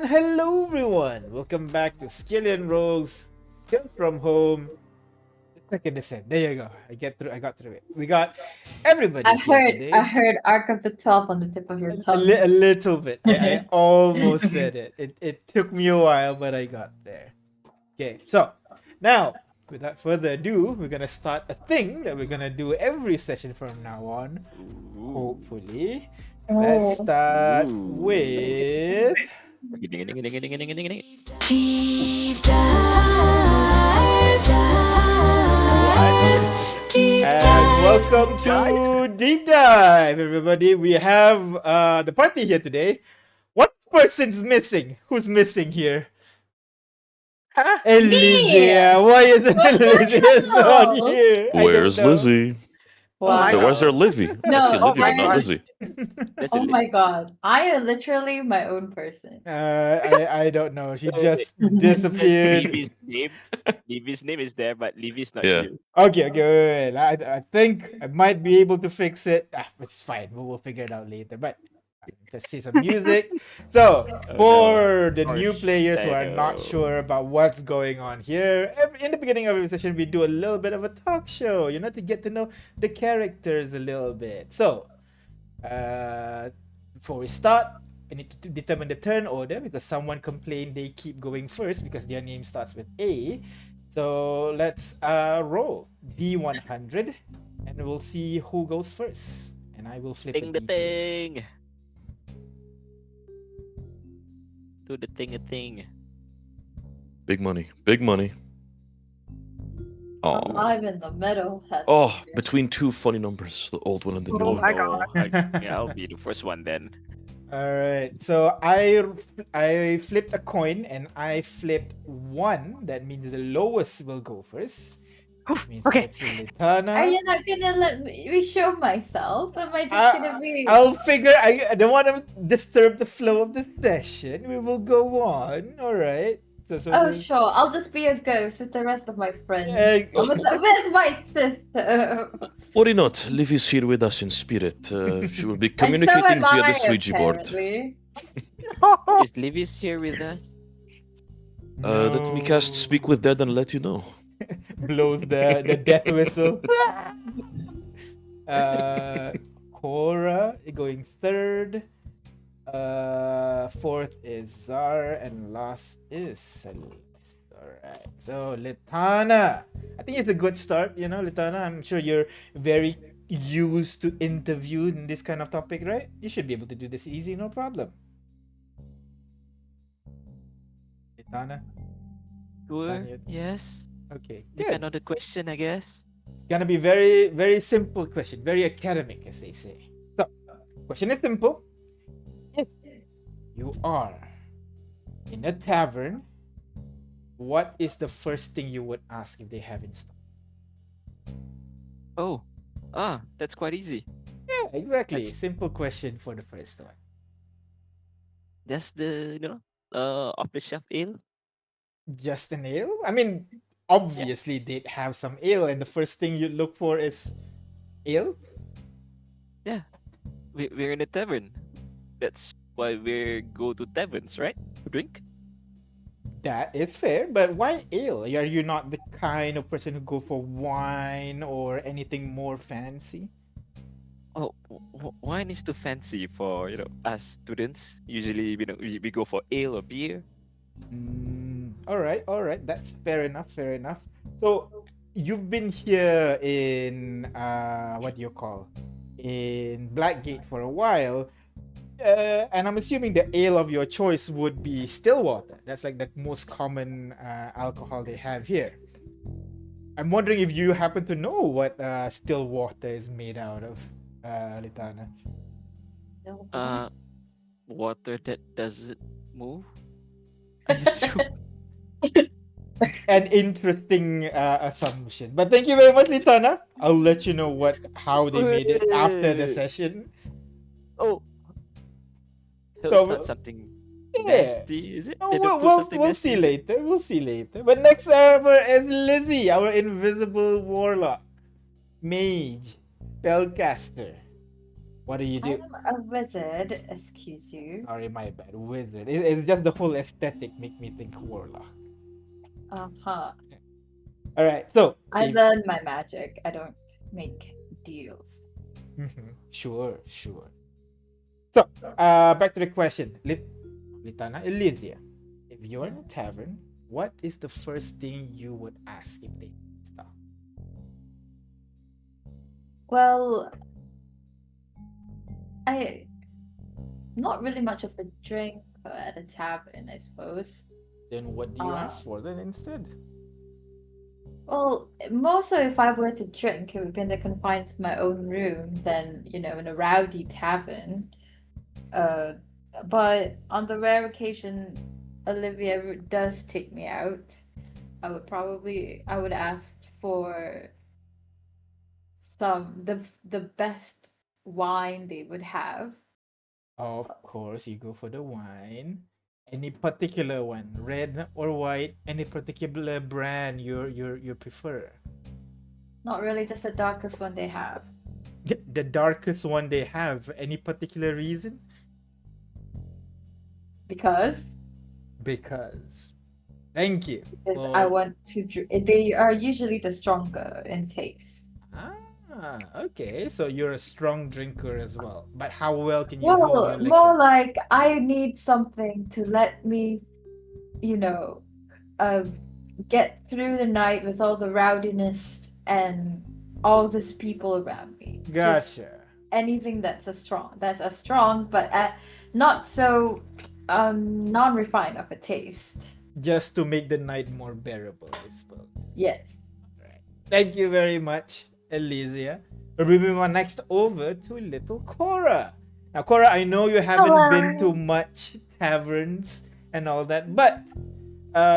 hello everyone! Welcome back to Skillian Rogues Kills from Home. Second descent. There you go. I got through it. We got everybody I here heard I today. heard Ark of the Twelve on the tip of your A tongue. little bit. I almost said it. It took me a while, but I got there. Okay, so now without further ado, we're gonna start a thing that we're gonna do every session from now on. Hopefully. Let's Oh. start Ooh. with Deep dive, deep and dive. welcome to Deep Dive, everybody. We have the party here today. One person's missing. Who's missing here? Elysia. Why is Elysia not hell? here? I don't Where's know. Lizzie? Wow. Where's there Livy? No, I see Livy, but I- not Lizzie. Oh my god. I am literally my own person. I don't know. She So, just Mhm. disappeared. Levy's name. Levy's name is there, but Levy's not Yeah. you. Okay, wait. I think I might be able to fix it. It's fine. We'll figure it out later. But let's see some music. So, for the new Harsh. players who There are you not go. sure about what's going on here, in the beginning of every session, we do a little bit of a talk show, to get to know the characters a little bit. So, before we start, I need to determine the turn order because someone complained they keep going first because their name starts with A. So let's roll D100 and we'll see who goes first. And I will flip Ding a the D2. thing. Do the thing a thing. Big money. Big money. Oh. I'm in the middle. Oh, between two funny numbers, the old one and the new Oh one. my God. Yeah, I'll be the first one then. All right. So I flipped a coin and I flipped 1. That means the lowest will go first. Means okay. it's Litana. Are you not gonna let me show myself? Am I just gonna be I'll figure. I don't want to disturb the flow of the session. We will go on. All right. So Oh sure, I'll just be a ghost with the rest of my friends. Uh, With my sister. Worry not, Livy's here with us in spirit. She will be And so communicating am via I, the Ouija board. apparently. Is Levy's here with us? Let me cast Speak with Dead and let you know. Blows the death whistle. Cora going 3rd. 4th is Zar and last is Celeste. Alright. So Litana. I think it's a good start, Litana. I'm sure you're very used to interview in this kind of topic, right? You should be able to do this easy, no problem. Litana. Sure. Daniel. Yes. Okay. Depend Good. on the question, I guess. It's gonna be very, very simple question, very academic, as they say. So, question is simple. If you are in a tavern, what is the first thing you would ask if they have in stock? Oh. That's quite easy. Yeah, exactly. That's- Simple question for the first one. That's the off the shelf ale. Just an ale? I mean, obviously they'd have some ale, and the first thing you look for is ale. We're in a tavern. That's why we go to taverns, right? To drink. That is fair, but why ale? Are you not the kind of person who go for wine or anything more fancy? Oh, wine is too fancy for us students. Usually, we go for ale or beer. All right. That's fair enough. So you've been here in what do you call in Blackgate for a while, and I'm assuming the ale of your choice would be Stillwater. That's like the most common alcohol they have here. I'm wondering if you happen to know what Stillwater is made out of, Litana. Water that doesn't move. I assume. An interesting assumption. But thank you very much, Litana. I'll let you know how they made it after the Wait. session. Oh. So So, it's not something Yeah. nasty, is it? Oh, They don't put we'll something we'll nasty see in it? later. We'll see later. But next server is Lizzie, our invisible warlock, mage, spellcaster. What do you do? I'm a wizard, excuse you. Sorry, my bad. Wizard. It's just the whole aesthetic make me think warlock. Uh-huh. All right. So, I if, learned my magic. I don't make deals. sure, sure. So, back to the question. Litana, Elysia, if you're in a tavern, what is the first thing you would ask if they stop? Well, I not really much of a drinker at a tavern, I suppose. Then what do you ask for then instead? Well, more so if I were to drink, it would be in the confines of my own room than, in a rowdy tavern. But on the rare occasion Olivia does take me out, I would ask for the best wine they would have. Of course, you go for the wine. Any particular one, red or white? Any particular brand you prefer? Not really, just the darkest one they have. The darkest one they have. Any particular reason? Because Because. Thank you. I want to they are usually the stronger in taste. Okay. So you're a strong drinker as well. But how well can you hold Well, your liquor? more like I need something to let me, get through the night with all the rowdiness and all these people around me. Just Gotcha. anything that's as strong, but not so non-refined of a taste. Just to make the night more bearable, I suppose. Yes. Right. Thank you very much, Elysia. We're moving on next over to little Cora. Now, Cora, I know you haven't been to much taverns and all that, but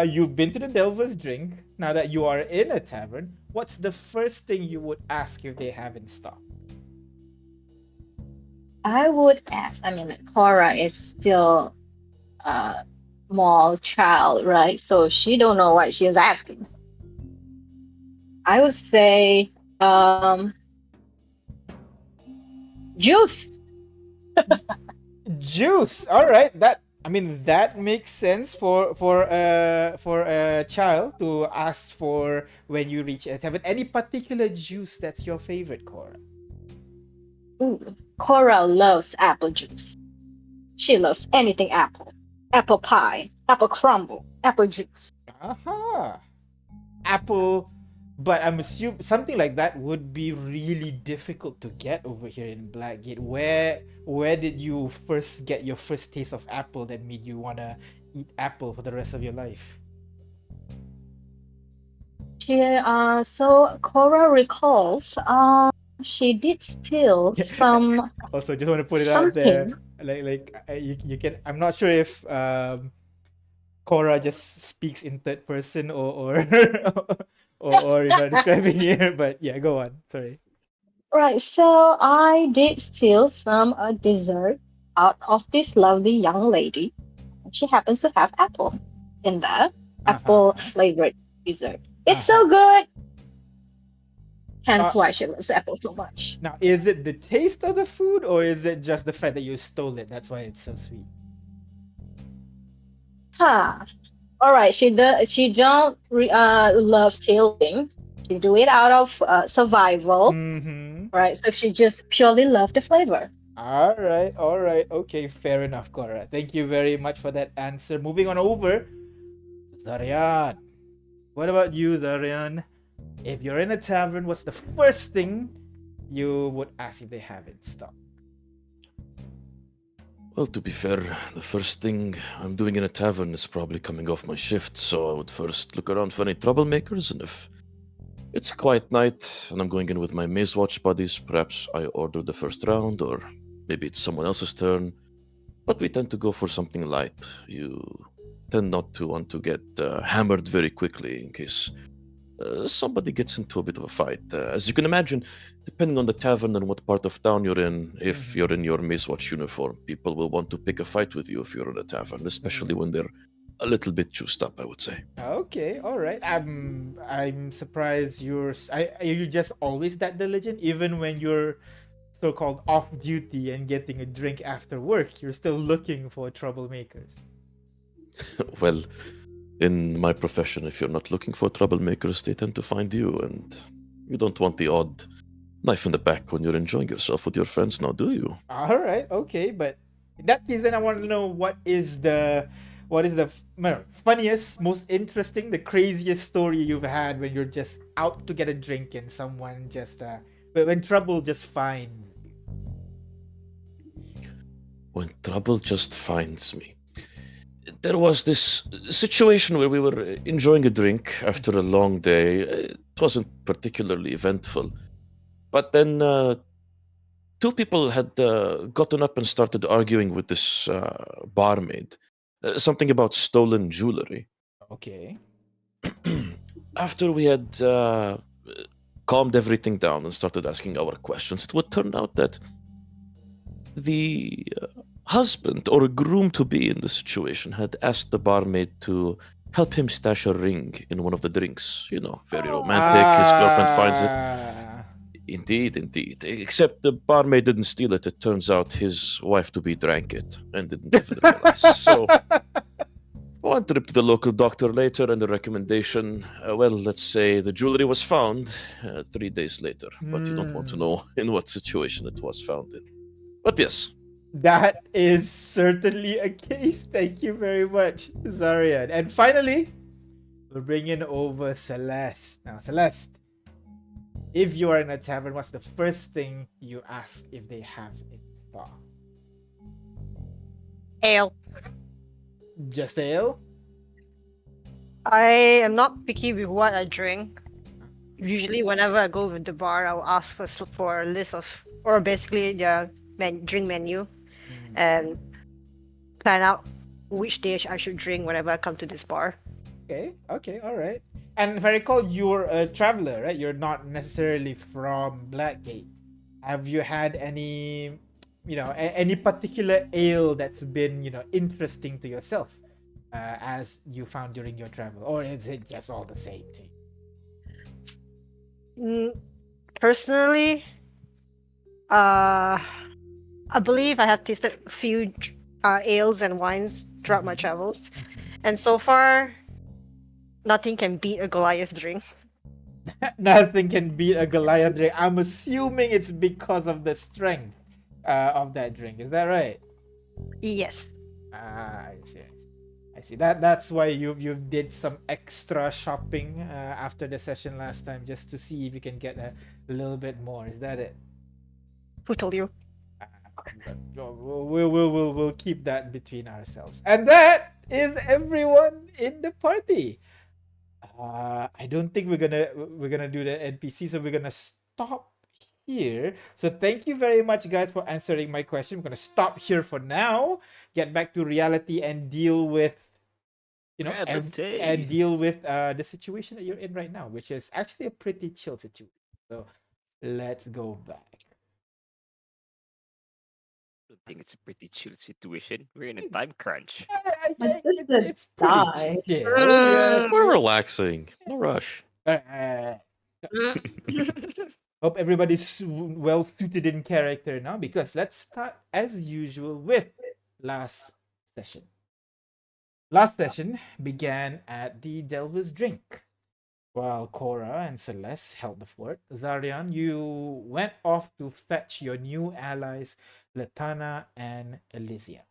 you've been to the Delver's Drink. Now that you are in a tavern, what's the first thing you would ask if they have in stock? I would ask. I mean, Cora is still a small child, right? So she don't know what she is asking. I would say, juice. Juice. All right. That makes sense for a child to ask for when you reach a tavern. Any particular juice that's your favorite, Cora? Ooh, Cora loves apple juice. She loves anything apple. Apple pie, apple crumble, apple juice. Aha. Apple, but I'm assuming something like that would be really difficult to get over here in Blackgate. Where did you first get your first taste of apple that made you wanna eat apple for the rest of your life? So Cora recalls, she did steal some Also, just want to put it out there, something. you can. I'm not sure if Cora just speaks in third person or describing here, but yeah, go on. Sorry. Right, so I did steal some dessert out of this lovely young lady. She happens to have apple in there, apple flavored dessert. It's so good. Hence why she loves apple so much. Now, is it the taste of the food, or is it just the fact that you stole it? That's why it's so sweet. Huh. All right, she don't love stealing. She do it out of survival. Mm-hmm. Right, so she just purely loved the flavor. All right. Okay, fair enough, Cora. Thank you very much for that answer. Moving on over, Zarian. What about you, Zarian? If you're in a tavern, what's the first thing you would ask if they have in stock? Well, to be fair, the first thing I'm doing in a tavern is probably coming off my shift, so I would first look around for any troublemakers, and if it's a quiet night and I'm going in with my Maze Watch buddies, perhaps I order the first round, or maybe it's someone else's turn. But we tend to go for something light. You tend not to want to get hammered very quickly in case somebody gets into a bit of a fight. As you can imagine, depending on the tavern and what part of town you're in, if you're in your Maze Watch uniform, people will want to pick a fight with you if you're in a tavern, especially when they're a little bit juiced up, I would say. Okay, all right. I'm surprised are you just always that diligent, even when you're so-called off duty and getting a drink after work, you're still looking for troublemakers. Well, in my profession, if you're not looking for troublemakers, they tend to find you, and you don't want the odd knife in the back when you're enjoying yourself with your friends now, do you? All right, okay, but in that case, then I want to know what is the funniest, most interesting, the craziest story you've had when you're just out to get a drink and someone just when trouble just finds you. When trouble just finds me. There was this situation where we were enjoying a drink after a long day. It wasn't particularly eventful. But then two people had gotten up and started arguing with this barmaid. Something about stolen jewelry. Okay. After we had calmed everything down and started asking our questions, it would turn out that the husband or groom to be in the situation had asked the barmaid to help him stash a ring in one of the drinks. You know, very romantic. His girlfriend finds it. Indeed, indeed. Except the barmaid didn't steal it. It turns out his wife-to-be drank it and didn't even realize. So, one trip to the local doctor later, and the recommendation, well, let's say the jewelry was found 3 days later. But you don't want to know in what situation it was found in. But yes. That is certainly a case. Thank you very much, Zarian. And finally, we're bringing over Celeste. Now, Celeste, if you are in a tavern, what's the first thing you ask if they have in stock? Ale. Just ale? I am not picky with what I drink. Usually, whenever I go with the bar, I'll ask for a list of, or basically the drink menu, and plan out which dish I should drink whenever I come to this bar. Okay, all right. And if I recall, you're a traveler, right? You're not necessarily from Blackgate. Have you had any, any particular ale that's been, interesting to yourself as you found during your travel? Or is it just all the same to you? Personally, I believe I have tasted a few ales and wines throughout my travels, and so far, nothing can beat a Goliath drink. Nothing can beat a Goliath drink. I'm assuming it's because of the strength of that drink. Is that right? Yes. I see. That's why you did some extra shopping after the session last time, just to see if you can get a little bit more. Is that it? Who told you? We'll keep that between ourselves. And that is everyone in the party. I don't think we're gonna do the NPC, so we're gonna stop here. So thank you very much, guys, for answering my question. We're gonna stop here for now. Get back to reality and deal with, and deal with the situation that you're in right now, which is actually a pretty chill situation. So let's go back. I don't think it's a pretty chill situation. We're in a time crunch. My sister died. We're relaxing. No rush. Hope everybody's well suited in character now, because let's start as usual with last session. Last session began at the Delver's Drink. While Cora and Celeste held the fort, Zarian, you went off to fetch your new allies, Latana and Elysia.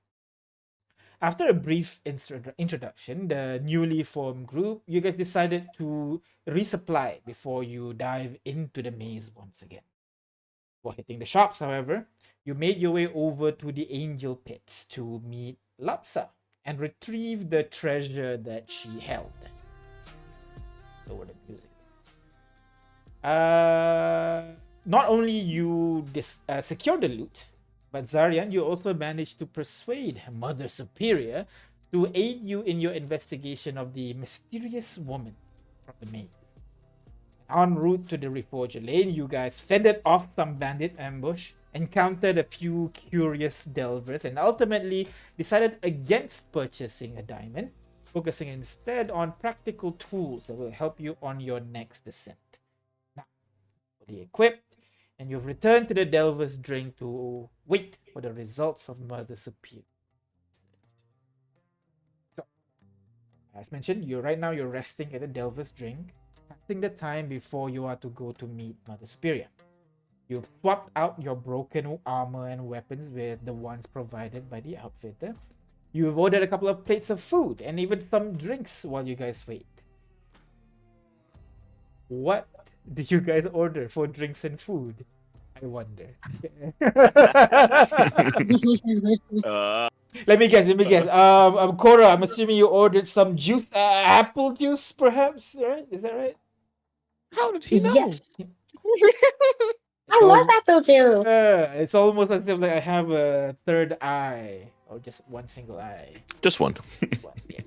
After a brief introduction, the newly formed group, you guys decided to resupply before you dive into the maze once again. While hitting the shops, however, you made your way over to the Angel Pits to meet Lapsa and retrieve the treasure that she held. Lower the music. Not only you secured the loot, but Zarian, you also managed to persuade Mother Superior to aid you in your investigation of the mysterious woman from the maze. En route to the Reforger Lane, you guys fended off some bandit ambush, encountered a few curious delvers, and ultimately decided against purchasing a diamond, focusing instead on practical tools that will help you on your next descent. Now, fully equipped and you've returned to the Delver's Drink to wait for the results of Mother Superior. So, as mentioned, you're resting at the Delver's Drink, passing the time before you are to go to meet Mother Superior. You've swapped out your broken armor and weapons with the ones provided by the outfitter. You've ordered a couple of plates of food and even some drinks while you guys wait. What did you guys order for drinks and food? I wonder. Uh, Let me guess. Cora, I'm assuming you ordered some juice, apple juice, perhaps, right? Is that right? How did he know? Yes. I love apple juice. It's almost as if like I have a third eye, or just one single eye. Just one. Just one, yeah.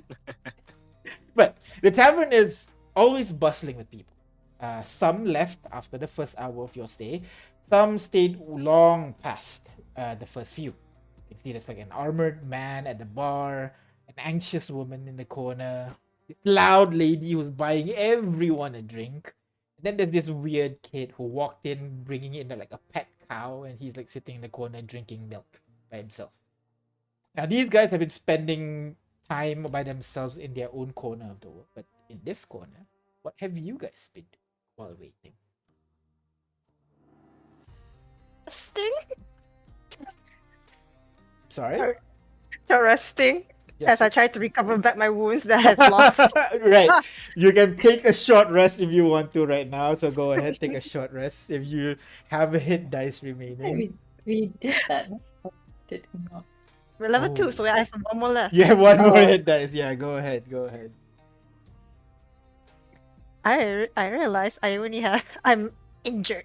But the tavern is always bustling with people. Some left after the first hour of your stay. Some stayed long past the first few. You can see there's like an armored man at the bar, an anxious woman in the corner, this loud lady who's buying everyone a drink. And then there's this weird kid who walked in bringing in like a pet cow, and he's like sitting in the corner drinking milk by himself. Now, these guys have been spending time by themselves in their own corner of the world. But in this corner, what have you guys been doing while waiting? Resting? Sorry? Resting Yes. as I try to recover back my wounds that I had lost. Right. You can take a short rest if you want to right now. So go ahead, take a short rest if you have a hit dice remaining. We did that. Did we not? We're level Oh. 2, so I have one more left. You have one more Oh. hit dice. Yeah, go ahead. I realize I only have I'm injured.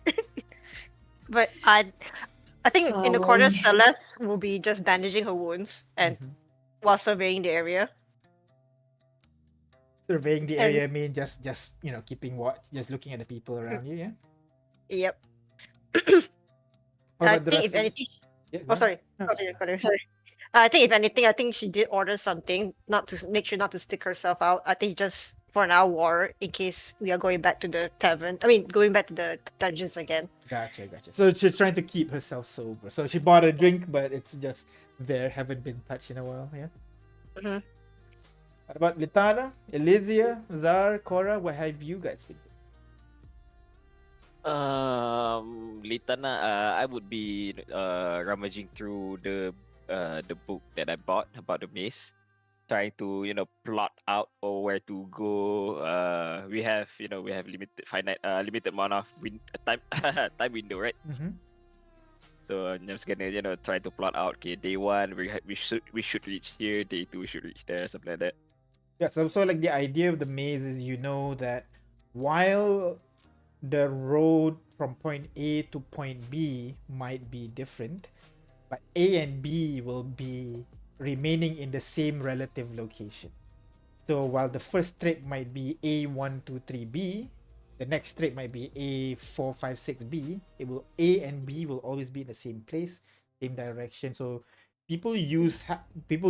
But I think in the Oh, corner yeah. Celeste will be just bandaging her wounds and Mhm. while surveying the area. Surveying the And- area mean just keeping watch, just looking at the people around you, yeah? Yep. How I about the think rest if of- anything Yeah, go Oh sorry. No. Continue, sorry. I think if anything, I think she did order something, not to make sure not to stick herself out. I think just for an hour in case we are going back to the tavern. I mean going back to the dungeons again. Gotcha. So she's trying to keep herself sober. So she bought a drink, but it's just there, haven't been touched in a while, yeah? Mhm. What about Litana, Elysia, Zar, Cora? What have you guys been doing? Litana, I would be rummaging through the book that I bought about the maze, trying to plot out or where to go. We have limited amount of time time window, right? Mm-hmm. So I'm just gonna try to plot out. Okay, day one we should reach here. Day two we should reach there, something like that. Yeah, so like the idea of the maze is that while the road from point A to point B might be different, but A and B will be remaining in the same relative location. So while the first straight might be A123B, the next straight might be A456B, A and B will always be in the same place, same direction. So people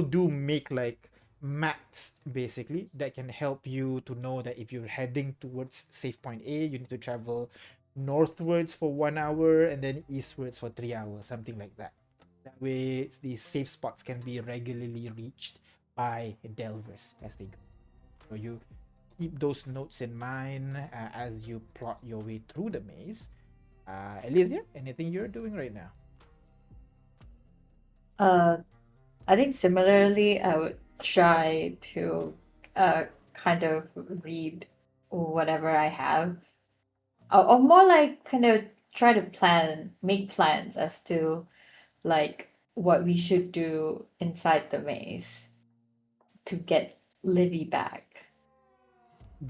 do make like maps basically that can help you to know that if you're heading towards save point A, you need to travel northwards for 1 hour and then eastwards for 3 hours, something like that. That way these safe spots can be regularly reached by delvers as they go. So you keep those notes in mind as you plot your way through the maze. Elysia, anything you're doing right now? I think similarly, I would try to kind of read whatever I have, or more like kind of try to make plans as to like what we should do inside the maze to get Livy back.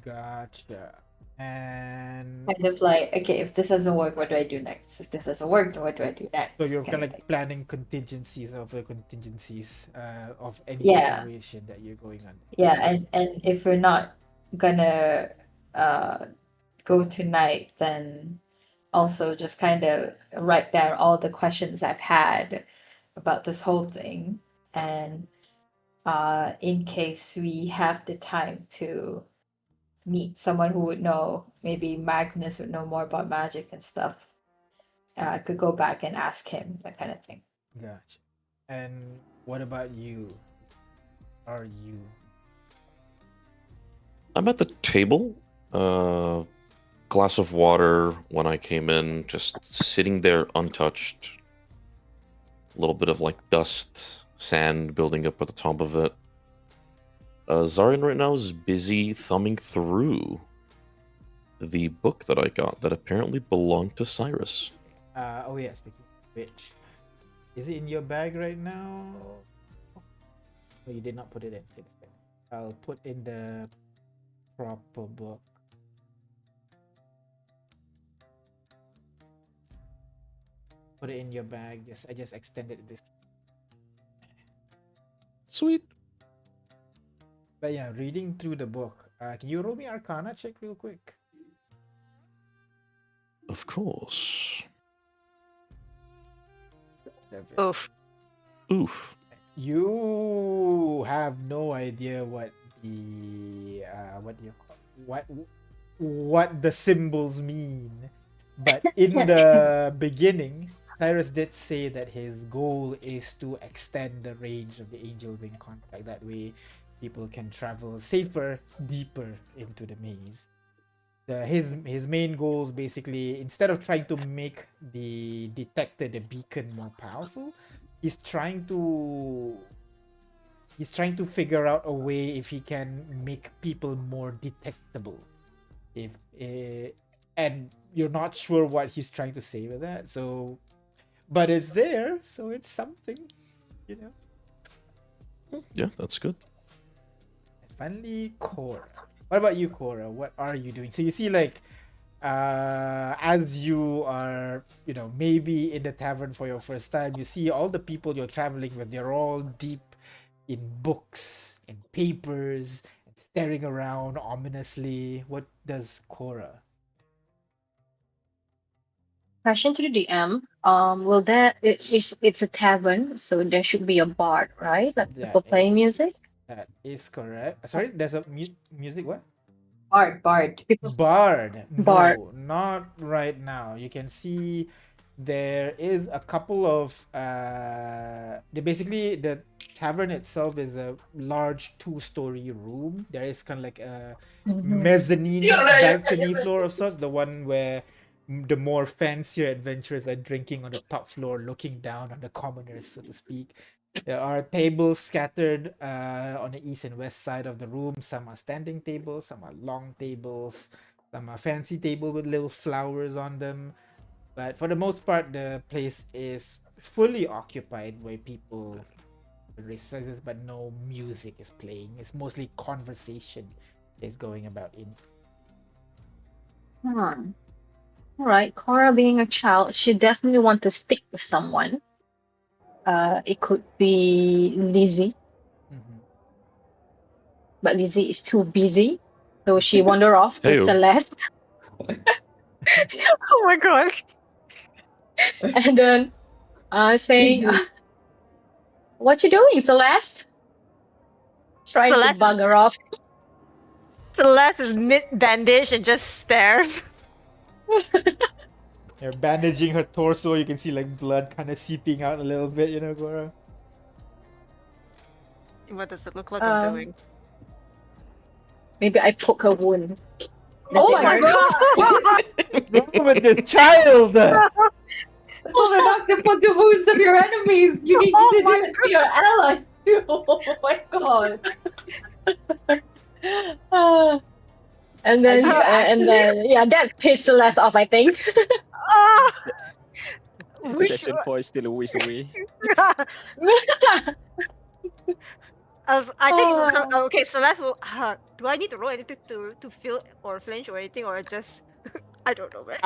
Gotcha. And Kind of like, okay, if this doesn't work, what do I do next? If this doesn't work, then what do I do next? so you're kind Kind of of like planning contingencies of any Yeah. situation that you're going on. Yeah, and if we're not gonna go tonight, then also just kind of write down all the questions I've had about this whole thing, and in case we have the time to meet someone who would know, maybe Magnus would know more about magic and stuff. I could go back and ask him that kind of thing. Gotcha. And what about you? Are you? I'm at the table. Glass of water when I came in, just sitting there untouched. A little bit of like dust, sand building up at the top of it. Zarian right now is busy thumbing through the book that I got that apparently belonged to Cyrus. Oh yeah, speaking of which, is it in your bag right now? No, you did not put it in. Okay, that's fine. I'll put in the proper book. Put it in your bag. I just extended this. Sweet. But yeah, reading through the book. Can you roll me Arcana check real quick? Of course. 7. Oof. Oof. You have no idea what the what do you call what the symbols mean, but in the beginning, Cyrus did say that his goal is to extend the range of the Angel Wing contract. That way, people can travel safer, deeper into the maze. His main goals basically, instead of trying to make the detector, the beacon, more powerful, he's trying to figure out a way if he can make people more detectable. And you're not sure what he's trying to say with that. So, but it's there, so it's something, you know. Yeah, that's good. And finally, Cora. What about you, Cora? What are you doing? So you see, like, as you are, you know, maybe in the tavern for your first time, you see all the people you're traveling with. They're all deep in books and papers and staring around ominously. What does Cora? Question to the DM. It's a tavern, so there should be a bard, right? Like people That playing is music. that is correct. Sorry, there's a music. What? Bard. People. Bard. Bard. No, not right now. You can see there is a couple of basically the tavern itself is a large 2-story room. There is kind of like a mezzanine balcony floor of sorts, the one where the more fancier adventurers are drinking on the top floor, looking down on the commoners, so to speak. There are tables scattered on the east and west side of the room. Some are standing tables, some are long tables, some are fancy table with little flowers on them. But for the most part, the place is fully occupied by people, but no music is playing. It's mostly conversation is going about in. All right, Cora being a child, she definitely want to stick with someone. It could be Lizzie, but Lizzie is too busy, so she wander off to Heyo. Celeste, Oh my god. and then saying, "What you doing, Celeste?" Trying Celeste- to bug her off. Celeste is mid bandage and just stares. They're bandaging her torso. You can see like blood kind of seeping out a little bit, you know, Cora. What does it look like I'm Um, doing? Maybe I poke her wound. Does Oh it my hurt? god! Wrong with the child? Those are not to put the wounds of your enemies. You need Oh to do my it to your allies. Oh my god! And then, yeah, that pissed Celeste off, I think. Ah! We Session should- 4 is still a ways away. I think Oh. okay. Celeste will. Do I need to roll anything to feel or flinch or anything, or just I don't know, man.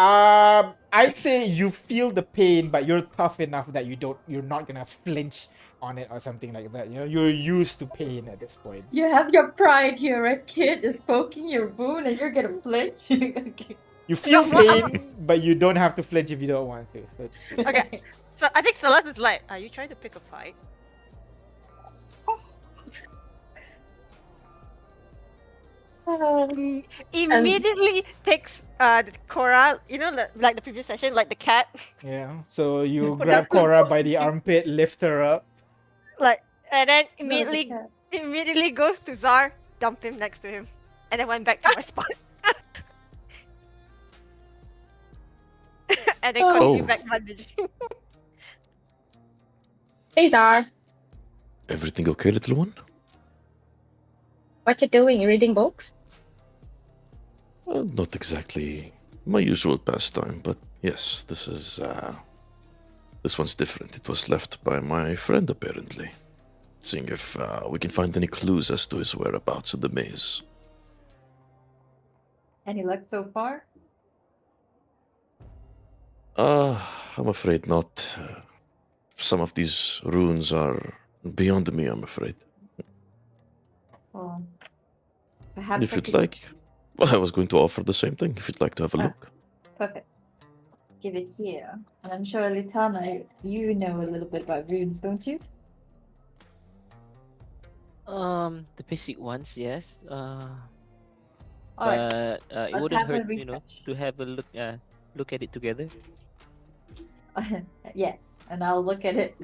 I'd say you feel the pain, but you're tough enough that you're not gonna flinch on it or something like that. You know, you're used to pain at this point. You have your pride here. A kid is poking your wound and you're gonna flinch. Okay. You feel pain, but you don't have to flinch if you don't want to. So to speak. Okay. So I think Celeste is like, are you trying to pick a fight? Immediately takes Cora, like the previous session, like the cat, Yeah. So you What grab the- Cora by the armpit, lift her up. like, and then No, the immediately cat. immediately goes to Zar, dump him next to him, and then went back to my spot. And then continue Oh. back bandaging. Hey Zar, Everything okay, little one? what you doing? You reading books? Not exactly my usual pastime, but yes, this one's different. It was left by my friend, apparently. Seeing if we can find any clues as to his whereabouts in the maze. Any luck so far? I'm afraid not. Some of these runes are beyond me, I'm afraid. Well, perhaps If I you'd could- like, well, I was going to offer the same thing. If you'd like to have a Ah. look. Perfect. Give it here. And I'm sure, Litana, you know a little bit about runes, don't you? The basic ones, yes. Alright, But it let's wouldn't have a hurt, to have a look at it together. yeah, and I'll look at it.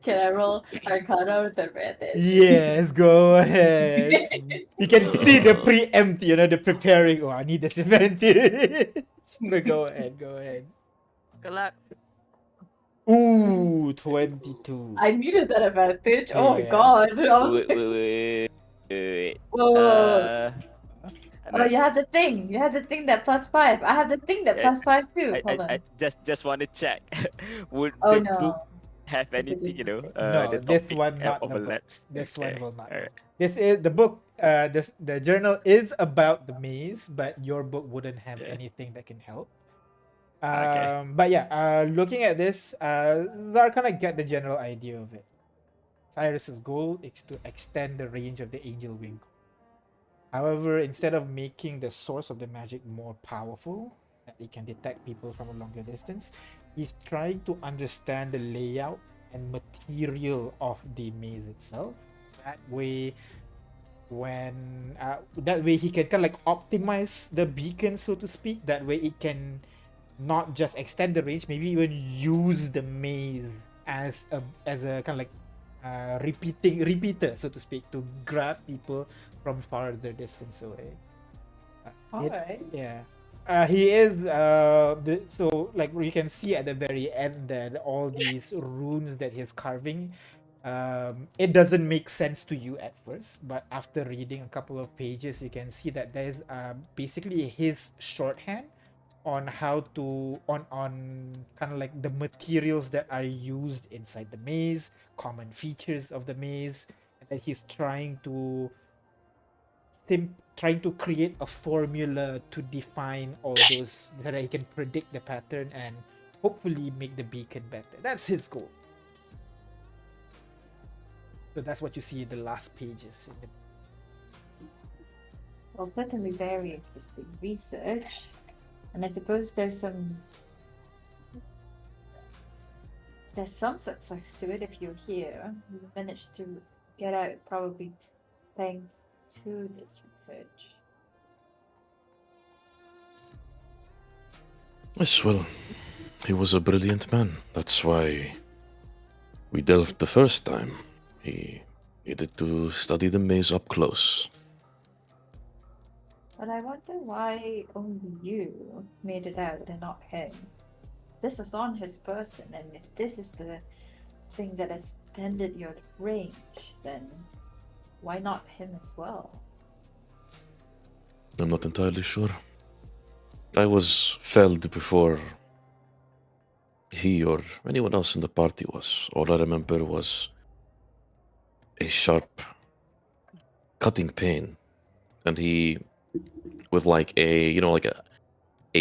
Can I roll Arcana with advantage? Yes, go ahead. You can see the preempt, the preparing. Oh, I need this advantage. But go ahead, go ahead. Good luck. Ooh, 22. I needed that advantage. Oh my Yeah. god. Wait. Whoa. I'm Oh, you have the thing. You have the thing that +5. I have the thing that Yeah, +5 too. Hold on. I just want to check. Would Oh the no. book have anything, No, the this topic one not the book. overlaps? This one Okay, will not. alright. This is the book. The journal is about the maze, but your book wouldn't have Yeah. anything that can help. Okay. But yeah, looking at this, Zar kind of get the general idea of it. Cyrus's goal is to extend the range of the angel wing. However, instead of making the source of the magic more powerful, that it can detect people from a longer distance, he's trying to understand the layout and material of the maze itself. That way, he can kind of like optimize the beacon, so to speak. That way, it can not just extend the range, maybe even use the maze as a kind of like repeater, so to speak, to grab people from farther distance away. Alright. Yeah. He is so like you can see at the very end that all these runes that he's carving, it doesn't make sense to you at first, but after reading a couple of pages, you can see that there's basically his shorthand on how to on kind of like the materials that are used inside the maze, common features of the maze, and that he's trying to create a formula to define all those, that he can predict the pattern and hopefully make the beacon better. That's his goal. So that's what you see in the last pages. Well, certainly very interesting research. And I suppose there's some success to it if you're here. You managed to get out probably thanks to this research. Yes, well, he was a brilliant man. That's why we delved the first time. He needed to study the maze up close. But I wonder why only you made it out and not him. This was on his person, and if this is the thing that extended your range, then why not him as well? I'm not entirely sure. I was felled before he or anyone else in the party was. All I remember was a sharp, cutting pain. And he, with like a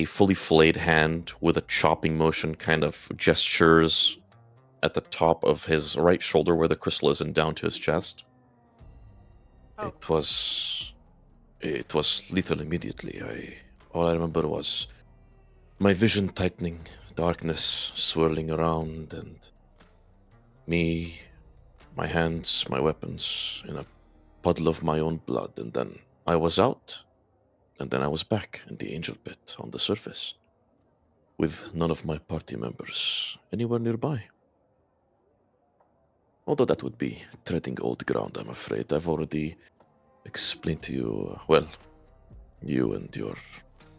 fully flayed hand with a chopping motion, kind of gestures at the top of his right shoulder where the crystal is and down to his chest. Oh. It was lethal immediately. All I remember was my vision tightening, darkness swirling around, and me, my hands, my weapons in a puddle of my own blood, and then I was out, and then I was back in the angel pit on the surface, with none of my party members anywhere nearby. Although that would be treading old ground, I'm afraid. I've already explained to you, well, you and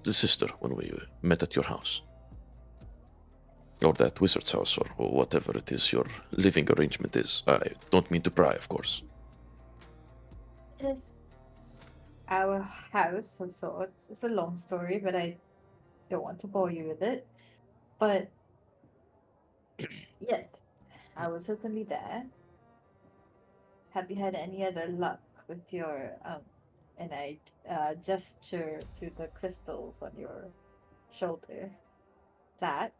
the sister when we met at your house. Or that wizard's house, or whatever it is your living arrangement is. I don't mean to pry, of course. It's our house of sorts. It's a long story, but I don't want to bore you with it. But yes, I was certainly there. Have you had any other luck with your and I gesture to the crystals on your shoulder? That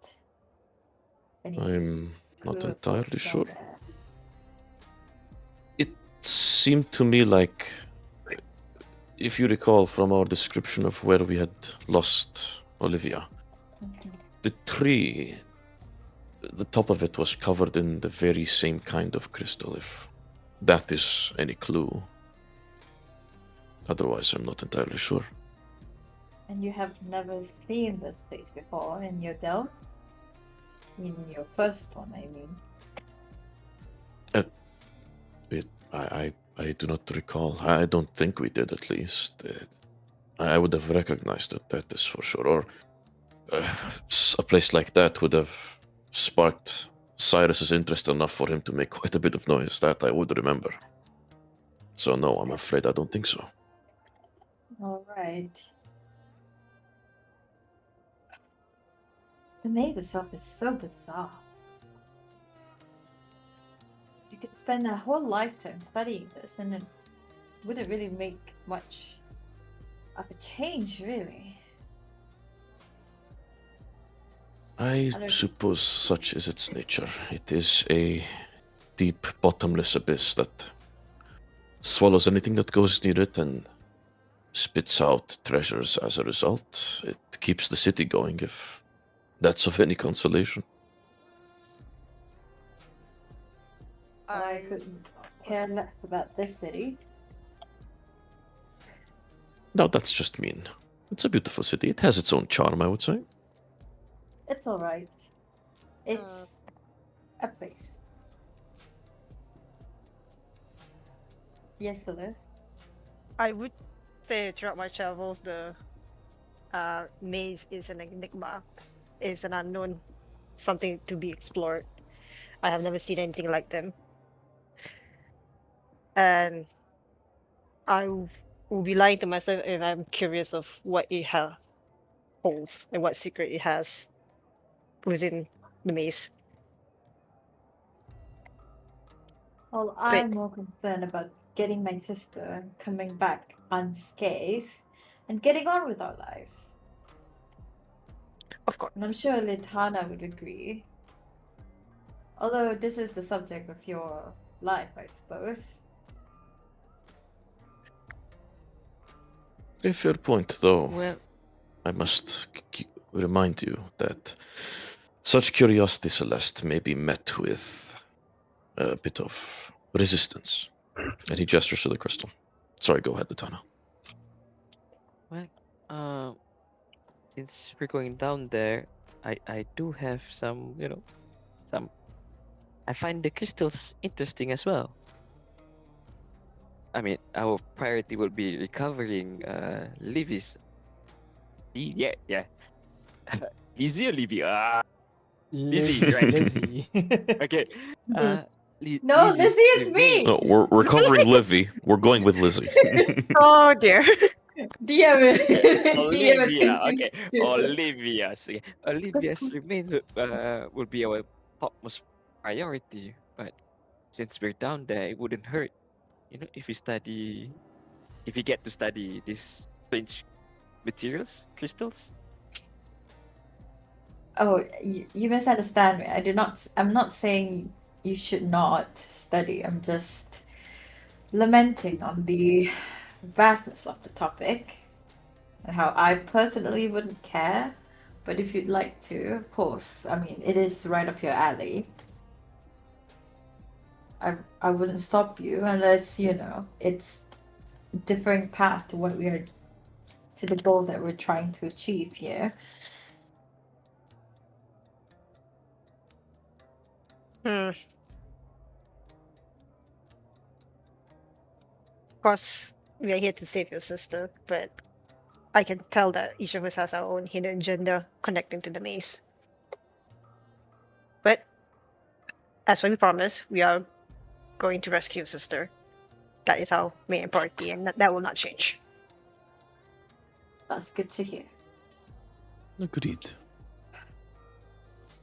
any I'm not clue of entirely sorts sure. there? It seemed to me like, if you recall from our description of where we had lost Olivia, Mhm. the tree, the top of it was covered in the very same kind of crystal, if that is any clue. Otherwise, I'm not entirely sure. And you have never seen this place before in your delve? In your first one, I mean. I do not recall. I don't think we did, at least. I would have recognized it, that is for sure. Or a place like that would have sparked Cyrus's interest enough for him to make quite a bit of noise. That I would remember. So no, I'm afraid I don't think so. All right. The maze itself is so bizarre. You could spend a whole lifetime studying this, and it wouldn't really make much of a change, really. I Other- suppose such is its nature. It is a deep, bottomless abyss that swallows anything that goes near it and spits out treasures as a result. It keeps the city going, if that's of any consolation. I couldn't care less about this city. No, that's just mean. It's a beautiful city. It has its own charm, I would say. It's all right. It's a place. Yes, Celeste. I would say throughout my travels, the maze is an enigma. It's an unknown, something to be explored. I have never seen anything like them. And will be lying to myself if I'm curious of what it holds and what secret it has within the maze. Well, I'm more concerned about getting my sister and coming back unscathed and getting on with our lives. Of course. And I'm sure Litana would agree. Although this is the subject of your life, I suppose. A fair point, though. Well, I must remind you that such curiosity, Celeste, may be met with a bit of resistance. And he gestures to the crystal. Sorry, go ahead, Litana. well, since we're going down there, I do have some, some. I find the crystals interesting as well. I mean, our priority will be recovering Livy's. Yeah. Lizzie or Livy? Lizzie, right. Lizzie. Okay. No, Lizzie, it's me! No, we're covering Livy. We're going with Lizzie. Oh dear. DM Olivia, okay. confused too. Olivia's. Okay. Olivia's remains will be our topmost priority. But since we're down there, it wouldn't hurt, if we get to study these strange materials, crystals. Oh, you misunderstand me. I'm not saying you should not study. I'm just lamenting on the vastness of the topic and how I personally wouldn't care. But if you'd like to, of course. I mean, it is right up your alley. I wouldn't stop you unless, it's a differing path to what we are to the goal that we're trying to achieve here. Hmm. Of course, we are here to save your sister, but I can tell that each of us has our own hidden agenda connecting to the maze. But as we promised, we are going to rescue your sister. That is our main priority, and that will not change. That's good to hear. Agreed.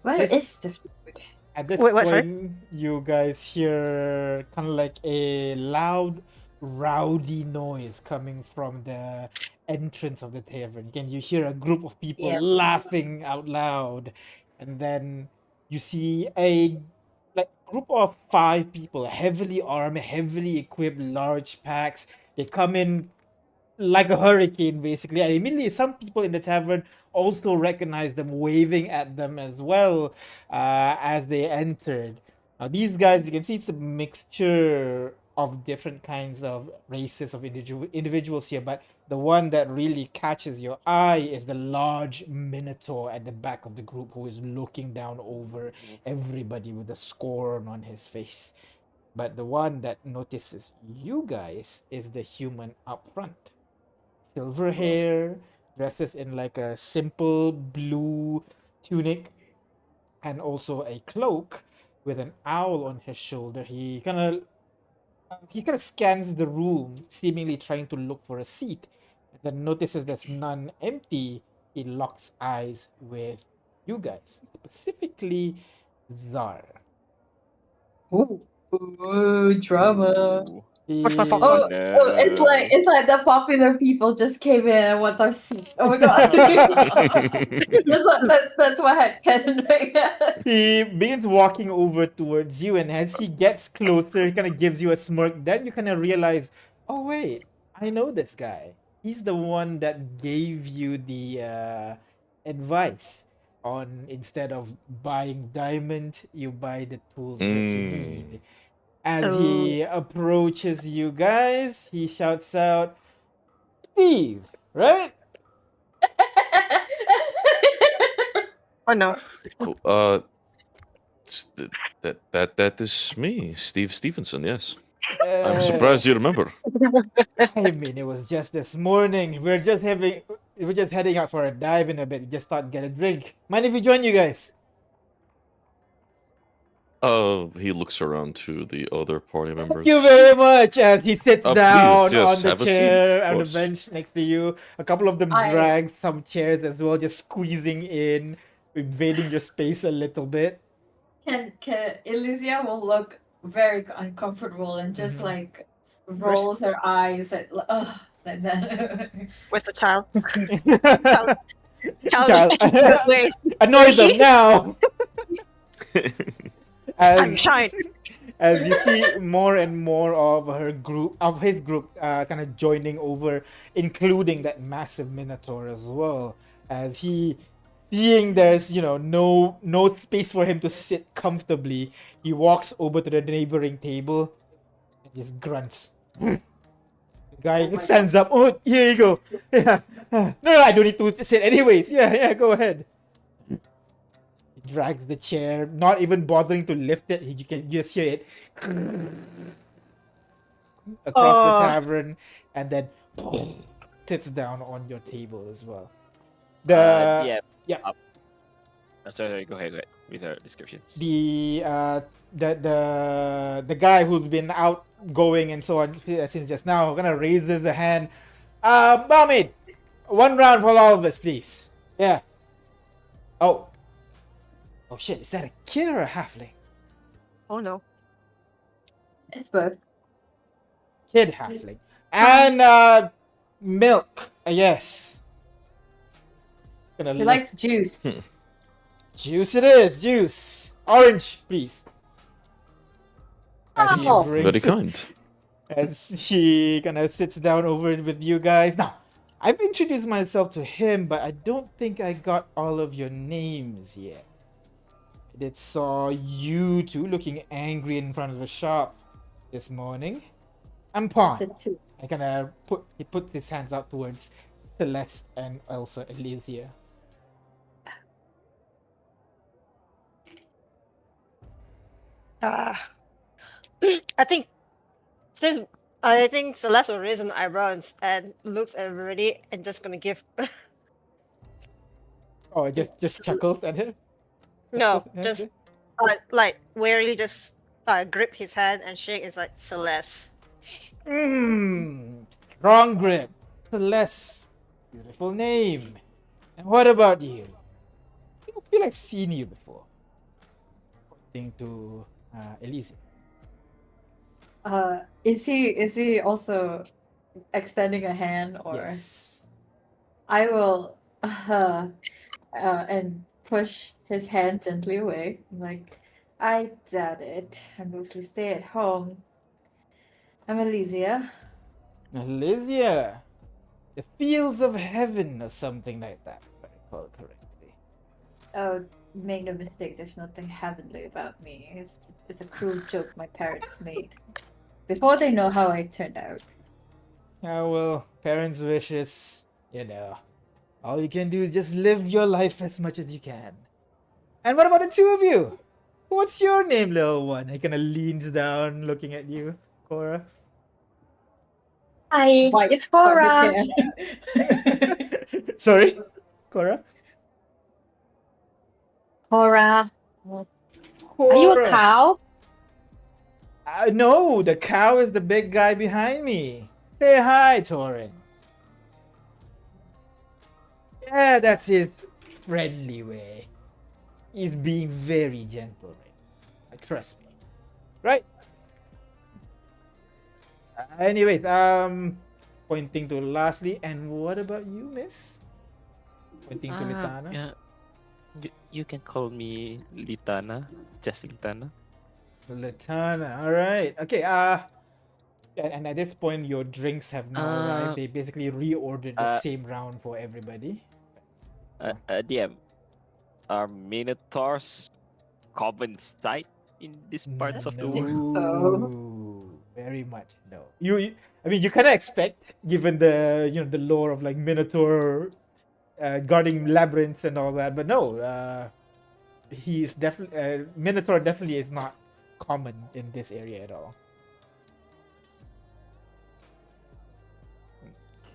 Where Yes. is the food? At this Wait, what, sorry? point, you guys hear kind of like a loud, rowdy noise coming from the entrance of the tavern. Again, you hear a group of people Yep. laughing out loud, and then you see a like group of 5 people, heavily armed, heavily equipped, large packs. They come in like a hurricane, basically. And immediately, some people in the tavern also recognize them, waving at them as well as they entered. Now, these guys, you can see it's a mixture of different kinds of races of individuals here, but the one that really catches your eye is the large minotaur at the back of the group who is looking down over everybody with a scorn on his face. But the one that notices you guys is the human up front. Silver hair, dresses in like a simple blue tunic, and also a cloak with an owl on his shoulder. He kind of scans the room, seemingly trying to look for a seat, and then notices there's none empty. He locks eyes with you guys, specifically Zar. Ooh, drama. Ooh. What's my He- popcorn? Oh, it's like the popular people just came in and want our seat. Oh my god. that's what happened right now. He begins walking over towards you, and as he gets closer, he kind of gives you a smirk. Then you kind of realize, oh wait, I know this guy. He's the one that gave you the advice on instead of buying diamond, you buy the tools that you need. As he approaches you guys, he shouts out, Steve, right? Oh no. Oh, that is me, Steve Stevenson. Yes, I'm surprised you remember. I mean, it was just this morning. We're just heading out for a dive in a bit. We just thought get a drink. Mind if we join you guys? He looks around to the other party members. Thank you very much. As he sits Please, down yes, on the have a seat, chair of on the course. bench next to you. A couple of them I- drag some chairs as well, just squeezing in, invading your space a little bit. Can Elysia will look very uncomfortable and just Mhm. like rolls her eyes at like that. Where's the child? Child Child. is taking this way. Annoy them She- now. I'm As, shine. as you see more and more of his group kind of joining over, including that massive minotaur as well, as he seeing there's no space for him to sit comfortably, he walks over to the neighboring table and just grunts. The guy my stands up. Oh, here you go. Yeah. No, I don't need to sit anyways. Yeah, go ahead. He drags the chair, not even bothering to lift it. You can just hear it across the Oh. tavern, and then sits down on your table as well. The Yeah. Sorry, go ahead with our descriptions. the guy who's been outgoing and so on since just now gonna raises the hand. Barmaid, one round for all of us, please. Yeah. Oh shit, is that a kid or a halfling? Oh no. It's both. Kid halfling. And milk, yes. Gonna He look- likes juice. Juice it is, juice. Orange, please. As he Oh. brings Very it- kind. as she kind of sits down over with you guys. Now, I've introduced myself to him, but I don't think I got all of your names yet. I did saw you two looking angry in front of the shop this morning. I'm Pawn. The two. I kind of he puts his hands out towards Celeste and also Elysia. Ah. I think since I think Celeste will raise an eyebrow and looks at everybody and just gonna give Oh, it just chuckles at him. no, Yeah. just like warily just grip his hand and shake. It's like Celeste. Strong grip. Celeste. Beautiful name. And what about you? I feel I've seen you before. Pointing to Elysia. Is he also extending a hand, or Yes. I will and push his hand gently away. I'm like, I doubt it. I mostly stay at home. I'm Elysia. Elysia. The fields of heaven or something like that, if I recall correctly. Oh, make no mistake, there's nothing heavenly about me. It's a cruel joke my parents made. Before they know how I turned out. Yeah, well, parents' wishes, all you can do is just live your life as much as you can. And what about the two of you? What's your name, little one? He kind of leans down, looking at you, Cora. Hi, Bite- it's bite Cora. his hand. Sorry, Cora? Cora. Are you a Cora. cow? No, the cow is the big guy behind me. Say hi, Torin. Yeah, that's his friendly way. He's being very gentle right now. Trust me. Right? Anyways, pointing to lastly, and what about you, miss? Pointing to Litana. Yeah. You can call me Litana. Just Litana. Litana, alright. Okay, and at this point your drinks have now arrived. They basically reordered the same round for everybody. DM. Are Minotaurs common sight in these parts of the world? No, very much no. I mean, you kind of expect, given the the lore of like Minotaur guarding labyrinths and all that, but no. He's definitely Minotaur definitely is not common in this area at all.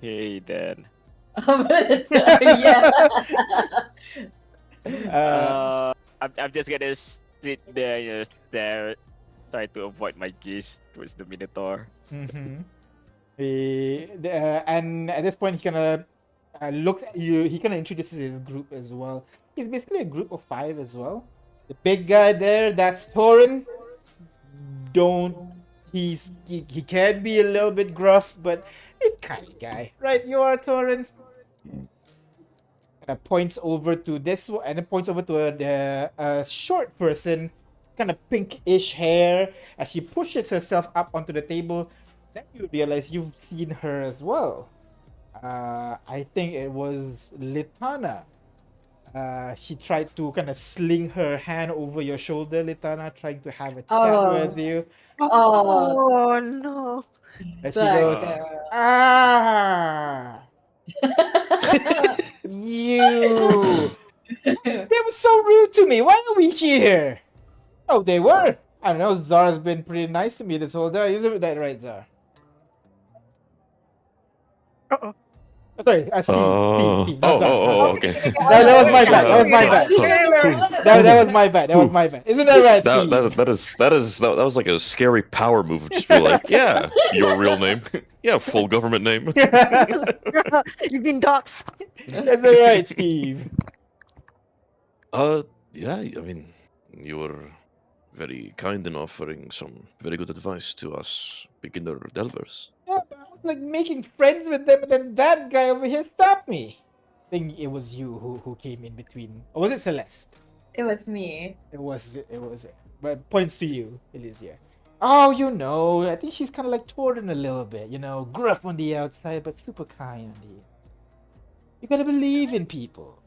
Hey, then. Yeah. I'm just gonna sit there, stare, try to avoid my gaze towards the Minotaur. Mm-hmm. And at this point, he kind of looks at you. He kind of introduces his group as well. He's basically a group of 5 as well. The big guy there, that's Torin. He can be a little bit gruff, but he's kind of guy, right? You are Torin. Points over to this one, and it points over to a short person, kind of pinkish hair. As she pushes herself up onto the table, then you realize you've seen her as well. I think it was Litana. She tried to kind of sling her hand over your shoulder, Litana, trying to have a chat with you. Oh, no. And she that goes, girl. "Ah, you! They were so rude to me. Why are we here?" Oh, they were. I don't know. Zara's been pretty nice to me this whole day. Isn't that right, Zara? Uh-oh. Sorry, Steve, not Zara. Okay. That was my bad. That was my bad. That was my bad. That was my bad. Isn't that right, Steve? That was like a scary power move. Just be like, yeah, your real name, yeah, full government name. You've been doxxed. That's all right, Steve. Yeah. I mean, you were very kind in offering some very good advice to us beginner delvers. Yeah, but I was like making friends with them, and then that guy over here stopped me. I think it was you who came in between. Or was it Celeste? It was me. It was. But points to you, Elysia. Oh, I think she's kind of like Torin a little bit. Gruff on the outside, but super kind on the. You gotta believe in people.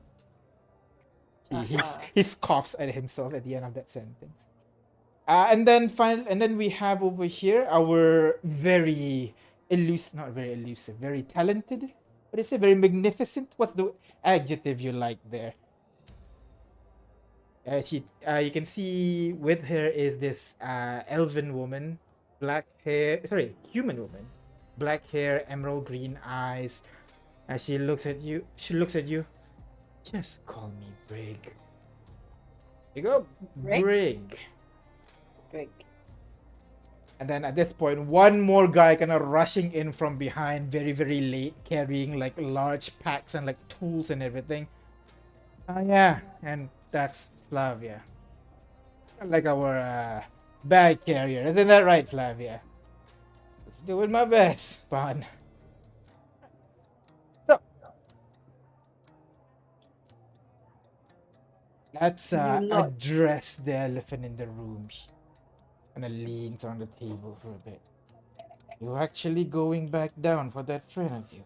He scoffs at himself at the end of that sentence. And then we have over here our very elusive, not very elusive, very talented what do you say? Very magnificent. What's the adjective you like there? You can see with her is this elven woman, black hair. Sorry, human woman, black hair, emerald green eyes. As she looks at you, Just call me Brig. You go, Brig? Brig. Great. And then at this point, one more guy kind of rushing in from behind, very, very late, carrying like large packs and like tools and everything. Yeah, and that's Flavia. Like our bag carrier. Isn't that right, Flavia? Let's doing my best, Spawn. So, let's You lot. address the elephant in the room. Kind of leans on the table for a bit. You actually going back down for that friend of you?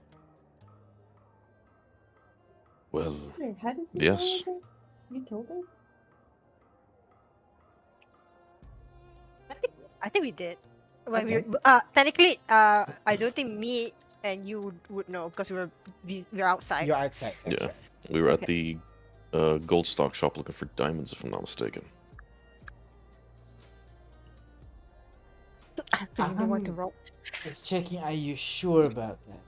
Well, Wait, how does he yes. know that? You told her? I think we did. When Okay. technically, I don't think me and you would know because we were outside. You're outside. That's Yeah. right. We were at Okay. the gold stock shop looking for diamonds, if I'm not mistaken. I think they want to Um, rob. Just checking. Are you sure about that?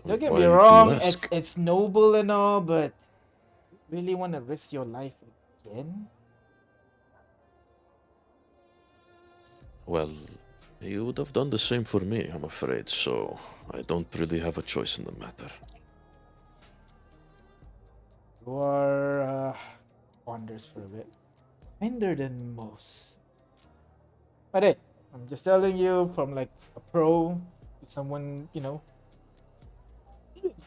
Don't get Why me do you wrong. ask? It's noble and all, but really want to risk your life again? Well, you would have done the same for me, I'm afraid, so I don't really have a choice in the matter. You are wanders for a bit. Kinder than most. But hey, I'm just telling you from like a pro to someone,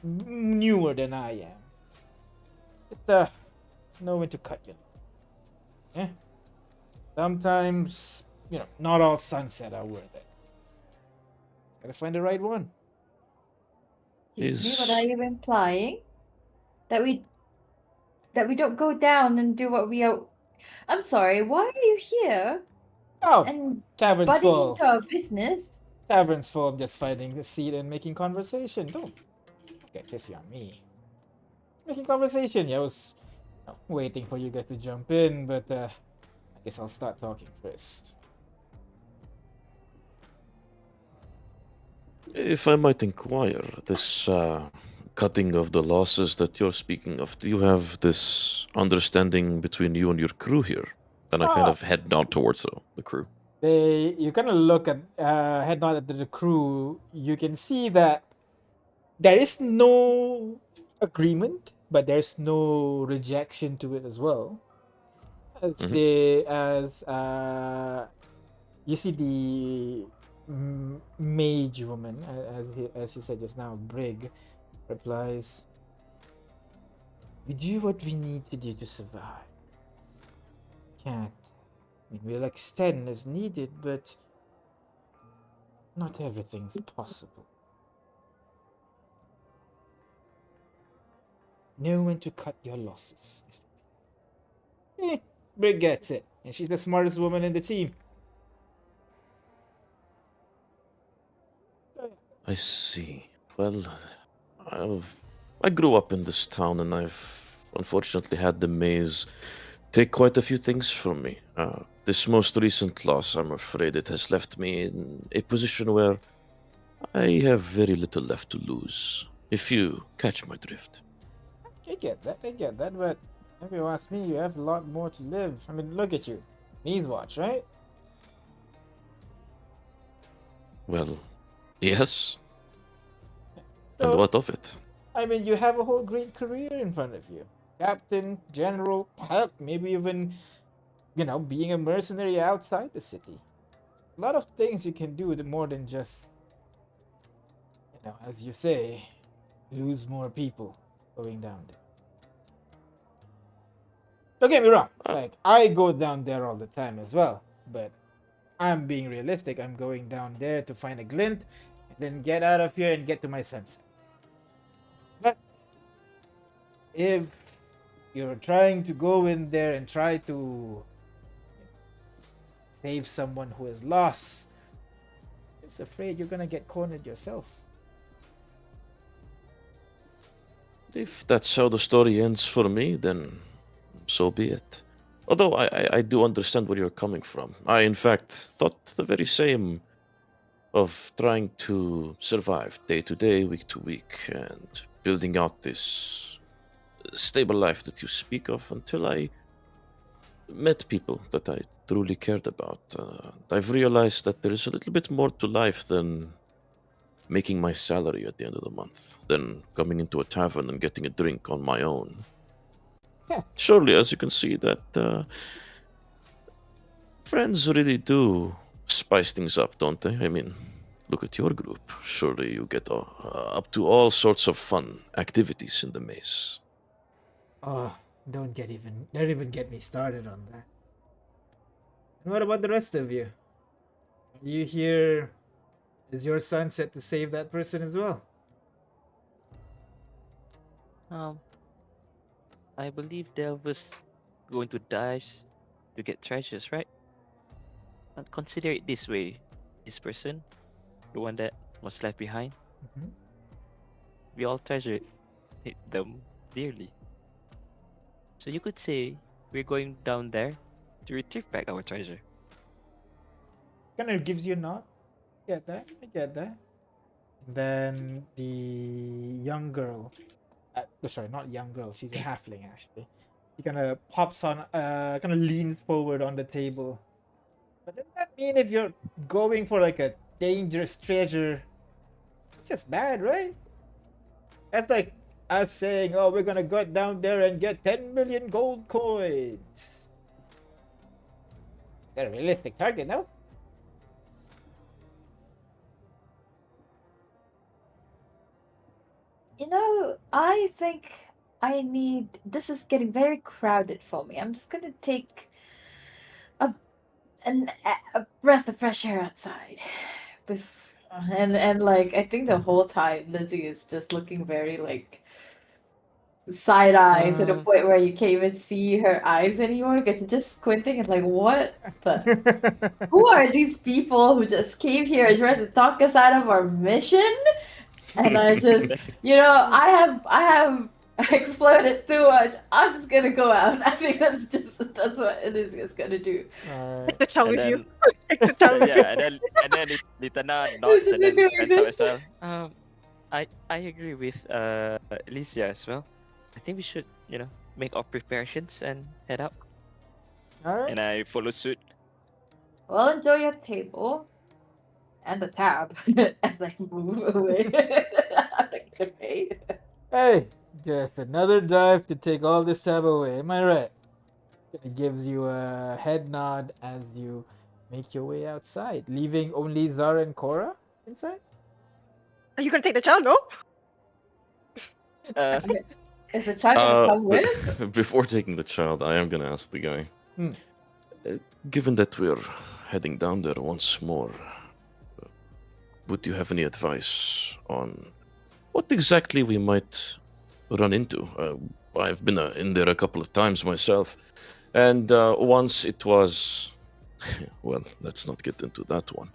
newer than I am. Just know when to cut you. Yeah. Sometimes, not all sunset are worth it. Gotta find the right one. Excuse me, Is- what are you implying? That we don't go down and do what we are. I'm sorry, why are you here Oh, and tavern's butting full. into our business? Tavern's full. I'm just finding a seat and making conversation. Don't get pissy on me. Making conversation. Yeah, I was waiting for you guys to jump in, but I guess I'll start talking first. If I might inquire, this cutting of the losses that you're speaking of, do you have this understanding between you and your crew here? Then I kind Ah. of head nod towards the crew. You kind of look at head nod at the crew. You can see that there is no agreement, but there's no rejection to it as well. As Mhm. you see the mage woman, as you said just now, Brig, replies, "We do what we need to do to survive. Can't. I mean, we'll extend as needed, but not everything's possible. Know when to cut your losses." Brig gets it, and she's the smartest woman in the team. I see. Well, I grew up in this town, and I've unfortunately had the maze take quite a few things from me. This most recent loss, I'm afraid it has left me in a position where I have very little left to lose, if you catch my drift. I get that, but if you ask me, you have a lot more to live. I mean, look at you. Knees watch, right? Well, yes. So, And what of it? I mean, you have a whole great career in front of you. Captain, general, heck, maybe even, being a mercenary outside the city. A lot of things you can do more than just, as you say, lose more people going down there. Don't get me wrong. Like, I go down there all the time as well. But I'm being realistic. I'm going down there to find a glint and then get out of here and get to my sunset. But if you're trying to go in there and try to save someone who is lost, it's afraid you're gonna get cornered yourself. If that's how the story ends for me, then so be it. Although I do understand where you're coming from. I, in fact, thought the very same of trying to survive day to day, week to week, and building out this stable life that you speak of until I met people that I truly cared about. I've realized that there is a little bit more to life than making my salary at the end of the month, than coming into a tavern and getting a drink on my own. Yeah. Surely, as you can see, that friends really do spice things up, don't they? I mean, look at your group. Surely you get up to all sorts of fun activities in the maze. Oh, don't even get me started on that. And what about the rest of you? Are you here? Is your son set to save that person as well? I believe there was going to dives to get treasures, right? But consider it this way: this person, the one that was left behind, Mhm. we all treasure them dearly. So you could say we're going down there to retrieve back our treasure. Kind of gives you a nod. Get that? I get that. And then the young girl, sorry, not young girl. She's a halfling actually. She kind of pops on, kind of leans forward on the table. But does that mean if you're going for like a dangerous treasure, it's just bad, right? That's like us saying, "Oh, we're gonna go down there and get 10 million gold coins." Is that a realistic target, no? You know, I think I need. This is getting very crowded for me. I'm just gonna take a a breath of fresh air outside. And like I think the whole time Lizzie is just looking very like side eye to the point where you can't even see her eyes anymore because just squinting and like what the who are these people who just came here and tried to talk us out of our mission? And I just, I have exploded too much. I'm just gonna go out. I think that's what Elysia's gonna do. Alright. The town And with you. then Take the town with you. yeah, and then Litana nods just and then doing stands up this. as well. I agree with Alicia as well. I think we should, make our preparations and head out. Alright. And I follow suit. Well, enjoy your table and the tab as I move away. Okay. Hey, just another dive to take all this tab away. Am I right? It gives you a head nod as you make your way outside, leaving only Zara and Cora inside. Are you gonna take the child? No. Uh, Is the child gonna come with? But before taking the child, I am going to ask the guy. Hmm. Given that we're heading down there once more, would you have any advice on what exactly we might run into? I've been in there a couple of times myself, and once it was. Well, let's not get into that one.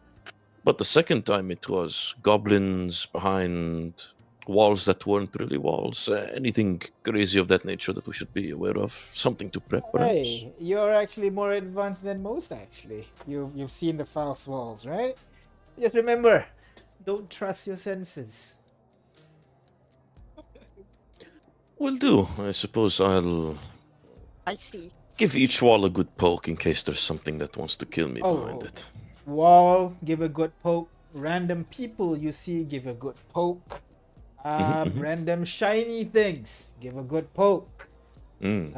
But the second time it was goblins behind walls that weren't really walls. Anything crazy of that nature that we should be aware of? Something to prep, perhaps? Hey, you're actually more advanced than most. Actually, you've seen the false walls, right? Just remember, don't trust your senses. Will do. I suppose I'll I see. give each wall a good poke in case there's something that wants to kill me Oh, behind oh. it. Wall, give a good poke. Random people you see, give a good poke. Mhm. Random shiny things, give a good poke. Mm.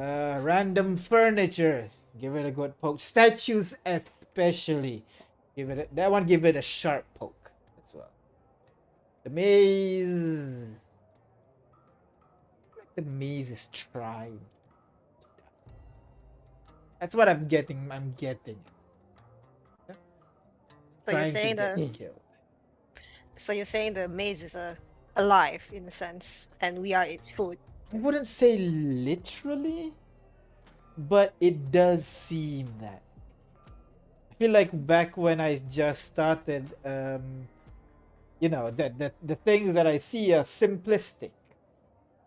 Random furniture, give it a good poke. Statues especially, give it a sharp poke as well. The maze, the maze is trying. That's what I'm getting. So you're Trying to saying get the me killed. so you're saying the maze is alive in a sense, and we are its food. I wouldn't say literally, but it does seem that. I feel like back when I just started, the things that I see are simplistic.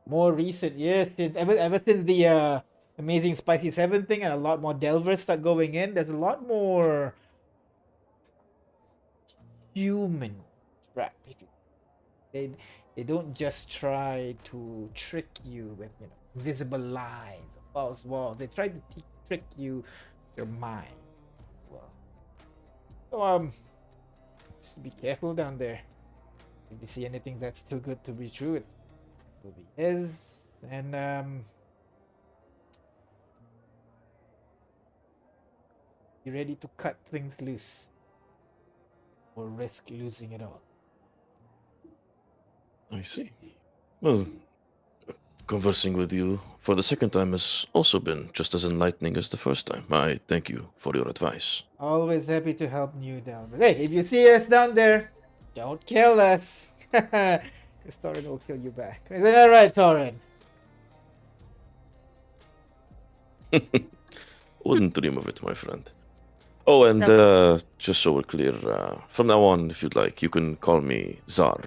More recent, yes, since ever since the Amazing Spicy 7 thing and a lot more Delvers start going in, there's a lot more human trap. They don't just try to trick you with invisible lies or false walls. They try to trick you your mind. Well, so just be careful down there. If you see anything that's too good to be true, it will be his. And be ready to cut things loose or risk losing it all. I see. Well, conversing with you for the second time has also been just as enlightening as the first time. I thank you for your advice. Always happy to help new Delvers. Hey, if you see us down there, don't kill us. Because Torin will kill you back. Isn't that right, Torin? Wouldn't dream of it, my friend. Oh, and just so we're clear, from now on, if you'd like, you can call me Zar.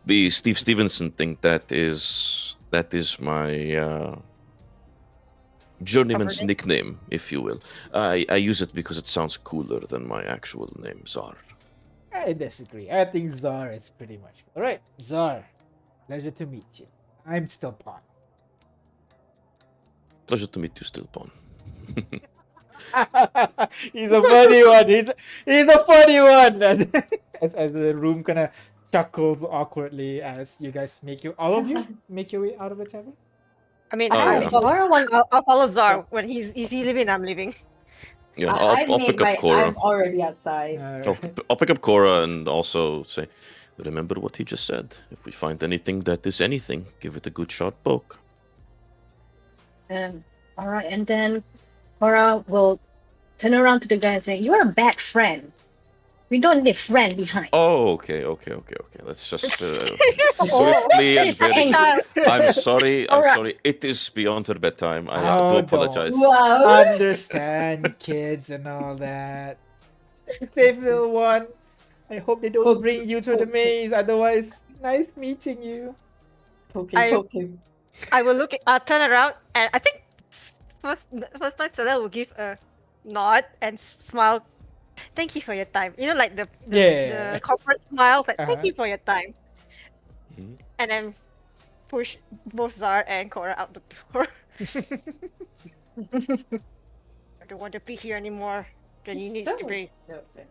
The Steve Stevenson thing, that is my journeyman's Cover name? nickname, if you will. I use it because it sounds cooler than my actual name, Zar. I disagree. I think Zar is pretty much cool. Alright, Zar. Pleasure to meet you. I'm still Pawn. Pleasure to meet you, Stillpawn. He's a funny one. He's a funny one. As the room kind of chuckles awkwardly as you guys all of you make your way out of the tavern. I mean, Oh, I'll, yeah. follow, I'll follow Zar when he's leaving. I'm leaving. Yeah, I I'll made pick up Cora. I'm already outside. I'll pick up Cora and also say, remember what he just said. If we find anything that is anything, give it a good shot poke. All right, and then Cora will turn around to the guy and say, "You're a bad friend. We don't leave friend behind." Oh, okay. Let's just swiftly and Please, very. child. I'm sorry. Alright. Sorry. It is beyond her bedtime. I Oh, do apologize. Wow. Understand, kids and all that. Safe little one. I hope they don't Oh, bring you to the maze. Otherwise, nice meeting you. Poke I- him, poke him. I will turn around, and I think first time Stella will give a nod and smile. Thank you for your time. You know, like the Yeah. corporate smile. Like, Uh-huh. thank you for your time. Mhm. And then push both Zar and Cora out the door. I don't want to be here anymore. Then he needs to be. Okay.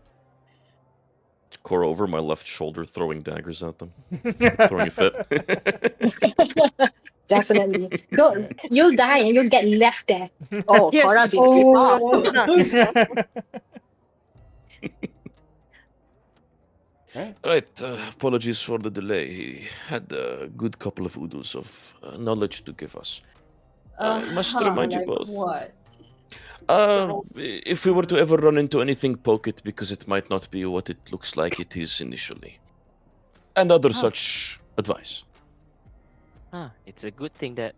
Cora over my left shoulder, throwing daggers at them, throwing a fit. Definitely. Go. You'll die and you'll get left there. Oh, Yes. Cora, be Oh. pissed off. No, he's awesome. Right. Apologies for the delay. He had a good couple of oodles of knowledge to give us. I must remind you like both. What? If we were to ever run into anything, poke it, because it might not be what it looks like it is initially. And other such advice. It's a good thing that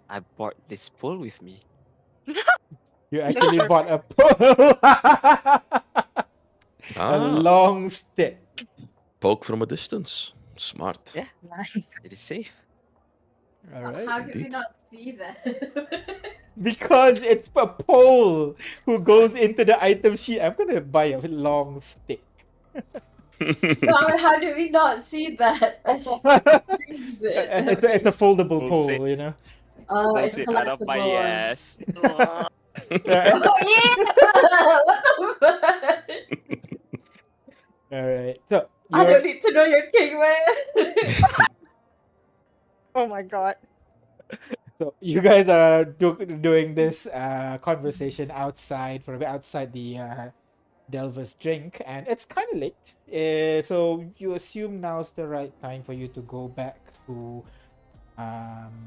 I brought this pole with me. You actually bought a pole. A Ah, long stick. poke from a distance. Smart. Yeah. Nice. It is safe. All right. How did we indeed. not see that? Because it's a pole who goes into the item sheet. I'm gonna buy a long stick. How did we not see that? I should use it. It's a foldable We'll pole, see. you know. Oh, Don't it's sit out of my collapsible one. ass. Oh yeah! What the fuck? All right. So I you're, don't need to know your king, man. Oh my god. so you guys are doing this conversation outside outside the Delver's drink, and it's kind of late. So you assume now's the right time for you to go back to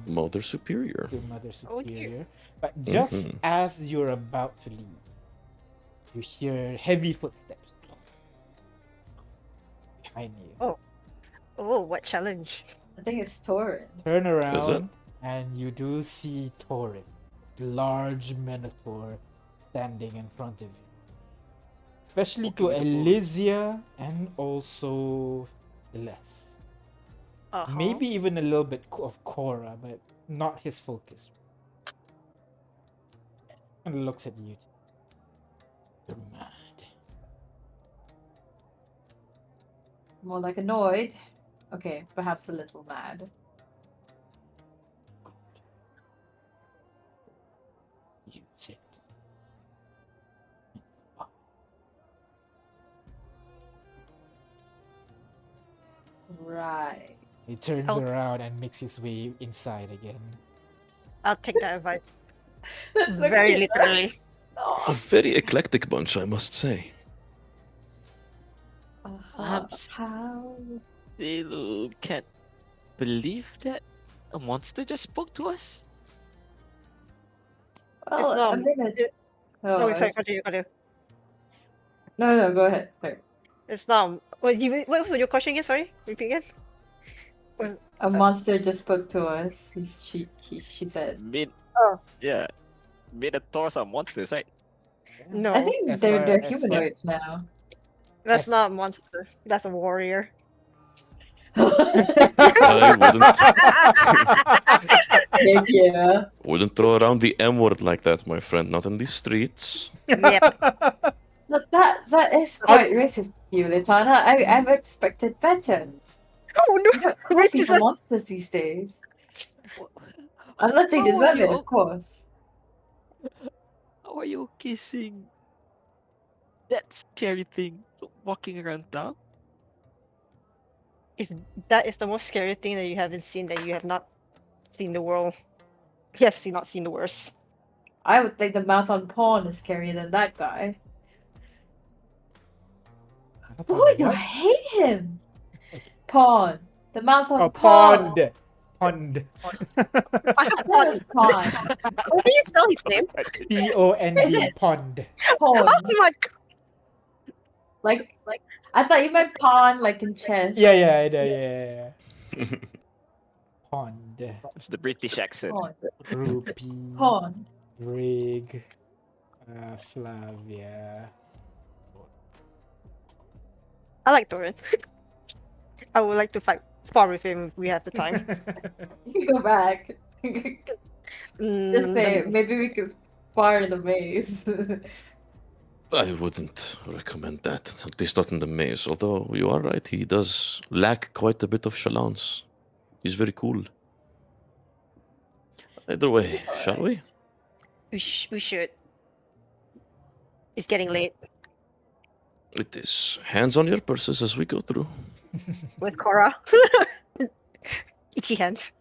Mother Superior. Mother Oh, dear. Superior. But just Mhm. as you're about to leave, you hear heavy footsteps behind you. Oh, what challenge? I think it's Torin. Turn Is it? around, and you do see Torin, large Minotaur, standing in front of you. Especially to Okay, Minotaur. Elysia and also Celeste. Maybe even a little bit of Korra, but not his focus. And looks at you. You're mad. More like annoyed. Okay, perhaps a little mad. Use it. Right. He turns I'll- around and makes his way inside again. I'll take that advice That's so very cute. literally. A very eclectic bunch, I must say. Perhaps How? Still can't believe that a monster just spoke to us. Well, not- I mean, No, oh, sorry, continue. no, go ahead. Sorry. It's not. What was your question again? Sorry, repeat again. A monster just spoke to us. She said. Oh. Yeah. Minotaurs are monsters, right? No, I think as they're far they're as humanoids now. that's I- not a monster. That's a warrior. I Heck yeah. wouldn't throw around the M word like that, my friend. Not in these streets. Yep. But that is quite racist of you, Litana. I've expected better. Oh You don't call Racism. people monsters these days. Unless they How are deserve you it, of course. How are you kissing that scary thing walking around town? If that is the most scary thing that you haven't seen, then you have not seen the world. You have not seen the worst. I would think the mouth on Pawn is scarier than that guy. Oh, you What? hate him! Pawn. The mouth on Oh, Pawn. pond. Pond. That was Pawn. How do you spell his name? P-O-N-D. Pond. Pawn. Oh my god. Like, I thought you meant pawn, like in chess. Yeah. Pond. It's the British accent. Pawn. Rupee. Pawn. Rig. Flavia. I like Doran. I would like to spar with him if we have the time. You can go back. Just say, maybe we could spar in the maze. I wouldn't recommend that, at least not in the maze. Although you are right, he does lack quite a bit of chalance. He's very cool. Either way, shall we? We should. It's getting late. It is. Hands on your purses as we go through. Where's Cora? Itchy hands.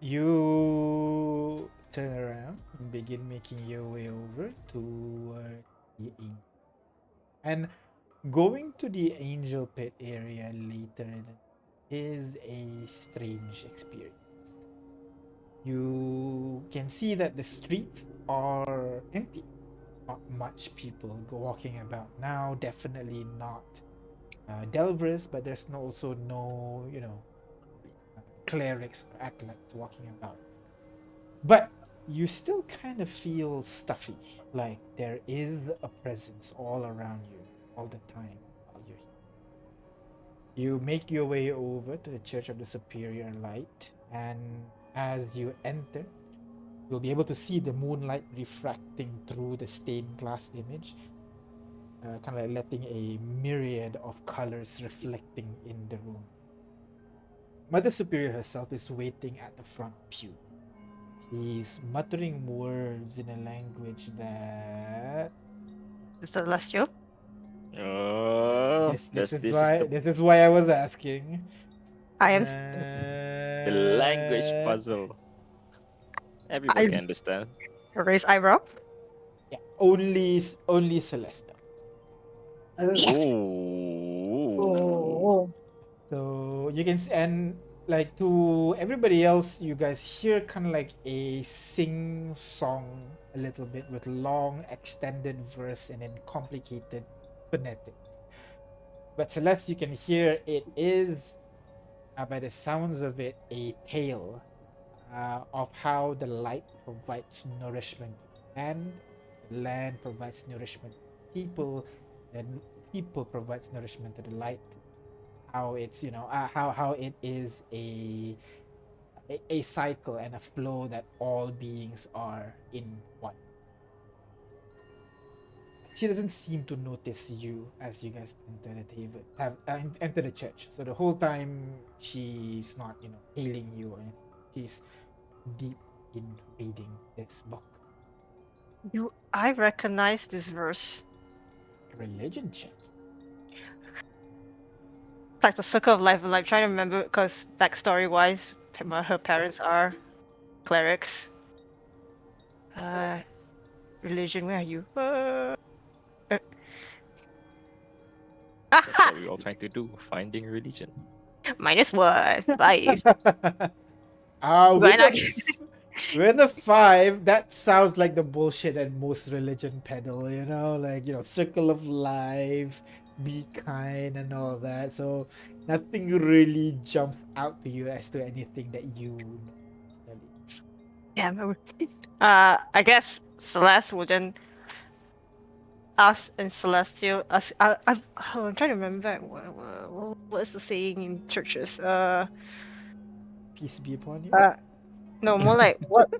You turn around and begin making your way over toward the angel. And going to the angel pit area later is a strange experience. You can see that the streets are empty. Not much people walking about now. Definitely not Delvers, but there's also no, clerics or acolytes walking about. But you still kind of feel stuffy, like there is a presence all around you all the time while you're here. You make your way over to the Church of the Superior Light, and as you enter, you'll be able to see the moonlight refracting through the stained glass image, kind of like letting a myriad of colors reflecting in the room. Mother Superior herself is waiting at the front pew. She's muttering words in a language that Celestial. Oh, this is why I was asking. I am. the language puzzle. Everybody can understand. Raise eyebrow. Yeah, only Celesta. Yes. Oh. So you can and like to everybody else, you guys hear kind of like a sing song a little bit with long extended verse and then complicated phonetics. But Celeste, you can hear it is, by the sounds of it, a tale of how the light provides nourishment and the land provides nourishment to people, and people provides nourishment to the light. how it's how it is a cycle and a flow that all beings are in one. She doesn't seem to notice you as you guys enter the table, enter the church. So the whole time she's not, hailing you or anything. She's deep in reading this book. Do I recognize this verse? Religion check. Like the circle of life. I'm like trying to remember because backstory wise, her parents are clerics. Religion. Where are you? That's what we're all trying to do, finding religion. -1, 5. With Why not? with a 5, that sounds like the bullshit that most religion peddle, like, circle of life, be kind and all that. So nothing really jumps out to you as to anything that you know personally. Damn. I guess Celeste would then us and Celestial. I'm trying to remember what is the saying in churches. Peace be upon you. No, more like what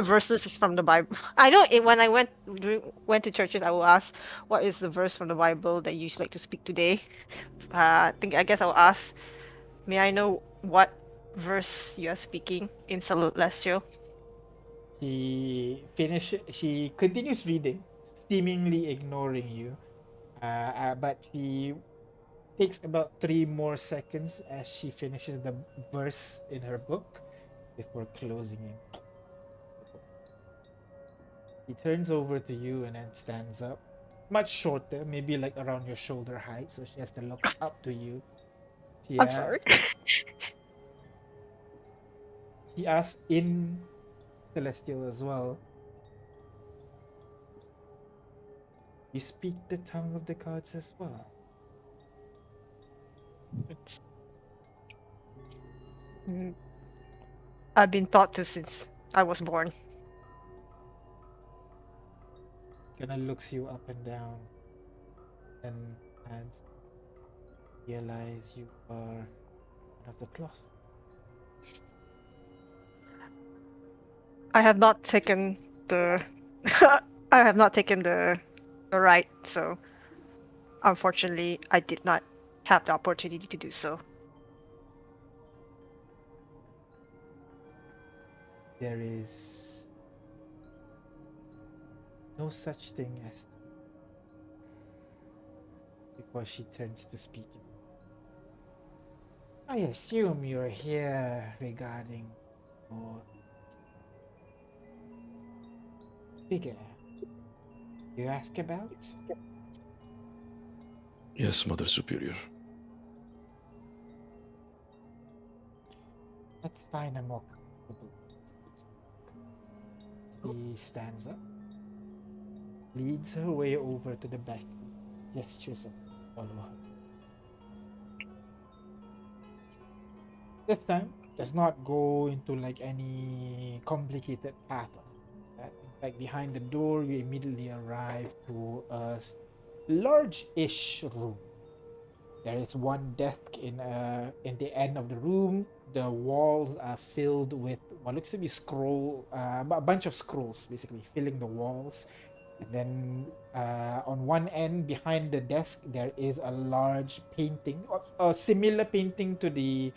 verses is from the Bible. I know when I went to churches, I will ask what is the verse from the Bible that you like to speak today. I guess I'll ask. May I know what verse you are speaking in Celestial? She continues reading, seemingly ignoring you, but she takes about 3 more seconds as she finishes the verse in her book before closing it. She turns over to you and then stands up, much shorter, maybe like around your shoulder height, so she has to look up to you. I'm sorry. She asks in Celestial as well. You speak the tongue of the gods as well. I've been taught to since I was born. Kinda looks you up and down and realize you are one of the cloth. I have not taken the the rite, so unfortunately I did not have the opportunity to do so. There is no such thing as because she turns to speak. I assume you're here regarding your figure you ask about? Yes, Mother Superior. Let's find a more comfortable. She stands up, leads her way over to the back, gestures of follow her. This time does not go into like any complicated path. In fact, behind the door, we immediately arrive to a large-ish room. There is one desk in the end of the room. The walls are filled with what looks to be a bunch of scrolls, basically filling the walls. And then on one end, behind the desk, there is a large painting, a similar painting to the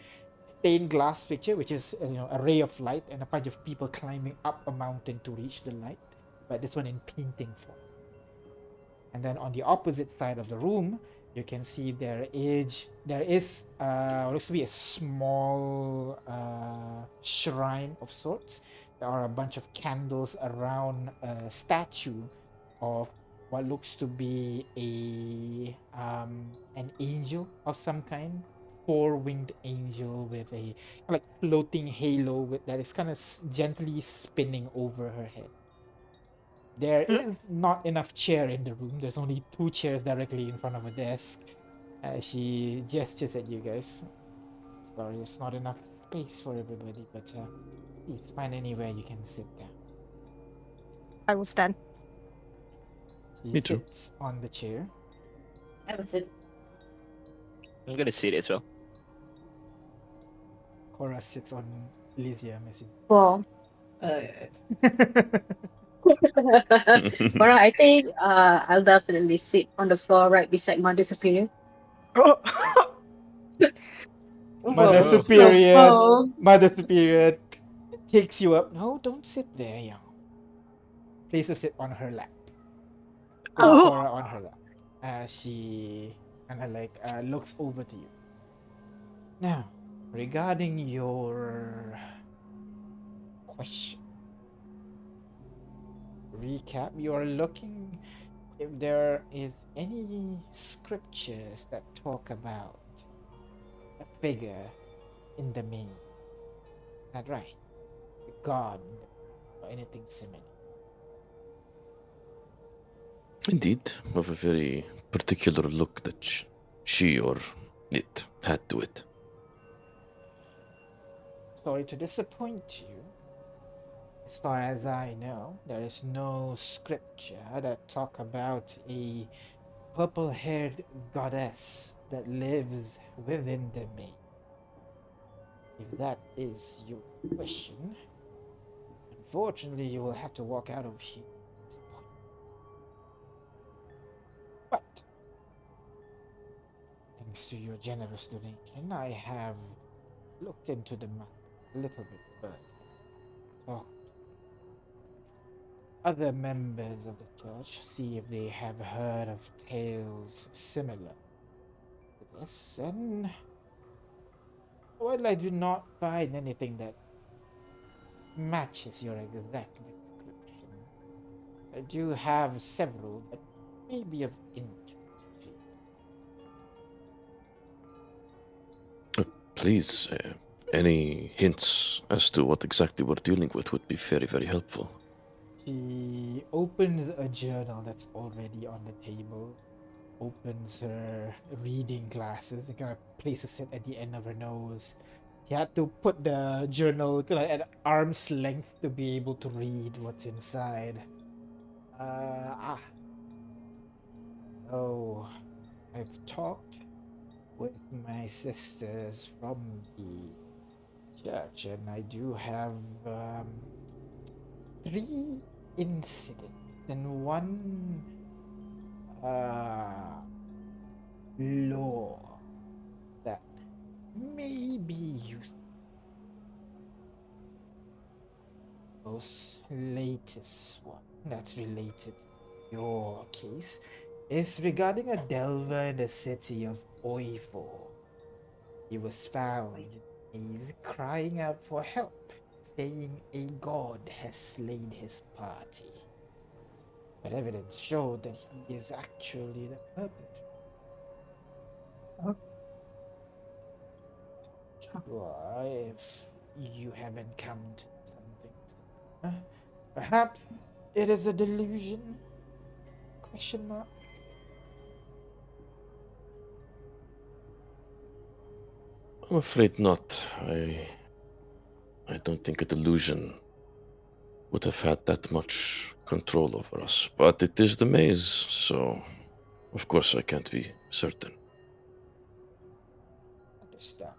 stained glass picture, which is a ray of light and a bunch of people climbing up a mountain to reach the light, but this one in painting form. And then on the opposite side of the room, you can see there is what looks to be a small shrine of sorts. There are a bunch of candles around a statue of what looks to be an angel of some kind. 4-winged angel with a like floating halo that is kind of gently spinning over her head. There is not enough chair in the room. There's only 2 chairs directly in front of a desk. She gestures at you guys. Sorry, it's not enough space for everybody, but please find anywhere you can sit down. I will stand. She Me too. sits on the chair. I will sit. I'm gonna sit as well. Cora sits on Elysium, as Well, Cora, I think I'll definitely sit on the floor right beside Mother Superior. Mother Whoa, Superior, whoa. Mother Superior takes you up. No, don't sit there, young. Places it on her lap. Places Oh. Cora on her lap. She kind of like looks over to you. Now, regarding your question, recap, you're looking if there is any scriptures that talk about a figure in the main. Is that right? A god or anything similar. Indeed, of a very particular look that she or it had to it. Sorry to disappoint you. As far as I know, there is no scripture that talk about a purple-haired goddess that lives within the main. If that is your question, unfortunately you will have to walk out of here. But thanks to your generous donation, I have looked into the matter a little bit further. Talked to other members of the church, see if they have heard of tales similar to this, and well, I do not find anything that matches your exact description. I do have several that may be of interest to you. Please, any hints as to what exactly we're dealing with would be very, very helpful. She opens a journal that's already on the table, opens her reading glasses, and kind of places it at the end of her nose. She had to put the journal kind of at arm's length to be able to read what's inside. Oh, I've talked with my sisters from the church, and I do have 3 incidents and 1 law that may be used. Most latest one that's related to your case is regarding a delver in the city of Oivo. He was found in a maze crying out for help, saying a god has slain his party. But evidence showed that he is actually the perpetrator. Sure, if you have encountered something similar, perhaps it is a delusion? Question mark. I'm afraid not. I don't think a delusion would have had that much control over us. But it is the maze, so of course I can't be certain. Understand.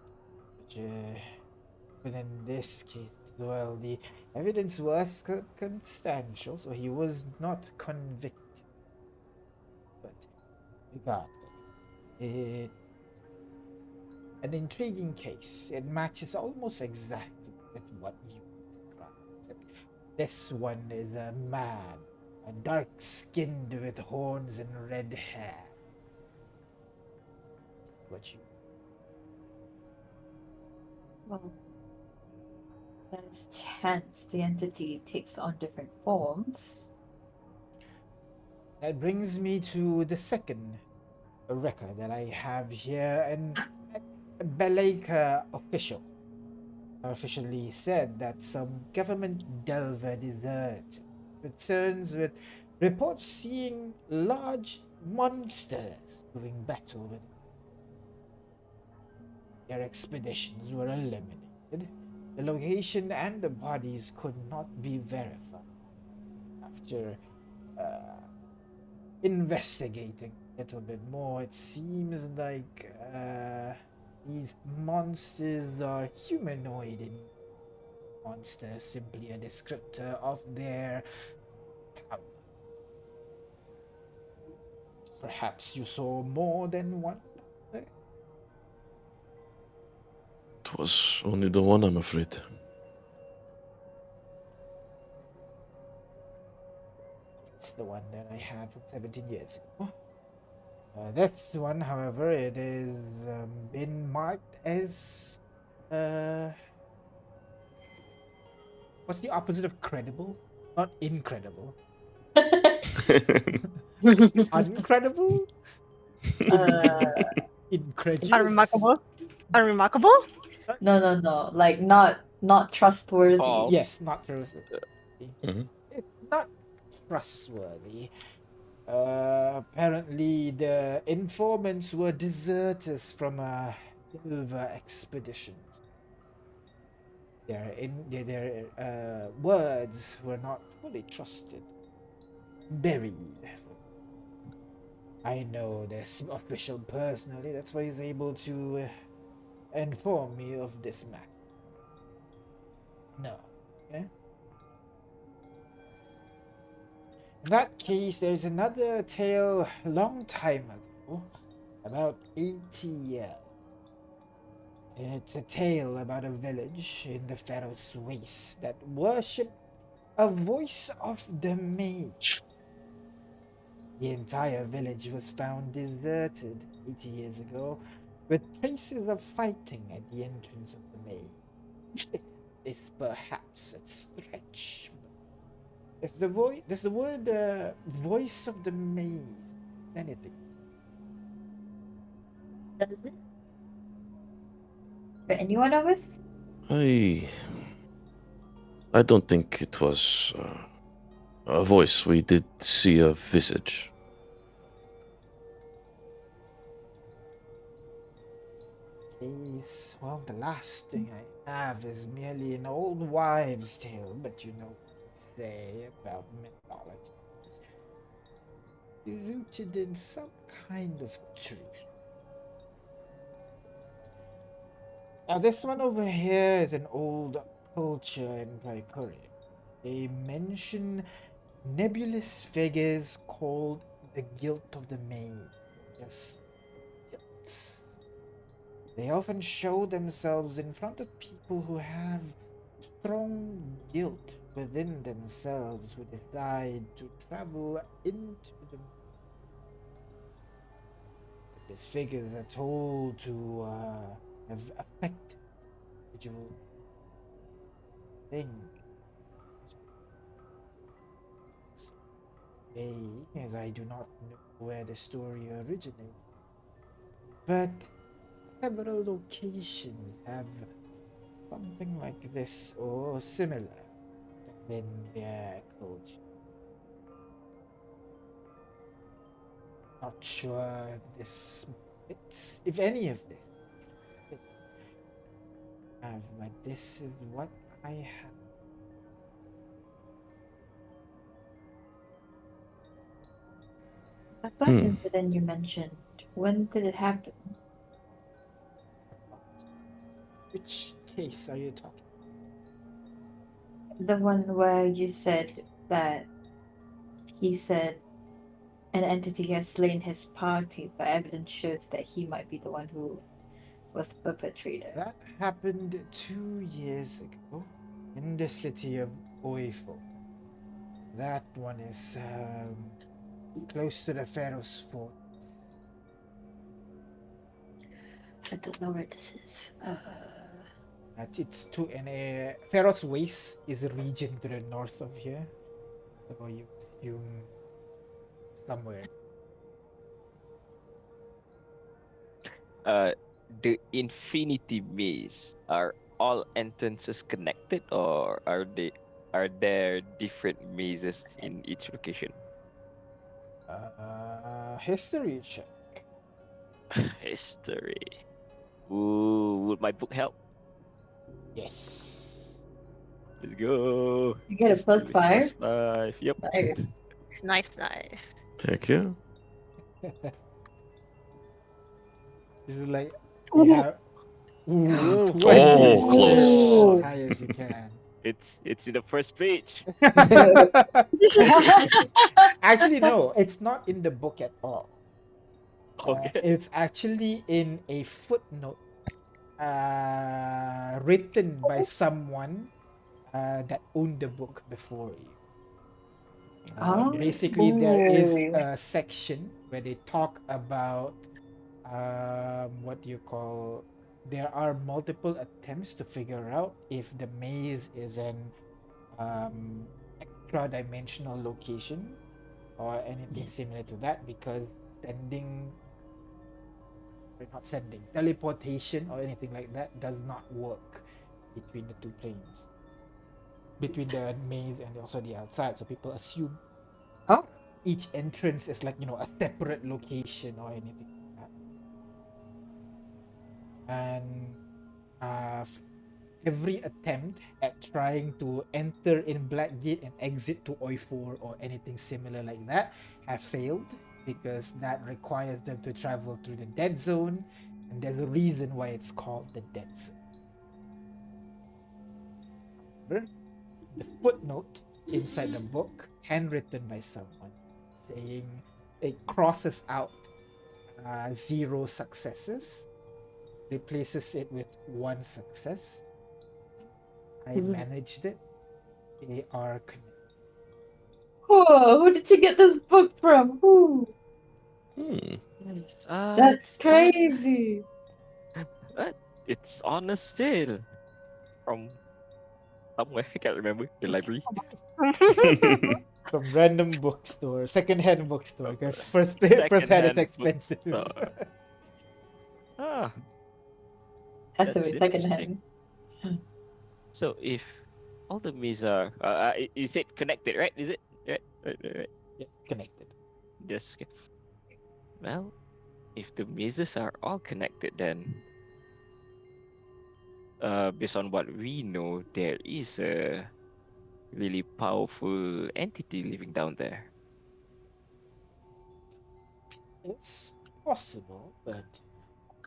But in this case as well, the evidence was circumstantial, so he was not convicted. But regardless, it an intriguing case. It matches almost exactly with what you described. Except this one is a man, a dark-skinned with horns and red hair. What you Well, there's chance the entity takes on different forms. That brings me to the second record that I have here, and Baleka official officially said that some government delver desert returns with reports seeing large monsters doing battle with their expeditions were eliminated. The location and the bodies could not be verified after investigating a little bit more, it seems like these monsters are humanoid in monster, simply a descriptor of their power. Perhaps you saw more than one. It was only the one, I'm afraid. It's the one that I had from 17 years ago. That's the one, however, it has been marked as. What's the opposite of credible? Not incredible. Uncredible? Incredulous? Unremarkable. Unremarkable. No. Like not trustworthy. False. Yes, not trustworthy. Mhm. It's not trustworthy. Apparently, the informants were deserters from a Silver expedition. Their words were not fully trusted. Buried. I know this official personally, that's why he's able to inform me of this matter. No. Okay? In that case, there's another tale a long time ago, about 80 years. It's a tale about a village in the Pharaoh's Waste that worshipped a voice of the mage. The entire village was found deserted 80 years ago, with traces of fighting at the entrance of the maze. This is perhaps a stretch. If the does the word voice of the maze anything? Does it? For any one of us? I don't think it was a voice. We did see a visage. Yes, well, the last thing I have is merely an old wives' tale, but you know what they say about mythologies. Rooted in some kind of truth. Now, this one over here is an old culture in Glycoria. They mention nebulous figures called the Guilt of the Maid. Yes, guilt. They often show themselves in front of people who have strong guilt within themselves, who decide to travel into the. These figures are told to have affected individual things. They, as I do not know where the story originated, but several locations have something like this or similar within their culture. Not sure if this fits, if any of this fits. But this is what I have. The first incident you mentioned, when did it happen? Which case are you talking? The one where you said that he said an entity has slain his party, but evidence shows that he might be the one who was the perpetrator. That happened 2 years ago in the city of Oifo. That one is close to the Pharaoh's fort. I don't know where this is. It's to an Pharaoh's Waste is a region to the north of here, so you assume somewhere. The Infinity Maze, are all entrances connected, or are there different mazes in each location? History check. History. Ooh, would my book help? Yes. Let's go. You get a History +5? +5. Yep. Nice. Nice. Heck yeah. This is like Oh, we no. have ooh, Oh, 26 Oh, close. as high as you can. it's in the first page. Actually, no, it's not in the book at all. Okay. It's actually in a footnote written by someone that owned the book before you. Basically, there is Oh. a section where they talk about what do you call. There are multiple attempts to figure out if the maze is an extra-dimensional location or anything similar to that, because teleportation or anything like that does not work between the two planes, between the maze and also the outside. So people assume Oh. each entrance is like, a separate location or anything like that. And every attempt at trying to enter in Blackgate and exit to Oi4 or anything similar like that have failed, because that requires them to travel through the dead zone, and there's a reason why it's called the dead zone. However, the footnote inside the book, handwritten by someone, saying it crosses out 0 successes, replaces it with 1 success. I managed it. They are connected. Whoa, who did you get this book from? Ooh, Hmm. Nice. that's crazy. It's on a sale from somewhere. I can't remember the library. From random bookstore, second-hand bookstore, because first-hand is Second-hand expensive. bookstore. Ah, Has to That's be secondhand. so if all the mazes are, you said connected, right? Is it right? Yeah, connected. Yes. Okay. Well, if the mazes are all connected, then based on what we know, there is a really powerful entity living down there. It's possible, but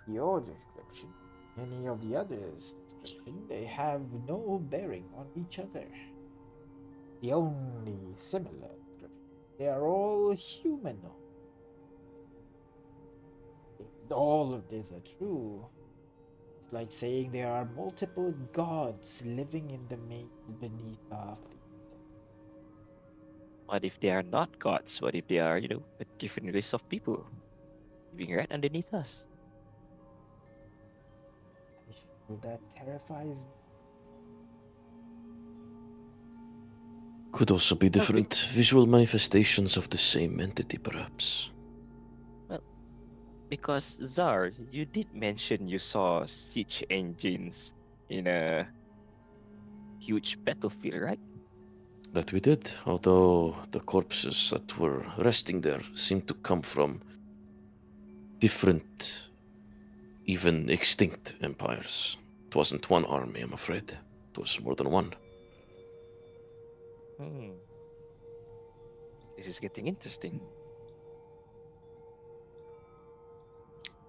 your description, any of the others' description, they have no bearing on each other. The only similar description, they are all humanoid. If all of these are true, it's like saying there are multiple gods living in the maze beneath our fleet. What if they are not gods? What if they are, a different race of people living right underneath us? I feel that terrifies me. Could also be different visual manifestations of the same entity, perhaps. Because Zar, you did mention you saw siege engines in a huge battlefield, right? That we did, although the corpses that were resting there seemed to come from different, even extinct empires. It wasn't one army, I'm afraid. It was more than one. This is getting interesting.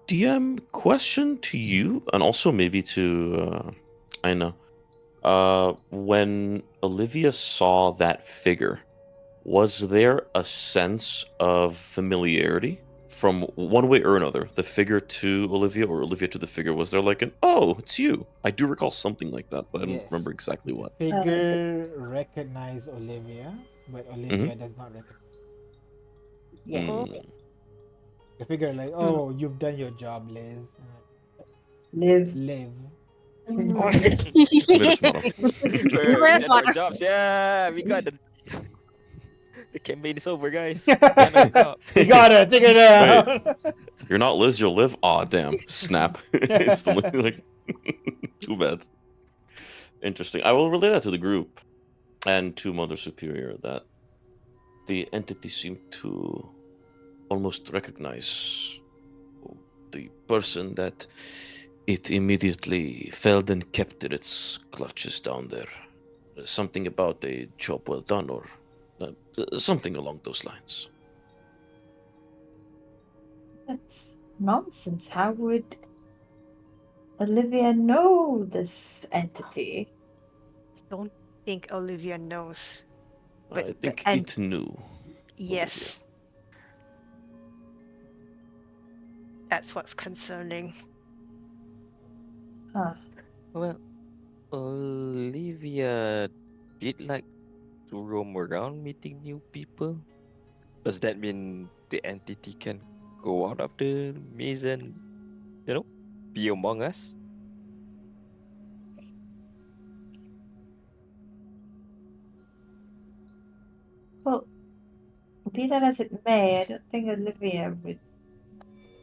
DM, question to you, and also maybe to Aina. When Olivia saw that figure, was there a sense of familiarity from one way or another? The figure to Olivia or Olivia to the figure? Was there like an, oh, it's you? I do recall something like that, but I don't Yes. remember exactly what. Figure recognize Olivia, but Olivia does not recognize. Yeah. Mm. The figure like, oh, you've done your job, Liz. Live. Live. Maybe tomorrow. We did our jobs. Yeah, we got the campaign is over, guys. You got it. Take it down. You're not Liz, you'll live? Aw, damn. Snap. Instantly, like, too bad. Interesting. I will relay that to the group and to Mother Superior that the entity seemed to almost recognize the person that it immediately felt and kept in its clutches down there. Something about a job well done or something along those lines. That's nonsense. How would Olivia know this entity? Don't think Olivia knows. I But think and it knew. yes, that's what's concerning. Huh. Well, Olivia did like to roam around meeting new people. Does that mean the entity can go out of the maze and, you know, be among us? Well, be that as it may, I don't think Olivia would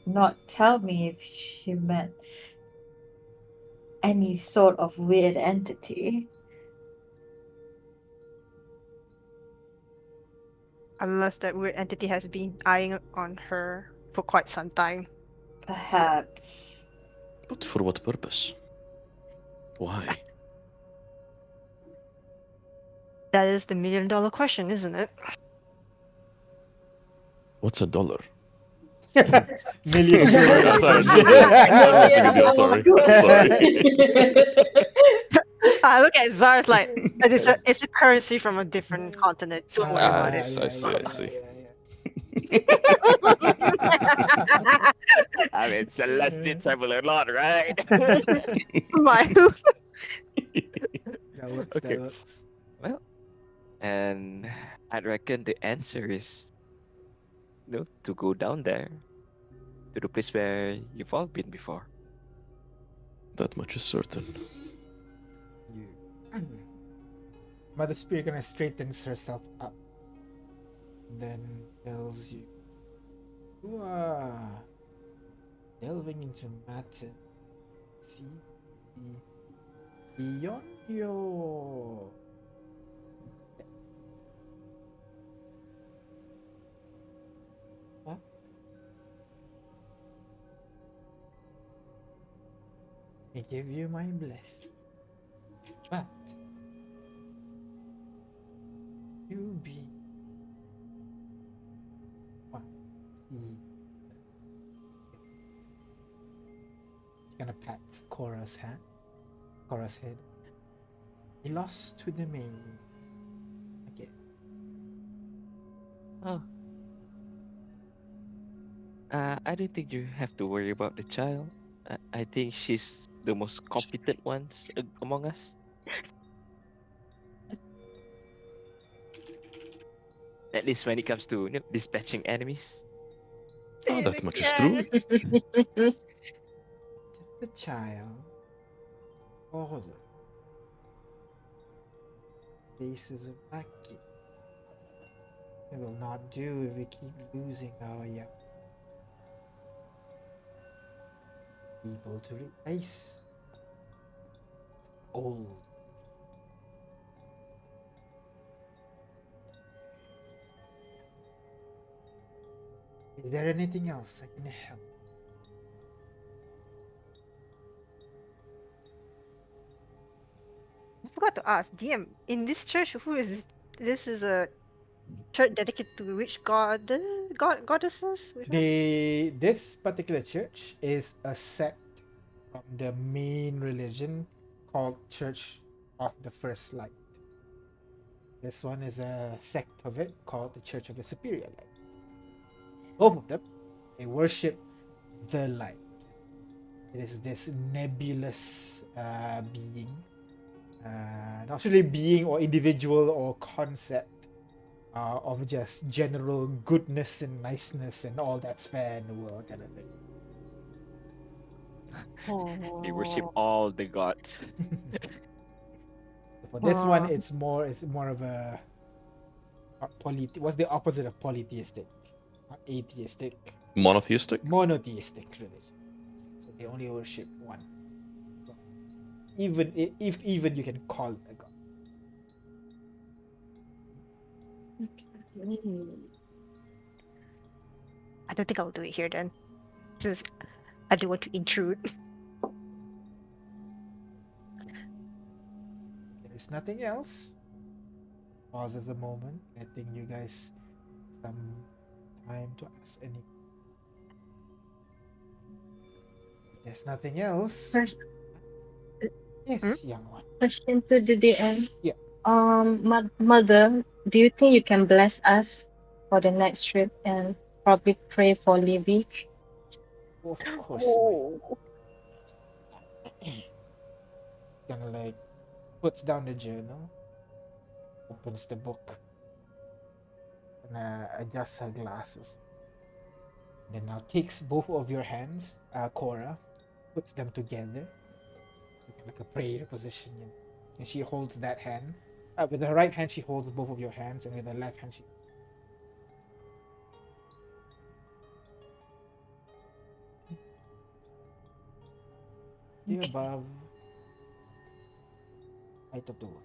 not tell me if she met any sort of weird entity. Unless that weird entity has been eyeing on her for quite some time. Perhaps. But for what purpose? Why? That is the $1 million question, isn't it? What's a dollar? Million Sorry, euro I thought it was question. just a deal. Sorry. I look at Zara, it's like it's a currency from a different continent. Don't worry about I it. see, I see. I mean, Celeste did travel a lot, right? My That works. Okay. That works. Well, and I'd reckon the answer is no, to go down there to the place where you've all been before. That much is certain. You. Mother Spirit kind of straightens herself up, then tells you, "You are delving into matter. See, beyond your Huh? I give you my blessing, but you be one. See, she kind of pats Cora's hand, Cora's head. He lost to the main again. Oh. I don't think you have to worry about the child. I think she's the most competent ones among us. At least when it comes to dispatching enemies. Ah, that much is true. The child, all faces of Blackgate. It will not do if we keep losing our young people to replace old. Is there anything else I can help? I forgot to ask, DM, in this church, who is this? This is a church dedicated to which goddesses? Which one? This particular church is a sect from the main religion called Church of the First Light. This one is a sect of it called the Church of the Superior Light. Both of them, they worship the light. It is this nebulous being, not really being or individual or concept of just general goodness and niceness and all that's fair in the world kind of thing. They worship all the gods. For this one, Aw. it's more of a what's the opposite of polytheistic? Not atheistic, Monotheistic? monotheistic religion. So they only worship one. God. If even you can call it a god. I don't think I'll do it here then, since I don't want to intrude. There's nothing else. Pauses a moment, letting you guys some time to ask any. There's nothing else. Ques- Yes, young one. Question to the DM. Yeah. Mother, do you think you can bless us for the next trip and probably pray for Livy? Of course, Oh. Kind of like puts down the journal, opens the book, and adjusts her glasses. Then now takes both of your hands, Cora, puts them together, like a prayer position, and she holds that hand. With her right hand, she holds both of your hands, and with her left hand, she. The above height of the world.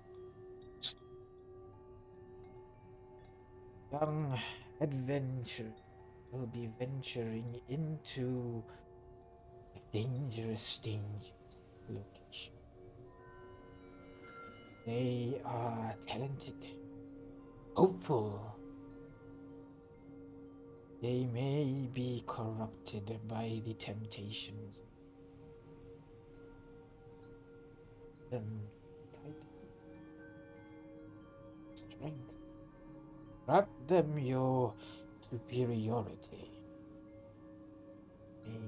Young adventure will be venturing into a dangerous location. They are talented, hopeful. They may be corrupted by the temptations. Guide, strength. Grant them your superiority. They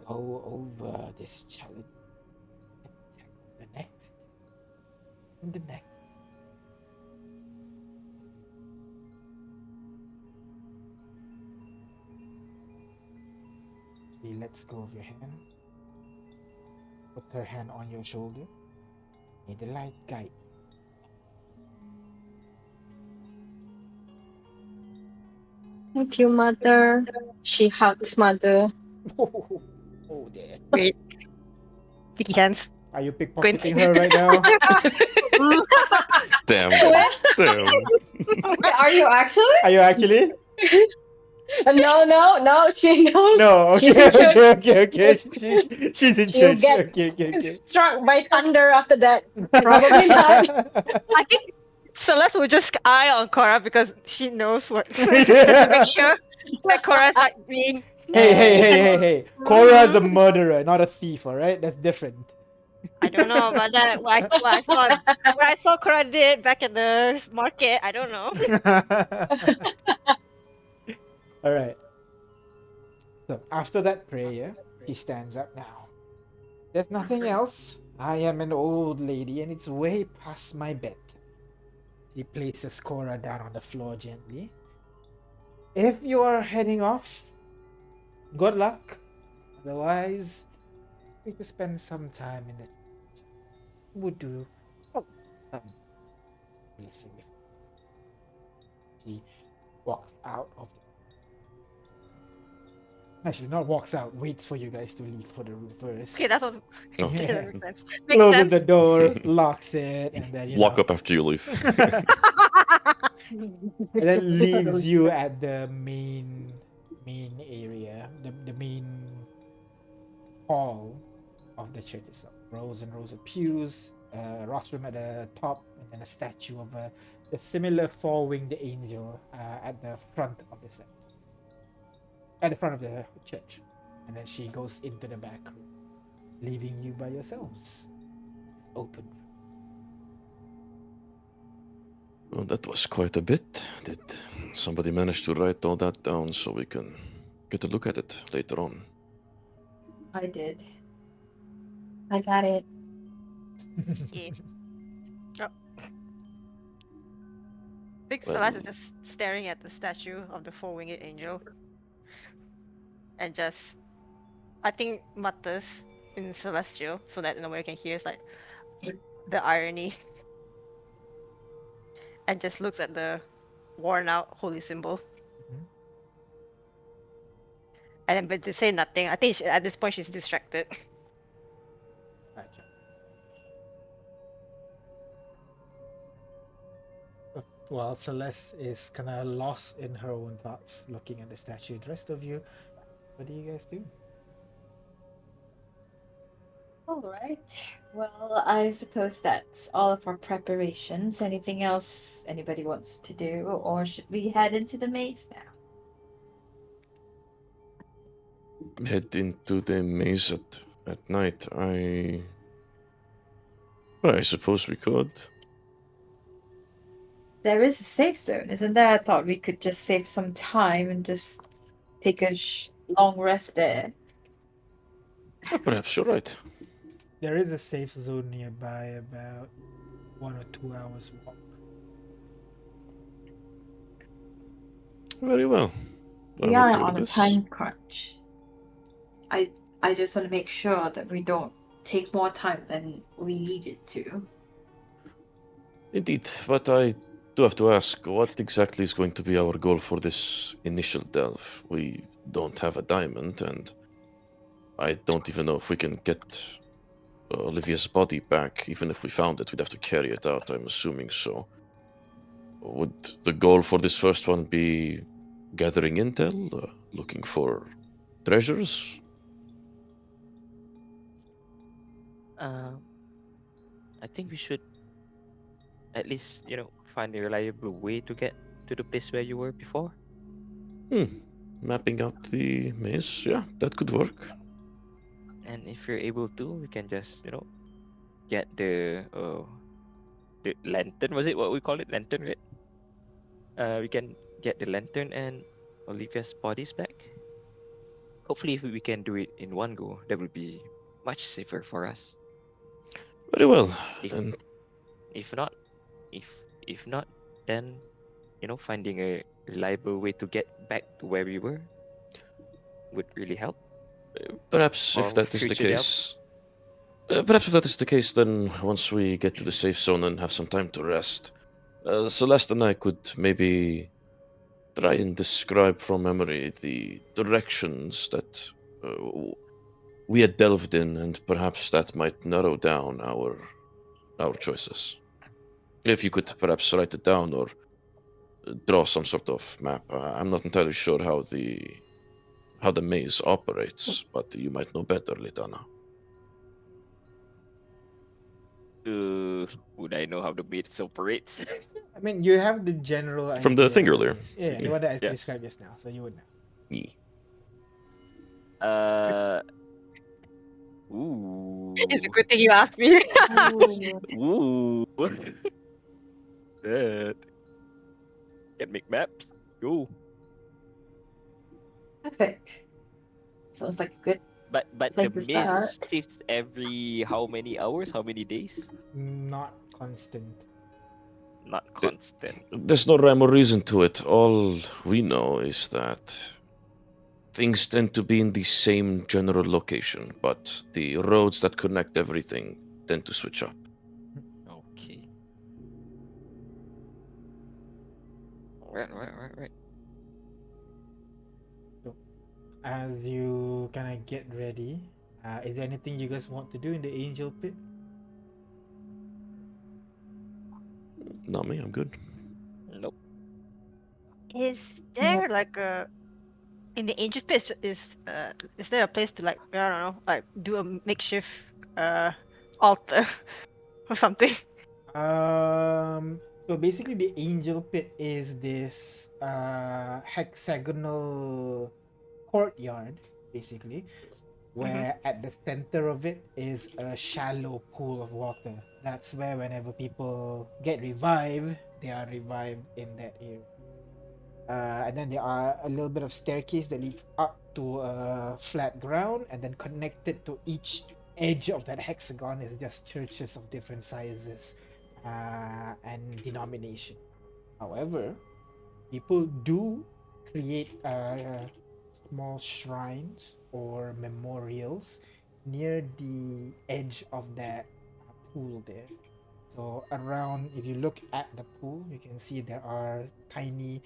go over this challenge and tackle the next and the next. She lets go of your hand, puts her hand on your shoulder. May the light guide. Thank you, Mother. She hugs Mother. Oh dear. Wait. Sticky hands. Are you pickpocketing Quincy. her right now? Damn. guys, Damn. Are you actually? Are you actually? No. She knows. No. She's Okay. in church. Okay. She's in She'll church. get Okay. struck by thunder after that. Probably not. I think Celeste will just eye on Cora because she knows what. Just to make sure that Cora's like being. Hey. Cora's a murderer, not a thief, alright? That's different. I don't know about that. What I saw Cora did back at the market. I don't know. Alright. So after that prayer, he stands up now. There's nothing else. I am an old lady and it's way past my bedtime. He places Cora down on the floor gently. If you are heading off, good luck. Otherwise, we could spend some time in the would do some blessing. He walks out of the actually not walks out, waits for you guys to leave for the room first. Okay, that's what. Oh. Okay, that makes sense. Makes Closes sense. the door, locks it, and then Lock up after you leave. and then leaves you at the main area, the main hall of the church itself. Rows and rows of pews, rostrum at the top, and then a statue of a similar four-winged angel at the front of the set. At the front of the church. And then she goes into the back room, leaving you by yourselves. Open. Well, that was quite a bit. Did somebody manage to write all that down so we can get a look at it later on? I did. I got it. Yeah. I think Well- Celeste is just staring at the statue of the four-winged angel. And just, I think, mutters in Celestial so that nobody can hear. It's like the irony. And just looks at the worn-out holy symbol. Mhm. And then, but to say nothing, I think at this point she's distracted. Gotcha. While Celeste is kind of lost in her own thoughts, looking at the statue, the rest of you, what do you guys do? All right. Well, I suppose that's all of our preparations. Anything else anybody wants to do, or should we head into the maze now? head into the maze at night, I suppose we could. There is a safe zone, isn't there? I thought we could just save some time and just take a long rest there. Perhaps you're right. There is a safe zone nearby, about 1 or 2 hours walk. Very well. We I'm are okay with on a this. time crunch. I just want to make sure that we don't take more time than we needed to. Indeed, but I do have to ask, what exactly is going to be our goal for this initial delve? We don't have a diamond, and I don't even know if we can get Olivia's body back. Even if we found it, we'd have to carry it out, I'm assuming so. Would the goal for this first one be gathering intel, looking for treasures? I think we should at least, find a reliable way to get to the place where you were before. Mapping out the maze, yeah, that could work. And if you're able to, we can just, get the lantern. Was it what we call it? Lantern, right? We can get the lantern and Olivia's bodies back. Hopefully, if we can do it in one go, that would be much safer for us. Very well. If And if not, if not, then finding a reliable way to get back to where we were would really help. perhaps if Or that is the future delve. case, perhaps if that is the case, then once we get to the safe zone and have some time to rest, Celeste and I could maybe try and describe from memory the directions that we had delved in, and perhaps that might narrow down our choices. If you could perhaps write it down or draw some sort of map. I'm not entirely sure how the maze operates, but you might know better, Litana. Would I know how the maze operates? I mean, you have the general From the idea thing of earlier. this. Yeah, the one that I Yeah. described just now, so you would know. Yeah. Ooh. It's a good thing you asked me. Ooh. That. Can make maps. Go. Perfect. Sounds like a good. But Place the to start. maze shifts every how many hours? How many days? Not constant. Not constant. There's no rhyme or reason to it. All we know is that things tend to be in the same general location, but the roads that connect everything tend to switch up. Okay. Right. As you kind of get ready, is there anything you guys want to do in the angel pit? Not me, I'm good. Nope. Is there like a in the Angel Pit is there a place to like I don't know like do a makeshift altar or something? So basically, the angel pit is this hexagonal courtyard, basically, where at the center of it is a shallow pool of water. That's where whenever people get revived, they are revived in that area. And then there are a little bit of staircase that leads up to flat ground, and then connected to each edge of that hexagon is just churches of different sizes and denomination. However, people do create small shrines or memorials near the edge of that pool there. So around, if you look at the pool, you can see there are tiny,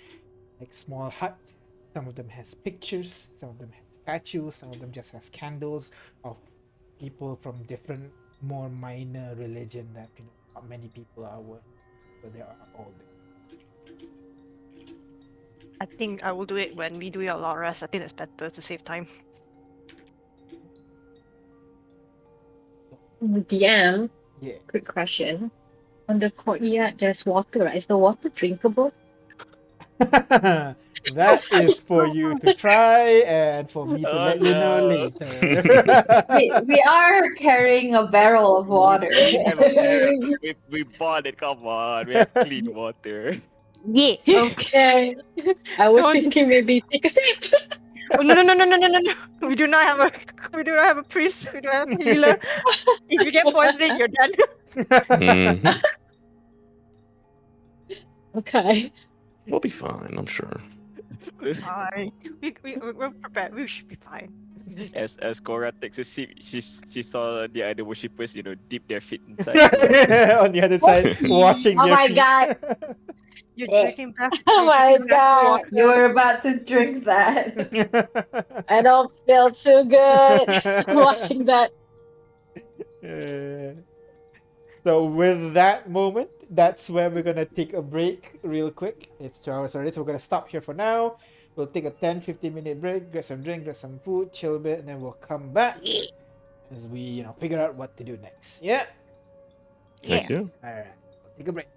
like small huts. Some of them has pictures, some of them have statues, some of them just has candles of people from different, more minor religion that not many people are aware. So they are all there. I think I will do it when we do a long rest. I think it's better to save time. DM, Yeah. quick question. On the courtyard, there's water, right? Is the water drinkable? That is for you to try and for me to Oh, let you know no. later. We are carrying a barrel of water. We have a barrel. We bought it. Come on. We have clean water. Yeah. Okay. I was Don't. thinking maybe take a sip. Oh, no, no, no, no, no, no, no, no. We do not have a. We do not have a priest. We don't have a healer. If you get poisoning, you're done. Mhm. Okay. We'll be fine, I'm sure. Fine. We're prepared. We should be fine. As Korra takes a sip, she saw the other worshippers, dip their feet inside. as well. On the other side, washing Oh their my feet. god. You're Eh. drinking back. Oh You're my drinking back the god. water. You were about to drink that. I don't feel too good watching that. Uh, so with that moment, that's where we're gonna take a break real quick. It's 2 hours already, so we're gonna stop here for now. We'll take a 10-15 minute break, get some drink, get some food, chill a bit, and then we'll come back as we figure out what to do next. Yeah? Thank you. Alright. We'll take a break.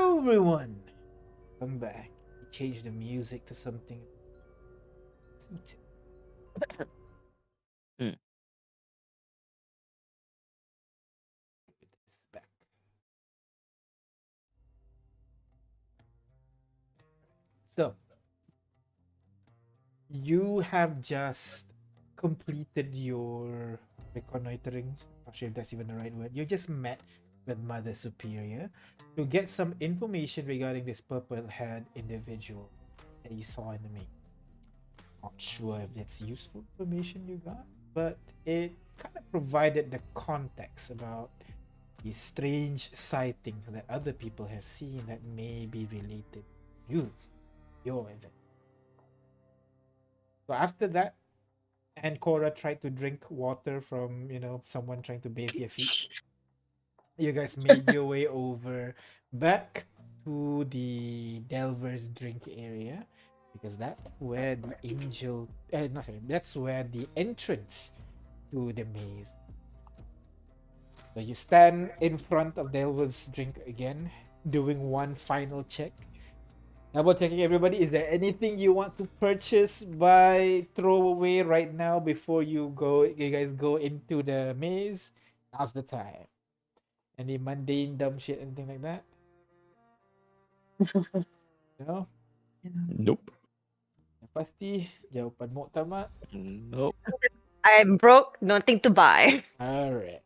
Hello, everyone. Come back. Change the music to something. Listen to. Put this back. So, you have just completed your reconnoitering. Not sure if that's even the right word. You just met with Mother Superior to get some information regarding this purple-haired individual that you saw in the maze. Not sure if that's useful information you got, but it kind of provided the context about these strange sightings that other people have seen that may be related to you, your event. So after that, and Cora tried to drink water from, someone trying to bathe their feet. You guys made your way over back to the Delver's drink area because that's where the angel, not sorry, that's where the entrance to the maze. So you stand in front of Delver's drink again, doing one final check. Double checking everybody. Is there anything you want to purchase by throwaway right now before you guys go into the maze? Now's the time. Any mundane dumb shit, anything like that? No? Nope. Yang pasti jawapan muktamad. Nope. I'm broke, nothing to buy. Alright.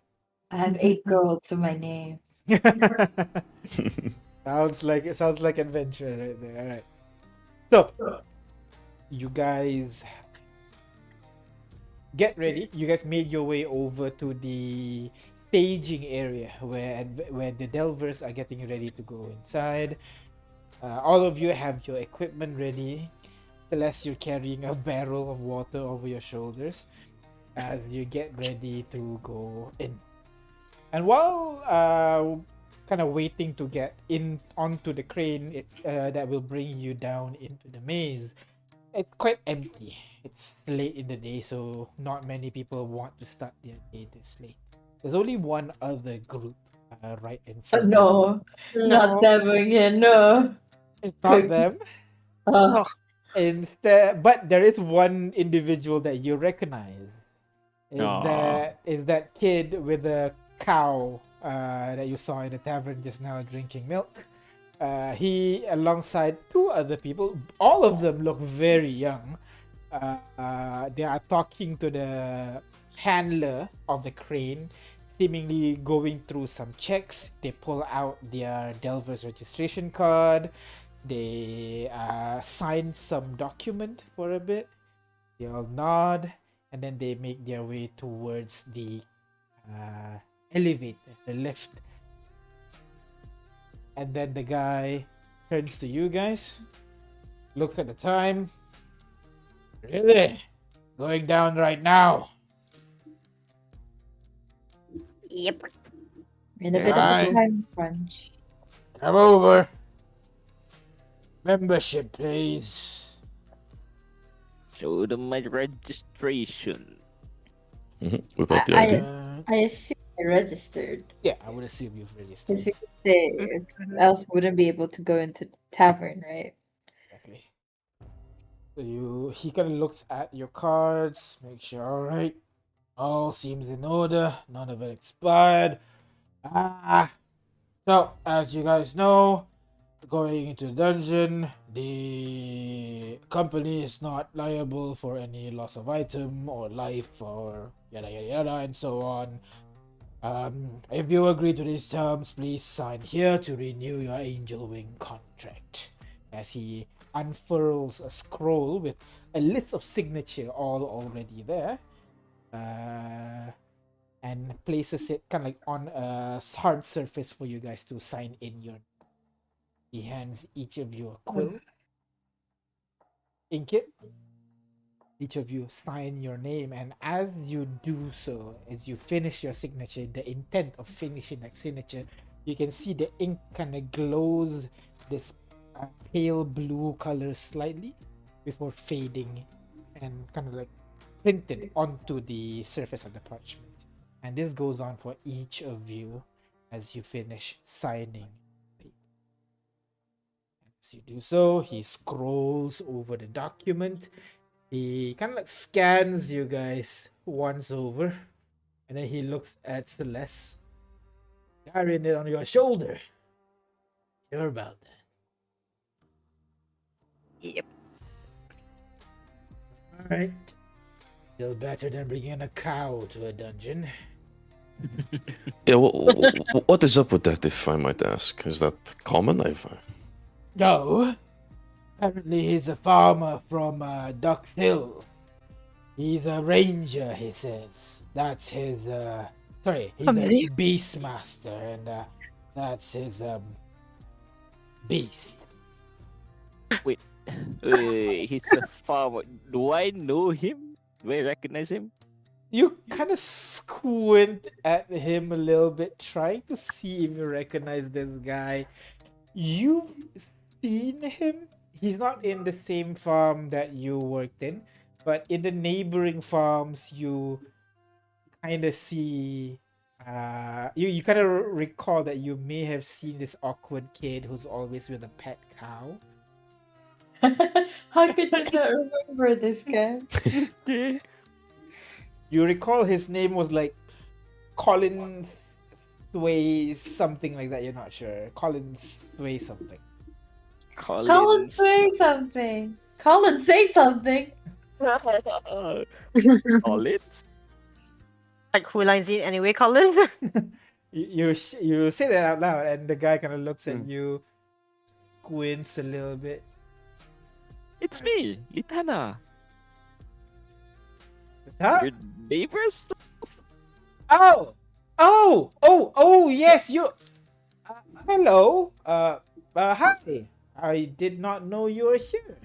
I have 8 gold to my name. sounds like adventure right there. Alright. So you guys get ready. You guys made your way over to the staging area where the Delvers are getting ready to go inside. All of you have your equipment ready. Celeste, you're carrying a barrel of water over your shoulders as you get ready to go in. And while kind of waiting to get in onto the crane that will bring you down into the maze, it's quite empty. It's late in the day, so not many people want to start their day this late. There's only one other group right in front. No, not them again. No. It's not them. Oh, Instead, but there is one individual that you recognize. Is that kid with the cow that you saw in the tavern just now drinking milk? He, alongside 2 other people, all of them look very young. They are talking to the handler of the crane, seemingly going through some checks. They pull out their Delver's registration card. They sign some document for a bit. They all nod, and then they make their way towards the elevator, the lift. And then the guy turns to you guys, looks at the time. Really? Going down right now? Yep. we're in a bit of Right. a time crunch. Come over. Membership, please. Show them my registration. Whip out the I- ID. I assume I registered. Yeah, I would assume you've registered. Since we could say, else wouldn't be able to go into the tavern, right? Exactly. So he kind of looks at your cards, make sure, all right, all seems in order, none of it expired. So as you guys know, going into the dungeon, the company is not liable for any loss of item or life or yada yada yada and so on. If you agree to these terms, please sign here to renew your Angel Wing contract. As he unfurls a scroll with a list of signature all already there, and places it kind of like on a hard surface for you guys to sign in your. He hands each of you a quill. Ink it. Each of you sign your name, and as you do so, as you finish your signature, the intent of finishing that signature, you can see the ink kind of glows this pale blue color slightly before fading and kind of like printed onto the surface of the parchment. And this goes on for each of you as you finish signing. As you do so, he scrolls over the document. He kind of like scans you guys once over, and then he looks at Celeste, carrying it on your shoulder. Sure about that? Yep. All right. Still better than bringing a cow to a dungeon. Yeah, what is up with that, if I might ask? Is that common? No. Apparently, he's a farmer from Ducks Hill. He's a ranger, he says. That's his, sorry, he's a Family? beastmaster, and that's his, beast. He's a farmer. Do I know him? Do I recognize him? You kind of squint at him a little bit, trying to see if you recognize this guy. You've seen him. He's not in the same farm that you worked in, but in the neighboring farms, you kind of see. You kind of recall that you may have seen this awkward kid who's always with a pet cow. How could you not remember this guy? You recall his name was like Colin Sway, something like that. You're not sure. Colin Sway something. Colin, say something. Colin, say something. Collins? Like who lines in anyway, Collins? You say that out loud, and the guy kind of looks at Hmm. you, squints a little bit. It's me, Litana. Huh? Your neighbors? Oh, yes, you. Hello. Hi. I did not know you were here.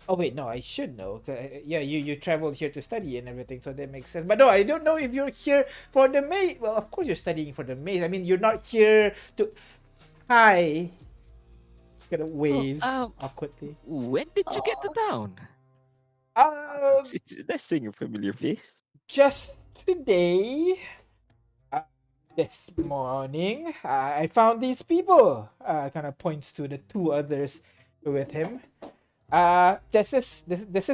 Oh wait, no, I should know. Yeah, you traveled here to study and everything, so that makes sense. But no, I don't know if you're here for the maze. Well, of course you're studying for the maze. I mean, you're not here to. Hi. Kind of waves awkwardly. When did you get to town? That's seeing a familiar face. Just today, this morning, I found these people. Kind of points to the two others with him. This is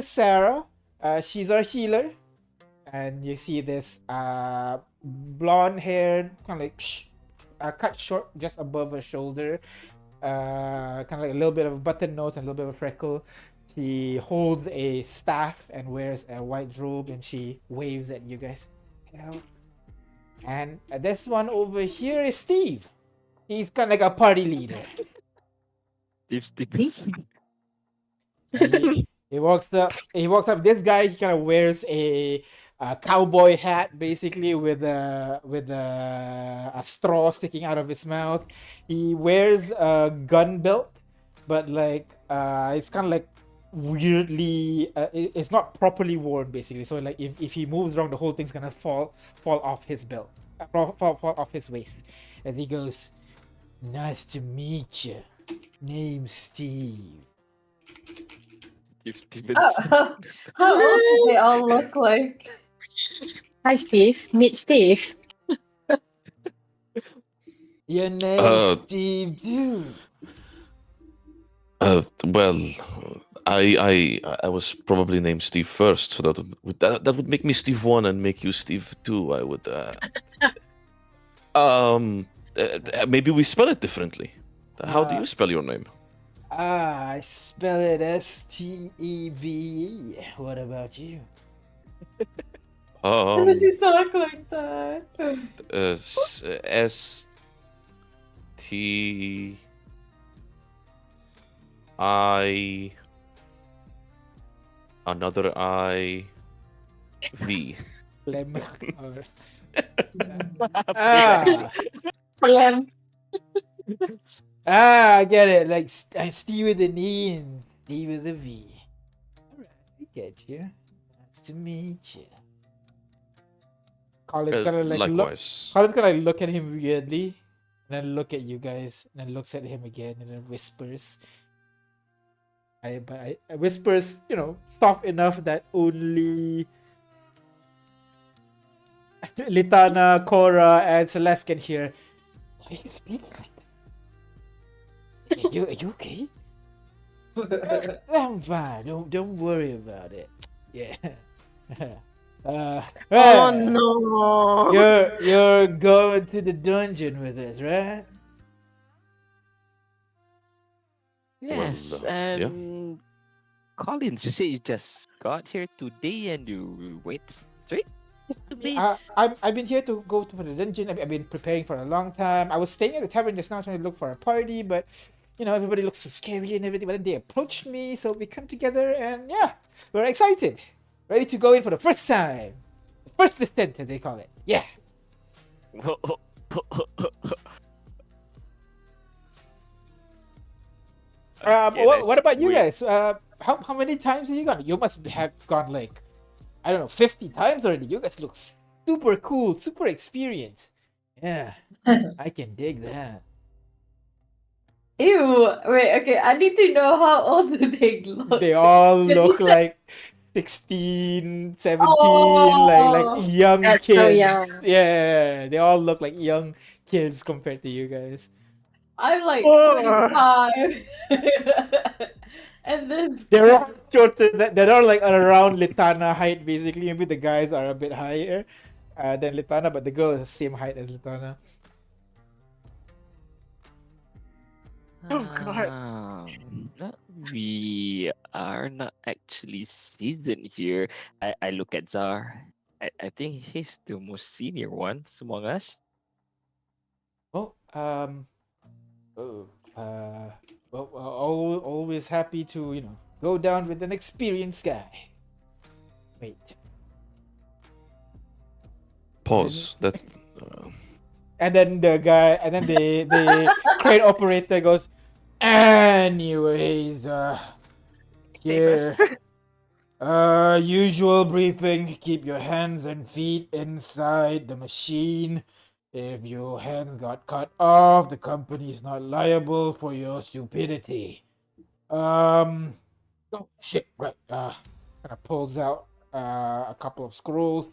Sarah. She's our healer, and you see this blonde-haired, kind of like cut short just above her shoulder. Kind of like a little bit of a button nose and a little bit of a freckle. She holds a staff and wears a white robe, and she waves at you guys. Hello. And this one over here is Steve. He's kind of like a party leader. Steve Stevenson. And he walks up. This guy, he kind of wears a cowboy hat, basically with a straw sticking out of his mouth. He wears a gun belt, but like it's kind of like weirdly it's not properly worn, basically. So like if he moves wrong, the whole thing's gonna fall off his belt, fall off his waist as he goes. Nice to meet you. Name's Steve. Steve Stevenson. How old do they all look like? Hi, Steve. Meet Steve. Your name's Steve too. Well, I was probably named Steve first, so that would make me Steve 1 and make you Steve 2. I would. Maybe we spell it differently. How do you spell your name? I spell it Steve. What about you? Why does he talk like that? STI another I V. Lemon. ah, Liam. I get it. Like I Steve with an E and Steve with a V. Alright, I get you. Nice to meet you. Colin's gonna like look. Likewise. Colin's gonna look at him weirdly, and then look at you guys, and then looks at him again, and then whispers. I whispers, soft enough that only Litana, Cora, and Celeste can hear. Why are you speaking like that? Are you okay? I'm fine. Don't worry about it. Yeah. Oh Right. no! You're going to the dungeon with us, right? Yes, yeah. and Collins, you say you just got here today and you wait straight to base. I've been here to go to the dungeon. I've been preparing for a long time. I was staying at the tavern just now trying to look for a party, but you know everybody looks so scary and everything. But then they approached me, so we come together and yeah, we're excited, ready to go in for the first time, the first descent as they call it. Yeah. Okay, What that's about you weird. guys? How many times have you gone? You must have gone like I don't know, 50 times already. You guys look super cool, super experienced. Yeah, I can dig that. Ew. Wait, okay. I need to know how old do they look. They all Because look you said, like 16, 17, like oh, young That's so young. kids. Yeah, they all look like young kids compared to you guys. I'm like Oh. 25. And then They're all shorter. They're all like around Litana height, basically. Maybe the guys are a bit higher than Litana, but the girl is the same height as Litana. Oh god. We are not actually seasoned here. I look at Zar. I think he's the most senior one among us. Oh, oh, uh, well, always happy to, go down with an experienced guy. Wait. Pause. That. And then the guy, and then the crane operator goes, anyways, here, usual briefing, keep your hands and feet inside the machine. If your hands got cut off, the company is not liable for your stupidity. Oh shit, right. Kind of pulls out a couple of scrolls.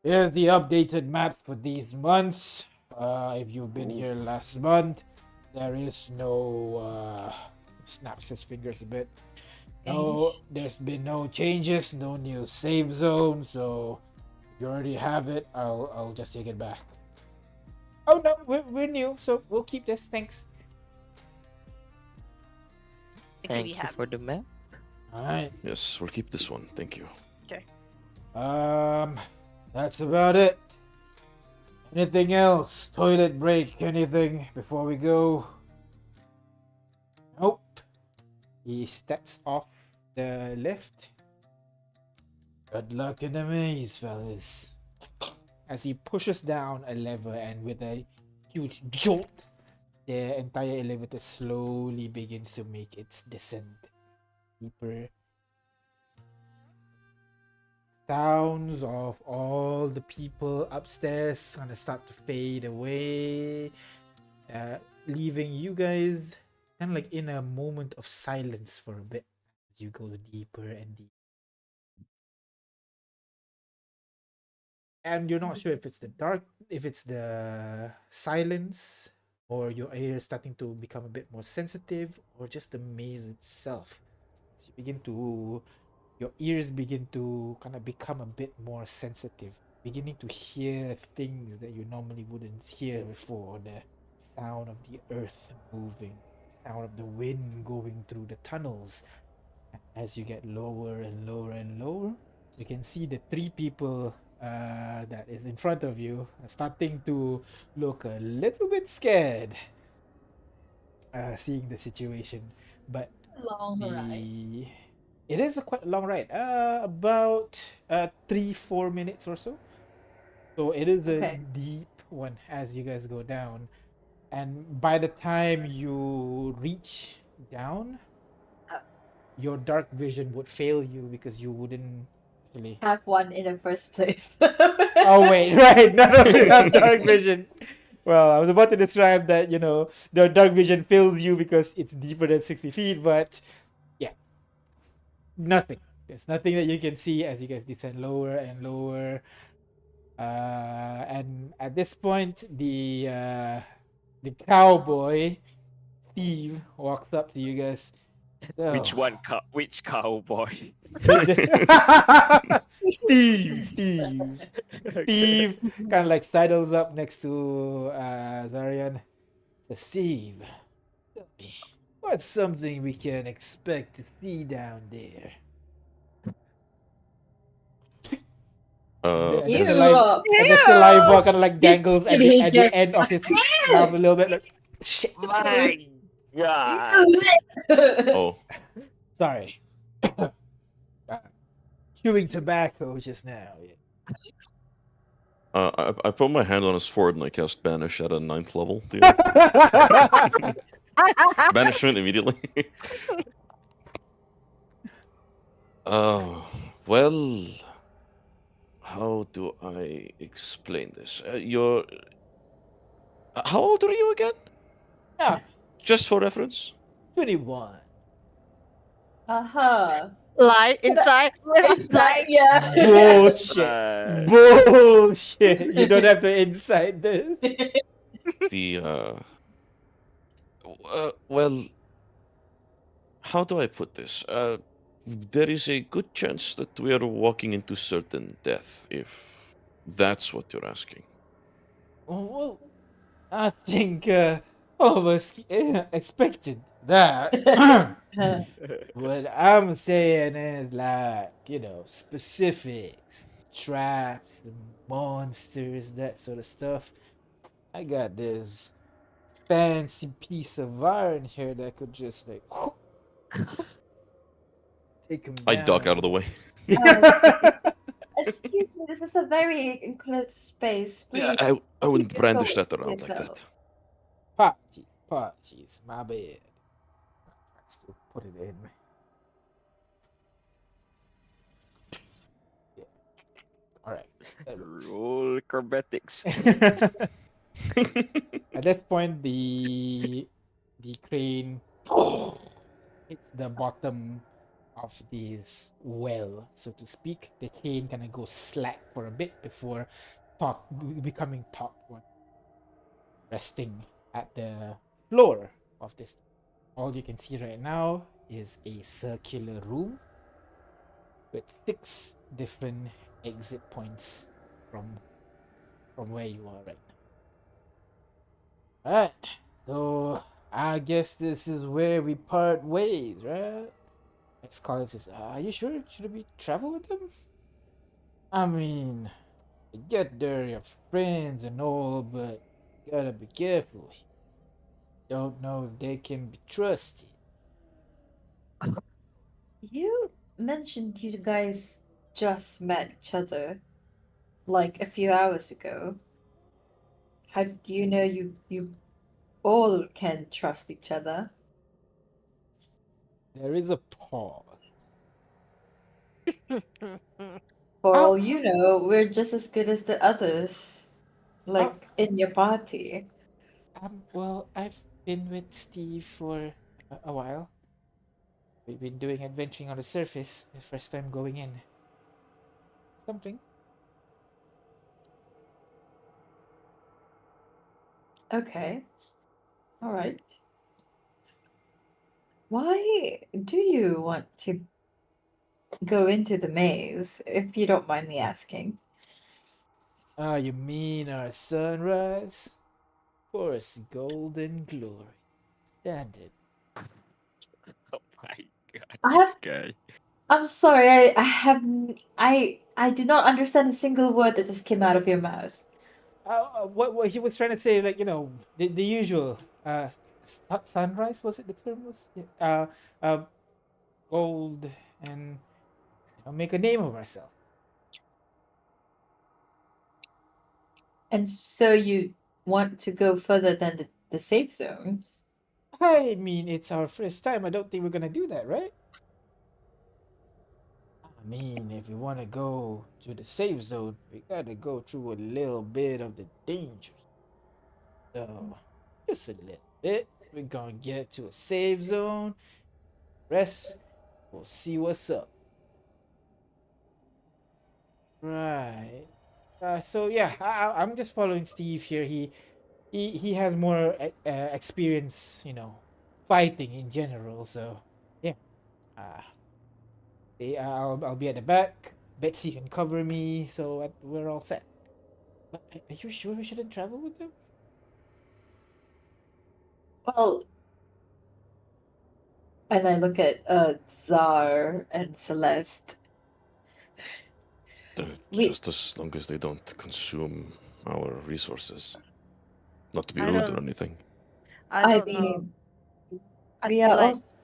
Here's the updated maps for these months. If you've been here last month, there is no snaps his fingers a bit. No, there's been no changes, no new save zone, so if you already have it, I'll just take it back. Oh no, we're new, so we'll keep this. Thanks. Thank you for the map. Alright. Yes, we'll keep this one. Thank you. That's about it. Anything else? Toilet break, anything before we go? Nope. He steps off the lift. Good luck in the maze, fellas. As he pushes down a lever and with a huge jolt, the entire elevator slowly begins to make its descent deeper. Sounds of all the people upstairs gonna start to fade away, leaving you guys kind of like in a moment of silence for a bit as you go deeper and deeper. And you're not sure if it's the silence, or your ear is starting to become a bit more sensitive, or just the maze itself. As you begin to your ears begin to kind of become a bit more sensitive, beginning to hear things that you normally wouldn't hear before. The sound of the earth moving, sound of the wind going through the tunnels. As you get lower and lower and lower, you can see the three people that is in front of you are starting to look a little bit scared, seeing the situation. But long ride. it is a quite long ride. About 3-4 minutes or so. So it is a Okay. deep one as you guys go down. And by the time you reach down, your dark vision would fail you because you wouldn't really. Have one in the first place. Oh wait, right? None of you have dark vision. Well, I was about to describe that, the dark vision fails you because it's deeper than 60 feet, but nothing. There's nothing that you can see as you guys descend lower and lower. And at this point, the cowboy Steve walks up to you guys. Which So, one? Which cowboy? Steve. Okay. Steve kind of like sidles up next to Zarian. So, Steve, tell me, what's something we can expect to see down there? Uh, And the as Ew. and the saliva kind of like This dangles kid, he at the just end of his mouth a little bit. Like, shit. My God. oh, Sorry. Chewing tobacco just now. Yeah. I put my hand on his forehead and I cast Banish at a 9th level. Banishment immediately. Oh, well, how do I explain this? You're. How old are you again? Ah, Just for reference. 21. Uh-huh. Lie inside. It's like, Lie. yeah. Bullshit. Right. Bullshit. You don't have to incite this. The well, how do I put this? There is a good chance that we are walking into certain death, if that's what you're asking. Oh, well, I think all of us expected that. What I'm saying is like, specifics, traps, the monsters, that sort of stuff. I got this fancy piece of iron here that could just like take him I down. duck out of the way. Excuse me, this is a very enclosed space. Yeah, Please I wouldn't keep your brandish soul that to around like yourself. that. Apologies, my bad. Let's still put it in. Yeah. All right. That works. Roll acrobatics. At this point, the crane hits the bottom of this well, so to speak. The chain kind of goes slack for a bit before becoming taut one, resting at the floor of this. All you can see right now is a circular room with 6 different exit points from where you are right now. Alright, so I guess this is where we part ways, right? Scarlet says, are you sure? Should we travel with them? I mean, I get they're your friends and all, but you gotta be careful. Don't know if they can be trusted. You mentioned you guys just met each other like a few hours ago. How do you know you all can trust each other? There is a pause. For Oh. all you know, we're just as good as the others, like in your party. Well, I've been with Steve for a while. We've been doing adventuring on the surface. The first time going in. Something. Okay. All right. Why do you want to go into the maze, if you don't mind me asking? Ah, you mean our sunrise? For us golden glory. Standard. Oh my God, I this have- guy. I'm sorry, I do not understand a single word that just came out of your mouth. What he was trying to say, like, the usual sunrise, was it the term was? Yeah. Gold and make a name of ourselves. And so you want to go further than the safe zones? I mean, it's our first time. I don't think we're gonna do that, right? I mean, if we want to go to the safe zone, we gotta go through a little bit of the danger. So, just a little bit. We're gonna get to a safe zone. Rest, we'll see what's up. Right. So yeah, I'm just following Steve here. He has more experience, fighting in general. So yeah, Uh, I'll be at the back. Betsy can cover me, so we're all set. But are you sure we shouldn't travel with them? Well, and I look at Czar and Celeste. We- Just as long as they don't consume our resources. Not to be I rude or don't- anything. I I don't know. mean, I we feel are like, also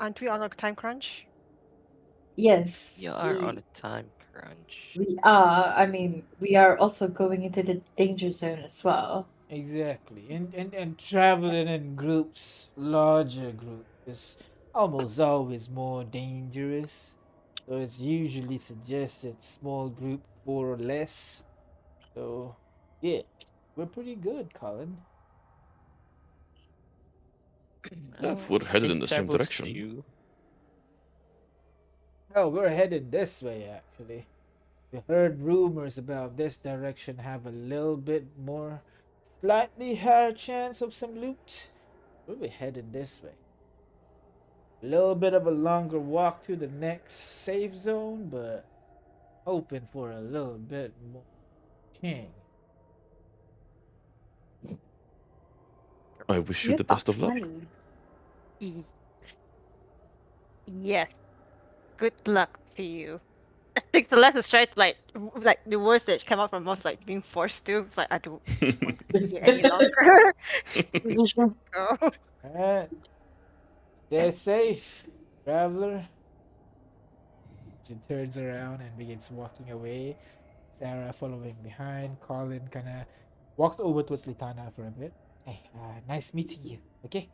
aren't we on a time crunch? yes. You are we, on a time crunch. we are. I mean, we are also going into the danger zone as well. Exactly. And traveling in groups, larger groups, is almost always more dangerous. So it's usually suggested small group 4 or less. So yeah, we're pretty good, Colin. Yeah, Well, if we're headed in safe the same travels direction. to you. Oh, we're heading this way actually. We heard rumors about this direction have a little bit more, slightly higher chance of some loot. We'll be heading this way. A little bit of a longer walk to the next safe zone, but hoping for a little bit more king. I wish you You the talk best of luck. funny. E- Yes. Good luck to you. I think Celeste is trying to like the words that come out from mouth like being forced to. It's like I don't want to be here any longer. We should go. Alright, stay safe, traveler. As he turns around and begins walking away, Sarah following behind. Colin kind of walked over towards Litana for a bit. Hey, nice meeting you. Okay.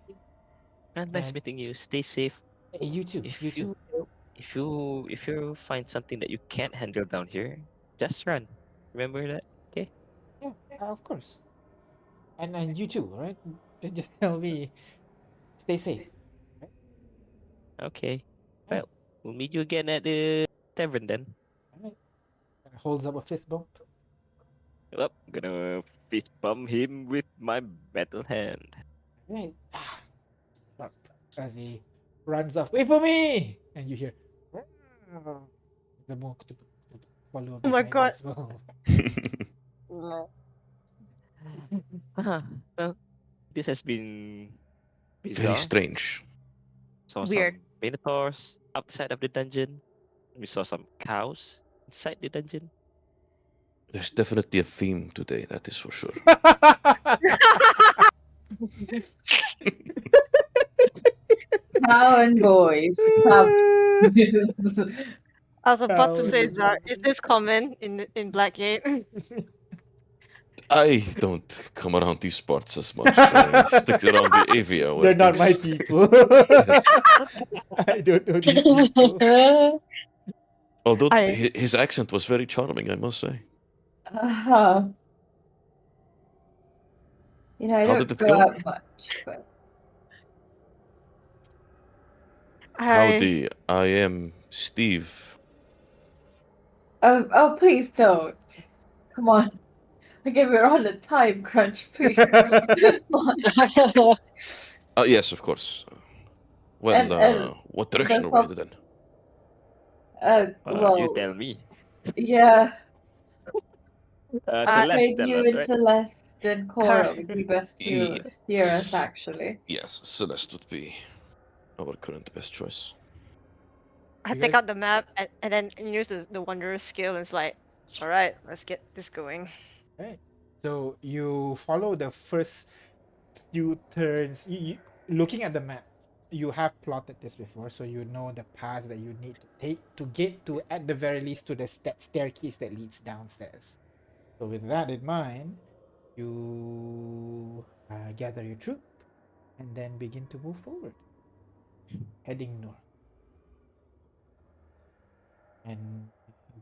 Nice And meeting you. Stay safe. hey, you too. If You too. if you find something that you can't handle down here, just run. Remember that? Okay? Yeah, of course. And you too, right? Just tell me. Stay safe. Right? Okay. Yeah. Well, we'll meet you again at the tavern then. Alright. Holds up a fist bump. Well, gonna fist bump him with my battle hand. Right. Sharp. As he runs off. Wait for me! And you hear the monk to follow Oh my behind God. as well. Well, this has been Very bizarre. strange. Saw Weird. some minotaurs outside of the dungeon. We saw some cows inside the dungeon. There's definitely a theme today, that is for sure. Cow and boys. Cow. I was about to say, Cows. Zar, is this common in Blackgate? I don't come around these parts as much. I stick around the Avia. Where They're not my things- people. Yes. I don't know these people. Although I- his accent was very charming, I must say. Uh-huh. You know, I How don't did it go go? out much, but Howdy, I am Steve. oh, please don't. Come on. Okay, we're on a time crunch, please. Yes, of course. Well, And what direction that's are we all- headed in? well, You tell me. yeah. I- Celeste Maybe tell you us, and right? Celeste and Cora would be best to steer us, Yes. actually. Yes, Celeste would be our current best choice. I You take guys- out the map and then use the Wanderer's skill and it's like, all right, let's get this going. Right. So you follow the first few turns. You looking at the map, you have plotted this before, so you know the paths that you need to take to get to, at the very least, to the staircase that leads downstairs. So with that in mind, you gather your troop and then begin to move forward, heading north. And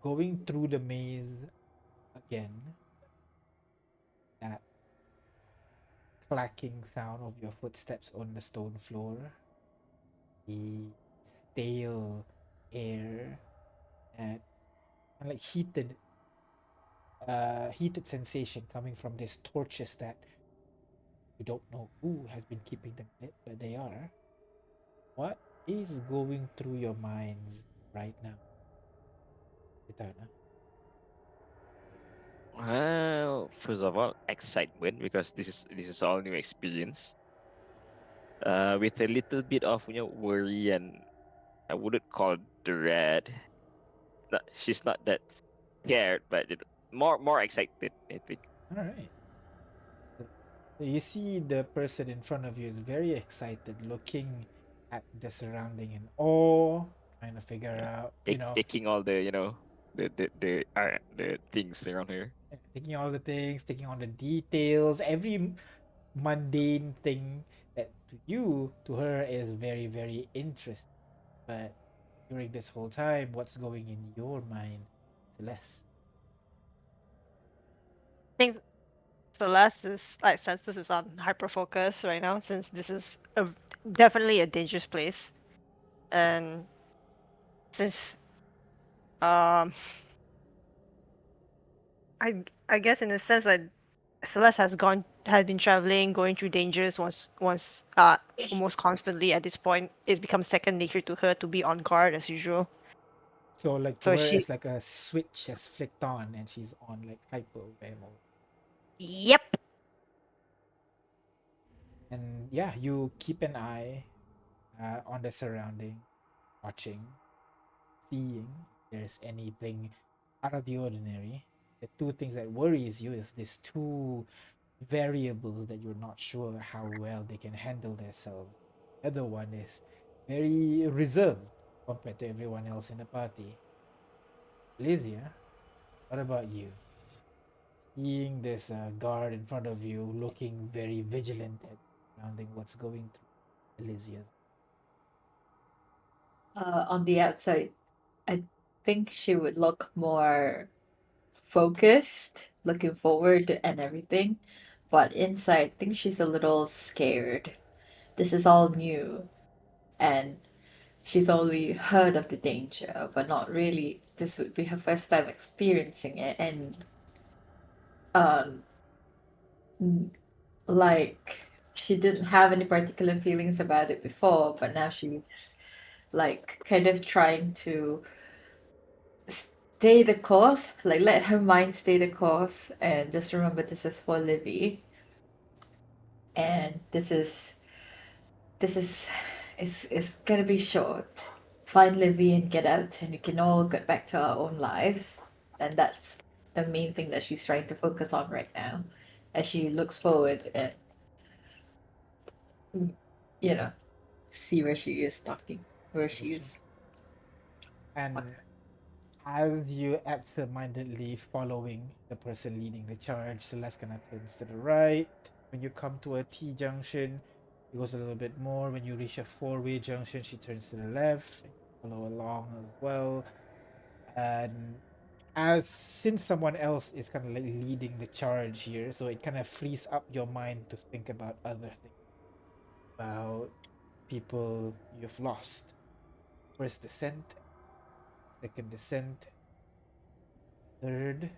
going through the maze again, that clacking sound of your footsteps on the stone floor, the stale air, and like heated sensation coming from these torches that you don't know who has been keeping them lit, but they are. What is going through your minds right now? Kitana? Well, first of all, excitement because this is all new experience. With a little bit of worry, and I wouldn't call it dread. Not, she's not that scared, but more excited, I think. All right. So you see the person in front of you is very excited, looking at the surrounding in awe, trying to figure Yeah. out, Taking all the the things around her. taking all the things, taking all the details, every mundane thing that to her is very, very interesting. But during this whole time, what's going in your mind, Celeste? think Celeste is like Census is on hyper focus right now since this is definitely a dangerous place, and since um I guess in a sense that Celeste has been traveling, going through dangers once almost constantly at this point. It becomes second nature to her to be on guard as usual. So like to So her, she it's like a switch has flicked on, and she's on like hyper aware mode. Yep. And yeah, you keep an eye on the surrounding, watching, seeing if there's anything out of the ordinary. The two things that worries you is these two variables that you're not sure how well they can handle themselves. The other one is very reserved compared to everyone else in the party. Lysia, what about you? Seeing this guard in front of you, looking very vigilant at surrounding what's going through Elysia's. On the outside, I think she would look more focused, looking forward and everything. But inside, I think she's a little scared. This is all new, and she's only heard of the danger, but not really. This would be her first time experiencing it, and um, n- like she didn't have any particular feelings about it before, but now she's like kind of trying to stay the course, like let her mind stay the course, and just remember this is for Livy, and this is it's gonna be short. Find Livy and get out, and we can all get back to our own lives, and that's the main thing that she's trying to focus on right now, as she looks forward and you know see where she is talking, where she is. And as you absent-mindedly following the person leading the charge, Celeste kind of turns to the right. When you come to a T junction, it goes a little bit more. When you reach a four-way junction, she turns to the left. Follow along as well. And since someone else is kind of like leading the charge here, so it kind of frees up your mind to think about other things, about people you've lost. First descent, second descent, third.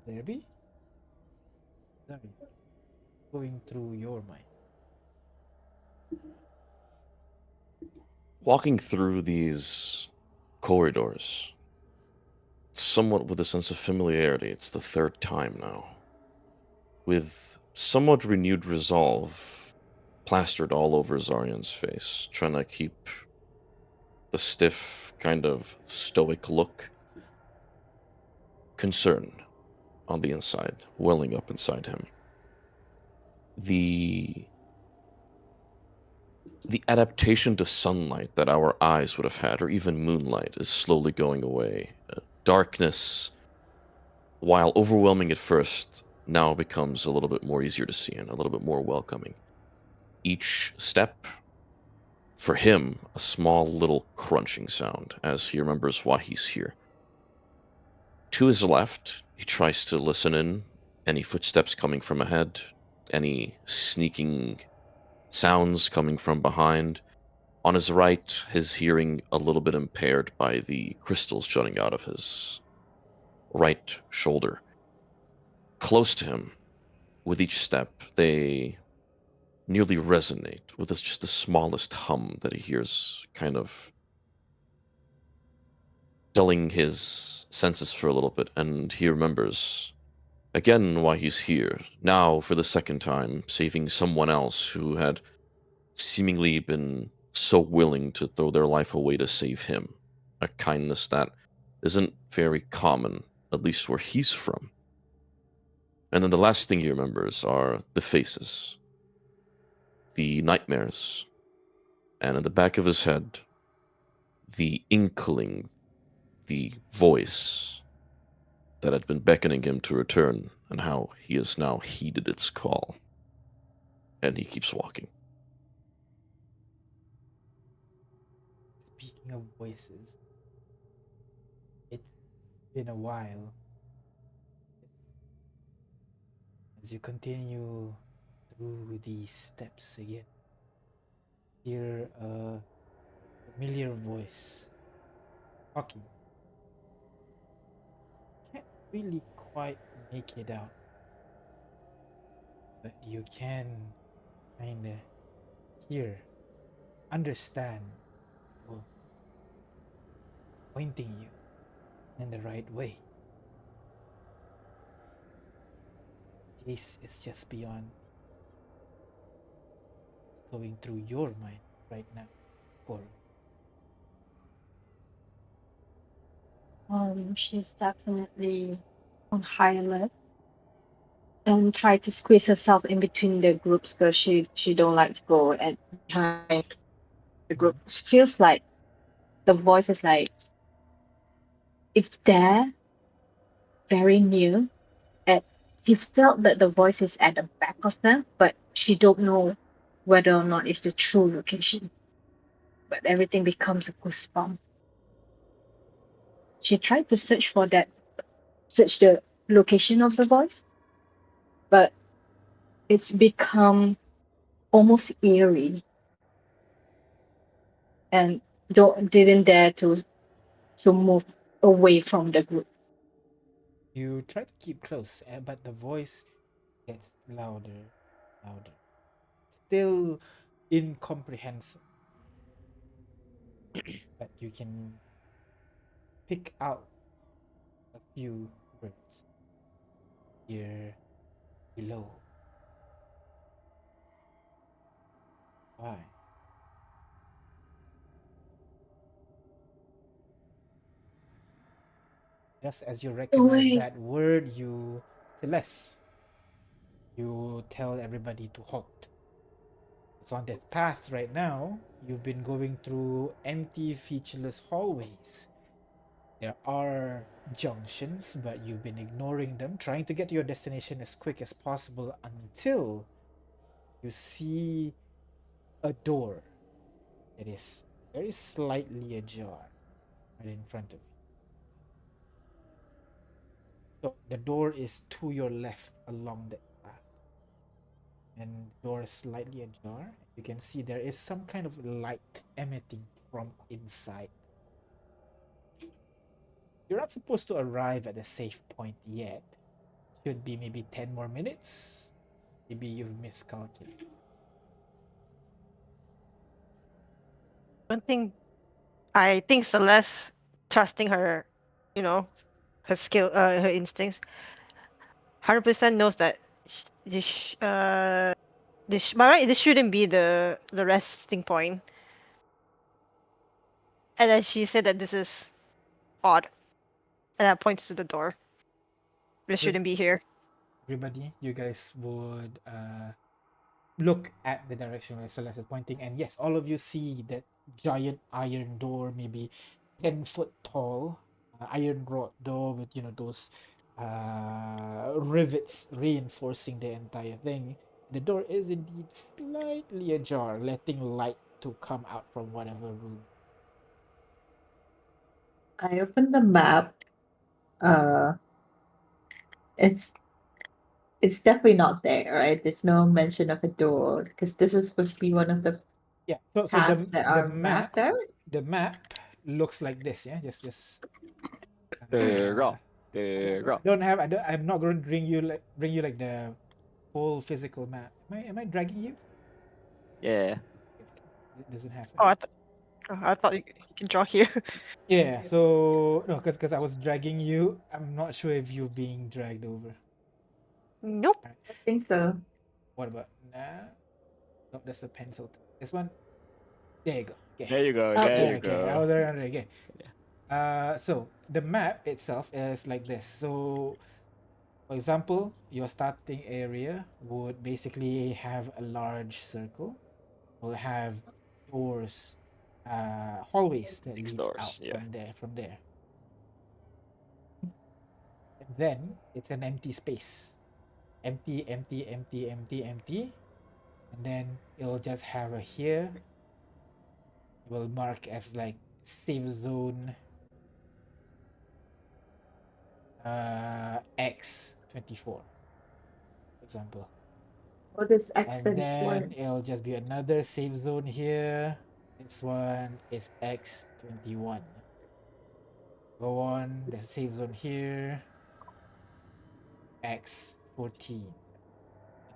There be? Sorry. Going through your mind. Walking through these corridors, somewhat with a sense of familiarity, it's the third time now. With somewhat renewed resolve plastered all over Zaryan's face, trying to keep the stiff, kind of stoic look. Concern on the inside, welling up inside him. The adaptation to sunlight that our eyes would have had, or even moonlight, is slowly going away. Darkness, while overwhelming at first, now becomes a little bit more easier to see and a little bit more welcoming. Each step, for him, a small little crunching sound as he remembers why he's here. To his left, he tries to listen in. Any footsteps coming from ahead, any sneaking sounds coming from behind. On his right, his hearing a little bit impaired by the crystals jutting out of his right shoulder. Close to him, with each step, they nearly resonate with just the smallest hum that he hears, kind of dulling his senses for a little bit, and he remembers again why he's here, now for the second time, saving someone else who had seemingly been so willing to throw their life away to save him. A kindness that isn't very common, at least where he's from. And then the last thing he remembers are the faces, the nightmares, and in the back of his head, the inkling, the voice that had been beckoning him to return, and how he has now heeded its call. And he keeps walking. Speaking of voices, it's been a while. As you continue through these steps again, hear a familiar voice talking. Can't really quite make it out, but you can kinda hear, understand, so pointing you in the right way. This is just beyond going through your mind right now, Goro. She's definitely on high alert and try to squeeze herself in between the groups because she don't like to go and behind the group. She feels like the voice is like it's there, very new. And she felt that the voice is at the back of them, but she don't know whether or not it's the true location. But everything becomes a goosebump. She tried to search the location of the voice, but it's become almost eerie and didn't dare to move away from the group. You try to keep close, but the voice gets louder, louder. Still incomprehensible, but you can pick out a few words here below. Why? Just as you recognize Wait. that word, Celeste, you tell everybody to halt. It's on that path right now. You've been going through empty, featureless hallways. There are junctions, but you've been ignoring them, trying to get to your destination as quick as possible until you see a door that is very slightly ajar right in front of you. So the door is to your left along the path, and the door is slightly ajar. You can see there is some kind of light emitting from inside. You're not supposed to arrive at the safe point yet. Should be maybe 10 more minutes. Maybe you've miscalculated. One thing I think Celeste trusting her, you know, her skill, her instincts, 100% knows that by right, this shouldn't be the resting point. And then she said that this is odd, and that points to the door. This shouldn't be here. Everybody, you guys would look at the direction where Celeste is pointing, and yes, all of you see that giant iron door, maybe 10 foot tall, iron rod door with those rivets reinforcing the entire thing. The door is indeed slightly ajar, letting light to come out from whatever room. I opened the map. Uh, it's definitely not there, right? There's no mention of a door because this is supposed to be one of the Yeah. So paths that the are mapped out. map looks like this. Yeah. Just The rock. The rock. I'm not going to bring you like the whole physical map. Am I dragging you? Yeah. It doesn't have. Oh, I thought you can draw here. Yeah. So no, because I was dragging you. I'm not sure if you're being dragged over. Nope. I think so. What about nah? No, that's the pencil. This one. There you go. Okay. There you go. Okay. There you Okay. I go. was around it again. Yeah. So the map itself is like this. So, for example, your starting area would basically have a large circle. Will have doors, hallways that Six leads doors, out yeah. from there. From there, and then it's an empty space. Empty, empty, empty, empty, empty, and then it'll just have a here. It will mark as like safe zone X24, for example. What is And X24? then it'll just be another safe zone here. This one is X21. Go on, there's a safe zone here. X14.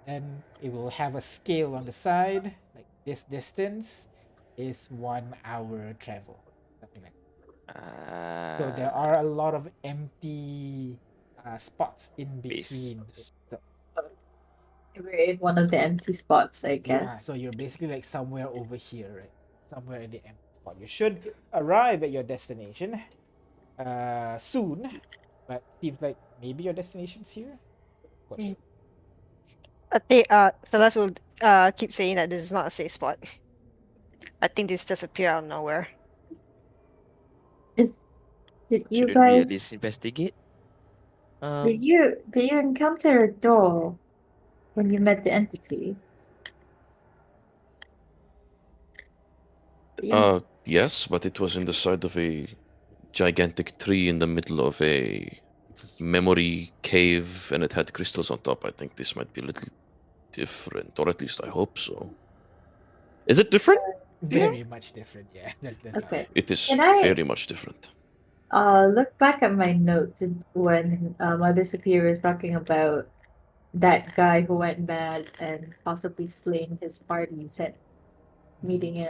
Then it will have a scale on the side, like this distance is 1 hour travel. Something like that. So there are a lot of empty spots in between. Space. So, We're in one of the empty spots, I yeah, guess. so you're basically like somewhere over here, right? Somewhere in the empty spot. You should arrive at your destination soon, but seems like maybe your destination's here. Not sure. I think Celeste will keep saying that this is not a safe spot. I think this just appear out of nowhere. Did you Shouldn't we at guys least investigate? did you encounter a door when you met the entity? Yes, but it was in the side of a gigantic tree in the middle of a memory cave, and it had crystals on top. I think this might be a little different, or at least I hope so. Is it different? Very much different, yeah. That's Okay. It is Can I- very much different. Look back at my notes when Mother Superior is talking about that guy who went mad and possibly slaying his party, said meeting an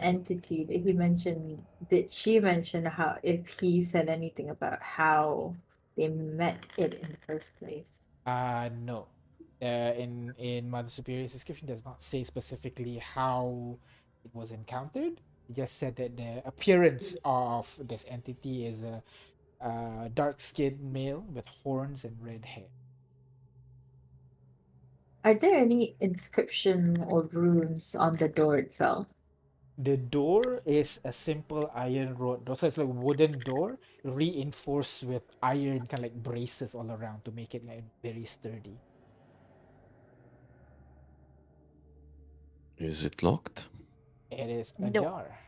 entity that he mentioned. Did she mention how, if he said anything about how they met it in the first place? No. In Mother Superior's description does not say specifically how it was encountered. It just said that the appearance of this entity is a dark-skinned male with horns and red hair. Are there any inscription or runes on the door itself? The door is a simple iron rod door, so it's like a wooden door reinforced with iron kind of like braces all around to make it like very sturdy. Is it locked? It is No. ajar.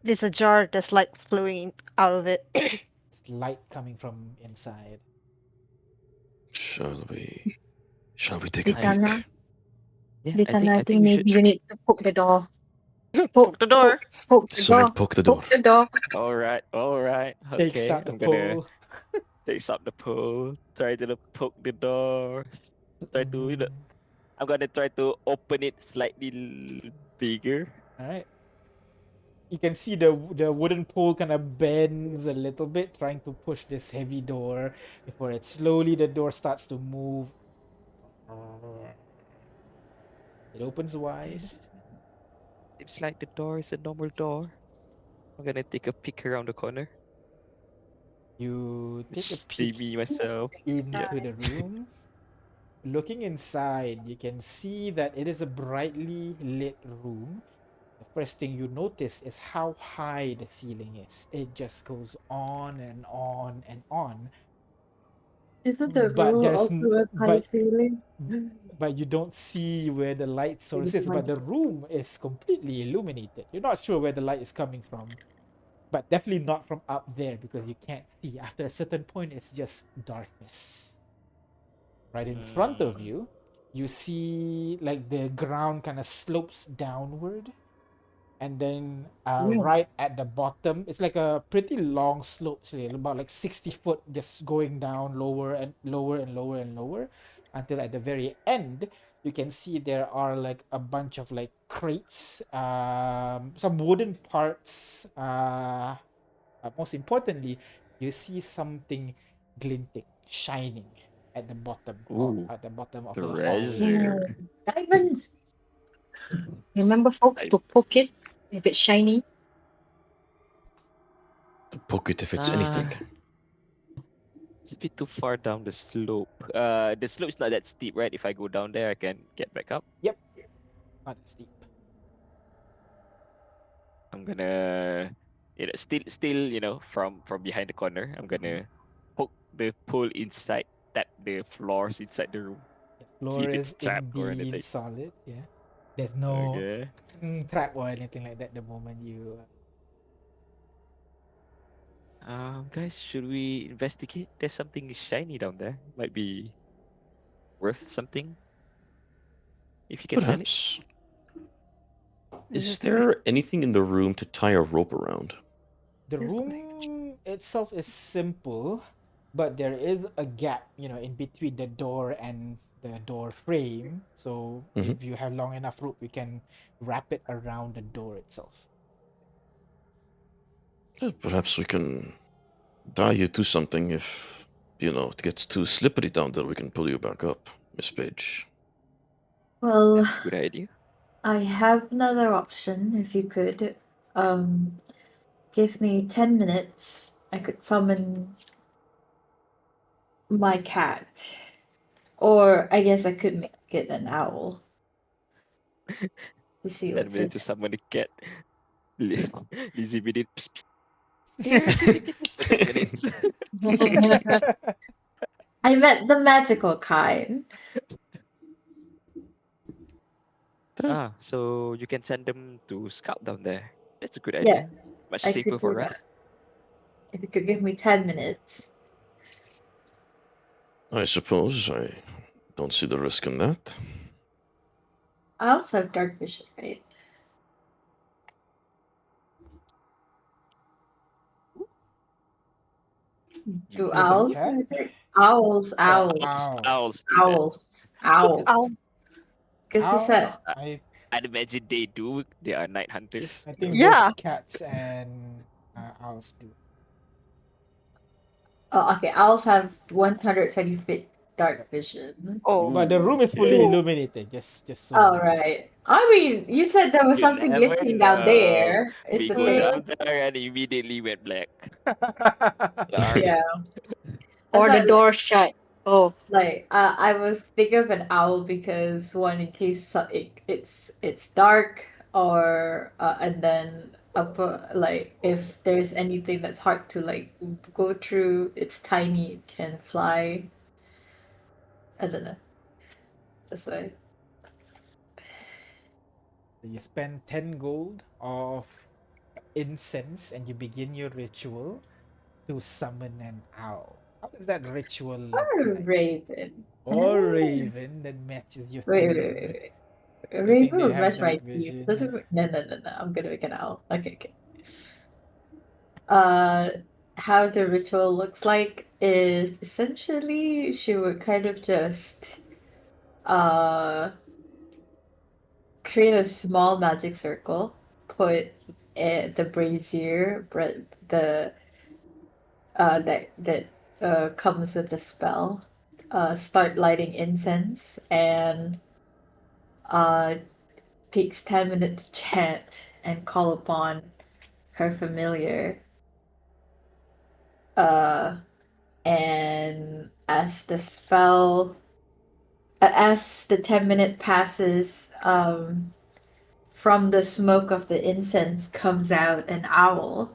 There's a jar that's light flowing out of it. It's light coming from inside. Shall we take a Vitana? peek? Yeah, Vitana, I think we maybe should. you need to poke the door. Poke the door. Poke the Sorry, door. poke the door. Poke the door. All right. Takes Okay, out the I'm gonna pole. take up the pole. Try to poke the door. Try to, Mm, I'm gonna try to open it slightly bigger. Alright. You can see the wooden pole kind of bends a little bit, trying to push this heavy door before it slowly the door starts to move. It opens wide. Seems like the door is a normal door. I'm gonna take a peek around the corner. You take a See peek me myself. into the room. Looking inside, you can see that it is a brightly lit room. The first thing you notice is how high the ceiling is. It just goes on and on and on. Isn't the But room there's also n- a high but- ceiling? But you don't see where the light source is. But the room is completely illuminated. You're not sure where the light is coming from. But definitely not from up there because you can't see. After a certain point, it's just darkness. Right in front of you, you see like the ground kind of slopes downward. And then right at the bottom, it's like a pretty long slope, about like 60 foot, just going down lower and lower and lower and lower. until at the very end you can see there are like a bunch of like crates, some wooden parts. Most importantly, you see something glinting, shining at the bottom Ooh, of the hallway. treasure. Diamonds. Remember, folks, I- to poke it if it's shiny. To poke it if it's Ah, anything. It's a bit too far down the slope. The slope is not that steep, right? If I go down there, I can get back up. Yep, not steep. I'm gonna, still, from behind the corner. I'm gonna poke the pole inside, tap the floors inside the room, The see floor if it's is trapped or indeed anything. solid. Yeah, there's no Okay. trap or anything like that. The moment you Guys, should we investigate? There's something shiny down there. Might be worth something if you can sell it. Perhaps. Is Is it- there anything in the room to tie a rope around? the Yes. room itself is simple, but there is a gap, in between the door and the door frame. So Mhm. if you have long enough rope, you can wrap it around the door itself. Perhaps we can tie you to something if, it gets too slippery down there, we can pull you back up, Miss Page. Well, That's a good idea. I have another option. If you could, give me 10 minutes, I could summon my cat. Or I guess I could make it an owl to see 10 what's in minutes to it. summon a cat. Lizzie minute. Here, take it for 10 minutes. I meant the magical kind. So you can send them to scout down there. That's a good Yeah, idea. Much I safer could do for us. that. If you could give me 10 minutes. I suppose I don't see the risk in that. I also have dark vision, right? Do You- owls? cat? have dark- Owls, owls, Owls do that. owls, owls. Owl. Because it says Owls, I'd imagine they do. They are night hunters. I think Yeah. both cats and owls do. oh, okay. Owls have 120 feet dark vision. Oh. But the room is fully Okay. illuminated. Just so. Oh right. I mean, you said there was You something never glinting down know. there. Is We the go thing? down there and immediately went black. Sorry. Yeah. Or That's the why, door shut. Oh, I was thinking of an owl because one, in case it's dark, or and then if there's anything that's hard to go through, it's tiny, it can fly. I don't know. That's why. You spend 10 gold of incense and you begin your ritual to summon an owl. How does that ritual look Or like? raven. Or Ah. raven that matches your Wait, theme. wait, wait, wait. I don't think Raven they would have match my dark teeth. vision. Doesn't no. I'm gonna make an owl. Okay. How the ritual looks like is essentially she would kind of just create a small magic circle, put the brazier the that comes with the spell, start lighting incense, and takes 10 minutes to chant and call upon her familiar. And as the 10-minute passes, from the smoke of the incense comes out an owl.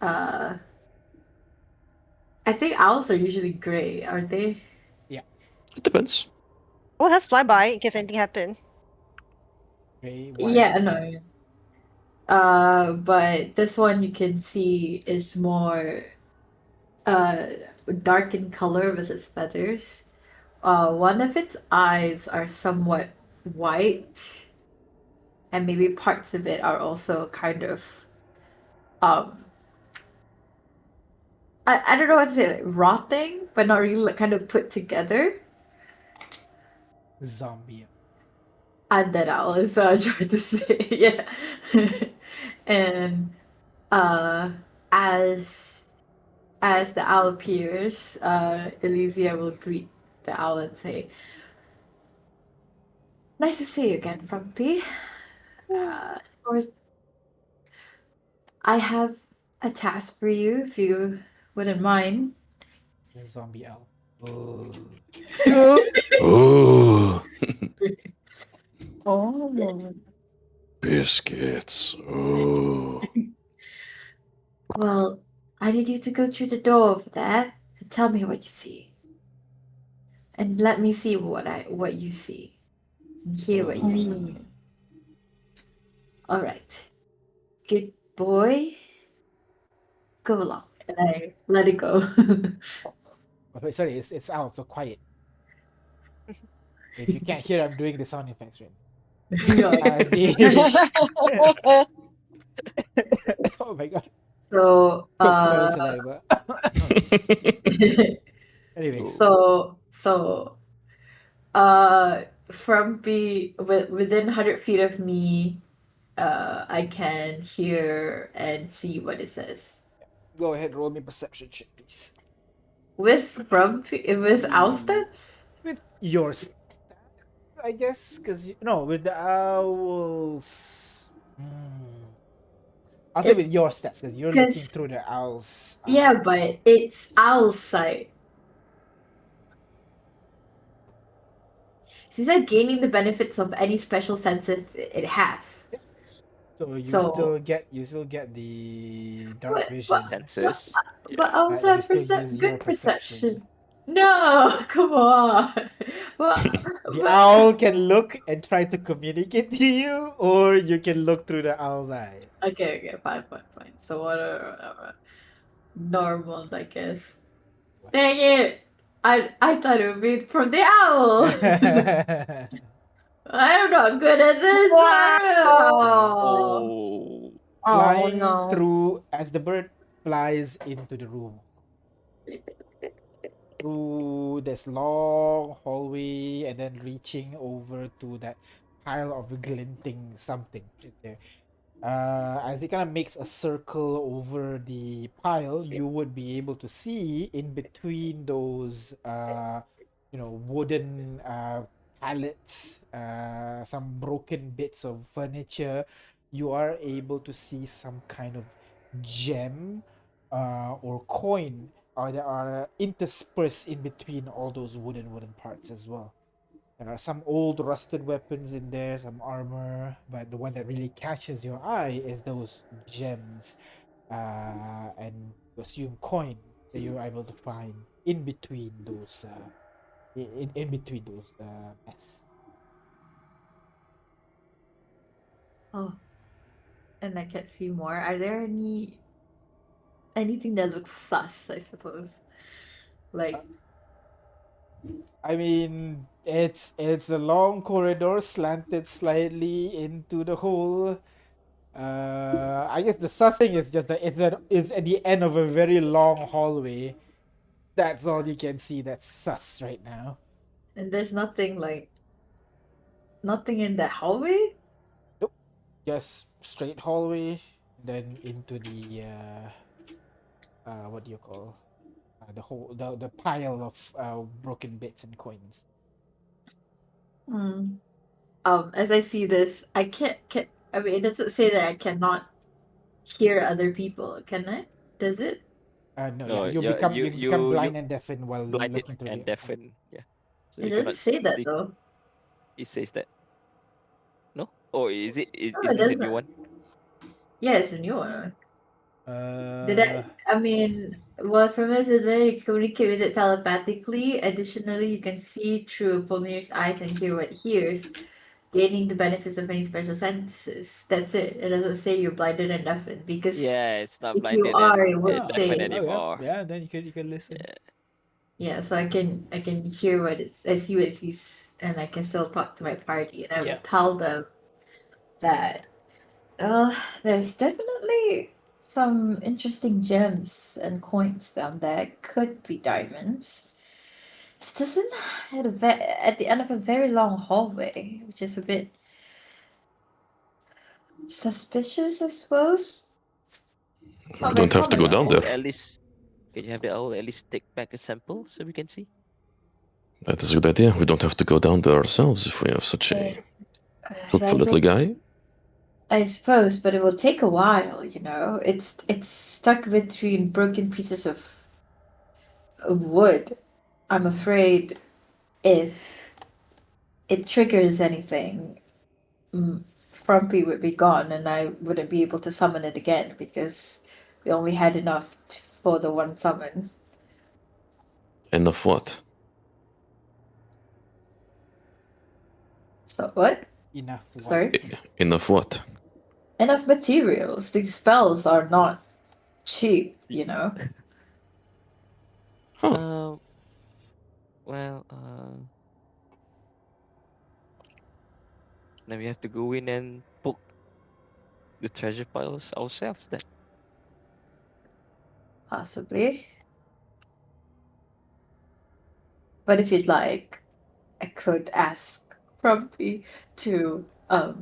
I think owls are usually gray, aren't they? It depends. Well, let's fly by in case anything happened. Gray, white. Yeah, no. But this one you can see is more dark in color with its feathers. One of its eyes are somewhat white, and maybe parts of it are also kind of I don't know what to say, like, rotting, but not really kind of put together. Zombie. Undead owl is what I'm trying to say. Yeah. And uh as the owl appears, Elysia will greet the owl and say, "Nice to see you again, Frumpy. Of course, I have a task for you, if you wouldn't mind." It's a zombie owl. Oh. Oh, Oh. biscuits. Oh. Well, I need you to go through the door over there and tell me what you see. And let me see what you see. And hear what you hear. Alright. Good boy. Go along. And I let it go. Oh, wait, sorry, it's out, so quiet. If you can't hear, I'm doing the sound effects right No. Oh my god. So Crocodile saliva. Anyways. so from within 100 feet of me, I can hear and see what it says. Go ahead, roll me perception check, please. With owl steps? With your stats, I guess, because no, with the owls. I'll say with your stats because you're looking 'Cause- through the owls. Yeah, but it's owl sight. She said gaining the benefits of any special senses it has. So you so- still get the dark What- vision. Senses. But I also you have still use your good perception. No, come on. Well, The but- owl can look and try to communicate to you, or you can look through the owl's eye. Okay, fine. So what are normal, I guess. Dang it! I thought it would be from the owl. I'm not good at this. Oh. Flying no. through as the bird flies into the room. Through this long hallway and then reaching over to that pile of glinting something in there. As it kind of makes a circle over the pile, you would be able to see in between those wooden pallets, some broken bits of furniture. You are able to see some kind of gem or coin that are interspersed in between all those wooden parts as well. There are some old rusted weapons in there, some armor, but the one that really catches your eye is those gems and assume coin that you're able to find in between those in between those mess. Oh, and I can't see more. Are there anything that looks sus? I suppose, like I mean, it's a long corridor slanted slightly into the hole. I guess the sus thing is just that it's at the end of a very long hallway. That's all you can see. That's sus right now. and there's nothing in the hallway. Just straight hallway, then into the what do you call the whole the pile of broken bits and coins. As I see this, I can't. I mean, it doesn't say that I cannot hear other people, can I? Does it? No, No, you yeah, become you- you become you- blind and deafened while Blinded looking through and the deafened. Yeah. So It you doesn't cannot say that see- though. It says that. No? Or is it? No, Is it it the doesn't. new one? Yeah, it's a new one. Did Uh, I mean, well, from this to there, you can communicate with it telepathically. Additionally, you can see through Fulmir's eyes and hear what it hears, gaining the benefits of any special senses. That's it. It doesn't say you're blinded and deafened because Yeah, it's not if you blinded are, and it would deafened say- anymore. yeah, then you can listen. Yeah. yeah. So I can hear I see what it sees, and I can still talk to my party, and I Yeah. will tell them that there's definitely some interesting gems and coins down there. Could be diamonds. It's just at the end of a very long hallway, which is a bit suspicious, I suppose. It's We not very don't have to go common, down right? there. At least, can you have the owl at least take back a sample so we can see? That is a good idea. We don't have to go down there ourselves if we have such a helpful little guy. I suppose, but it will take a while, you know. It's stuck between broken pieces of wood. I'm afraid if it triggers anything, Frumpy would be gone, and I wouldn't be able to summon it again because we only had enough for the one summon. Enough what? So what? Enough. What? Sorry. Enough what? Enough materials. These spells are not cheap, you know. Huh. Well, then we have to go in and poke the treasure piles ourselves then. Possibly. But if you'd like, I could ask Frumpy to That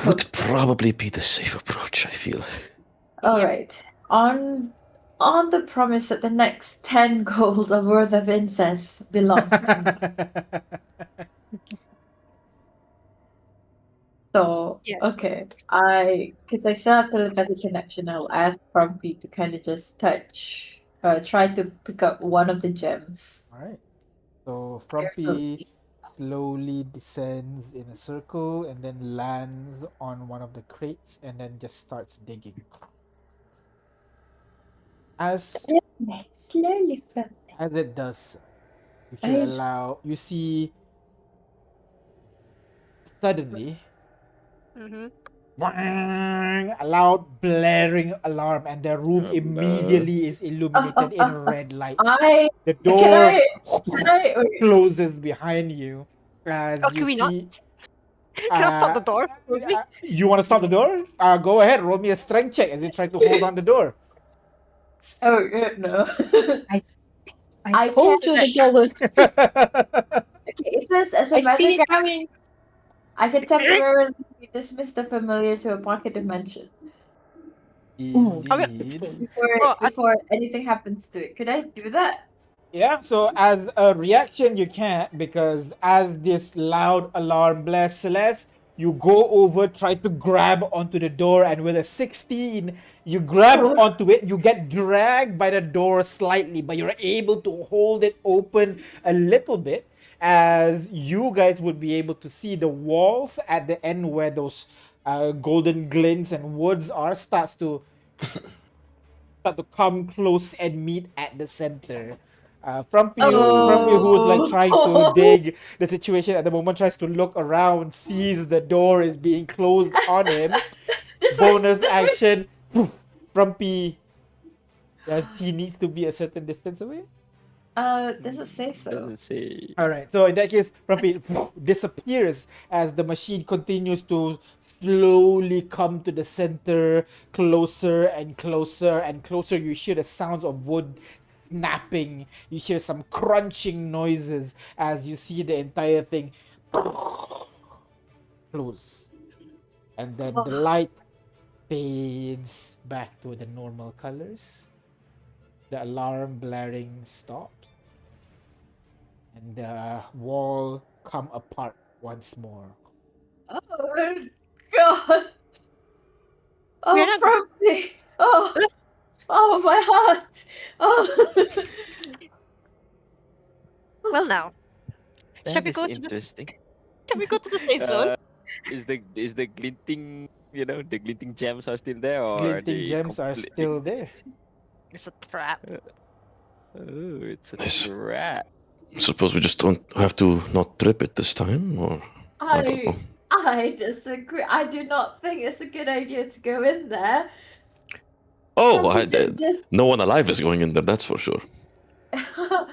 would coax it. probably be the safe approach, I feel. All Yeah. right. On the promise that the next 10 gold of worth of incense belongs to me. So, Yeah. okay. Because I still have telepathic connection, I'll ask Frumpy to kind of just try to pick up one of the gems. All right. So Frumpy slowly descends in a circle and then lands on one of the crates and then just starts digging. As Slowly, Frumpy. as it does so, you see suddenly Mm-hmm. a loud blaring alarm and the room Oh, no. immediately is illuminated in red light. The Can door I wait. closes behind you as Oh, you can we not? see. Can I stop the door? Quickly? You want to stop the door? Go ahead. Roll me a strength check as you try to hold on the door. Oh no. I I told you the door was. Okay, it says as a I see magic it coming. I can temporarily dismiss the familiar to a pocket dimension Indeed. before anything happens to it. Could I do that? Yeah, so as a reaction, you can't because as this loud alarm blares, Celeste, you go over, try to grab onto the door, and with a 16, you grab onto it. You get dragged by the door slightly, but you're able to hold it open a little bit as you guys would be able to see the walls at the end where those golden glints and woods are start to come close and meet at the center. Frumpy, who's like trying to dig the situation at the moment, tries to look around, sees the door is being closed on him. Bonus action, Frumpy. Does he need to be a certain distance away? Does it say so? Doesn't say. All right. So in that case, Frumpy disappears as the machine continues to slowly come to the center, closer and closer and closer. You hear the sounds of wood snapping. You hear some crunching noises as you see the entire thing close. And then the light fades back to the normal colors. The alarm blaring stopped. And the wall come apart once more. Oh God! Oh, You're not- Frumpy! Oh, my heart! Oh. Well, now. Shall That we is go to the? interesting. Can we go to the safe zone? Is the glinting, the glinting gems are still there, or are Glinting they gems are completely- still there. It's a trap. Oh, it's a Nice. trap. Suppose we just don't have to not trip it this time, or I don't know. I disagree. I do not think it's a good idea to go in there. Oh, Frumpy just no one alive is going in there. That's for sure. Oh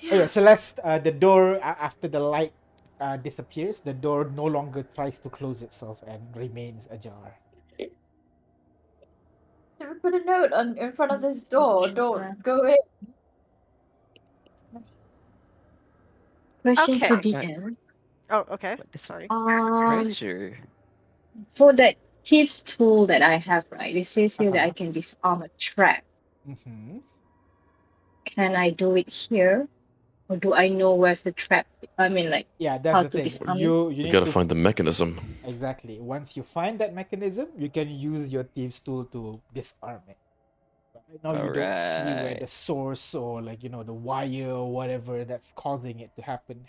yeah, Celeste, the door after the light disappears, the door no longer tries to close itself and remains ajar. Should we put a note in front of this door? Don't go in. Question to Okay. the Right. end. Oh, okay. What is Sorry. pressure? For that thief's tool that I have, right? It says here that I Uh-huh. can disarm a trap. Mm-hmm. Can I do it here? Or do I know where's the trap? I mean, like, Yeah, that's how the to thing. disarm it? You You need gotta to find the mechanism. exactly. Once you find that mechanism, you can use your thieves tool to disarm it. But right now you don't see where Alright. the source or like the wire or whatever that's causing it to happen.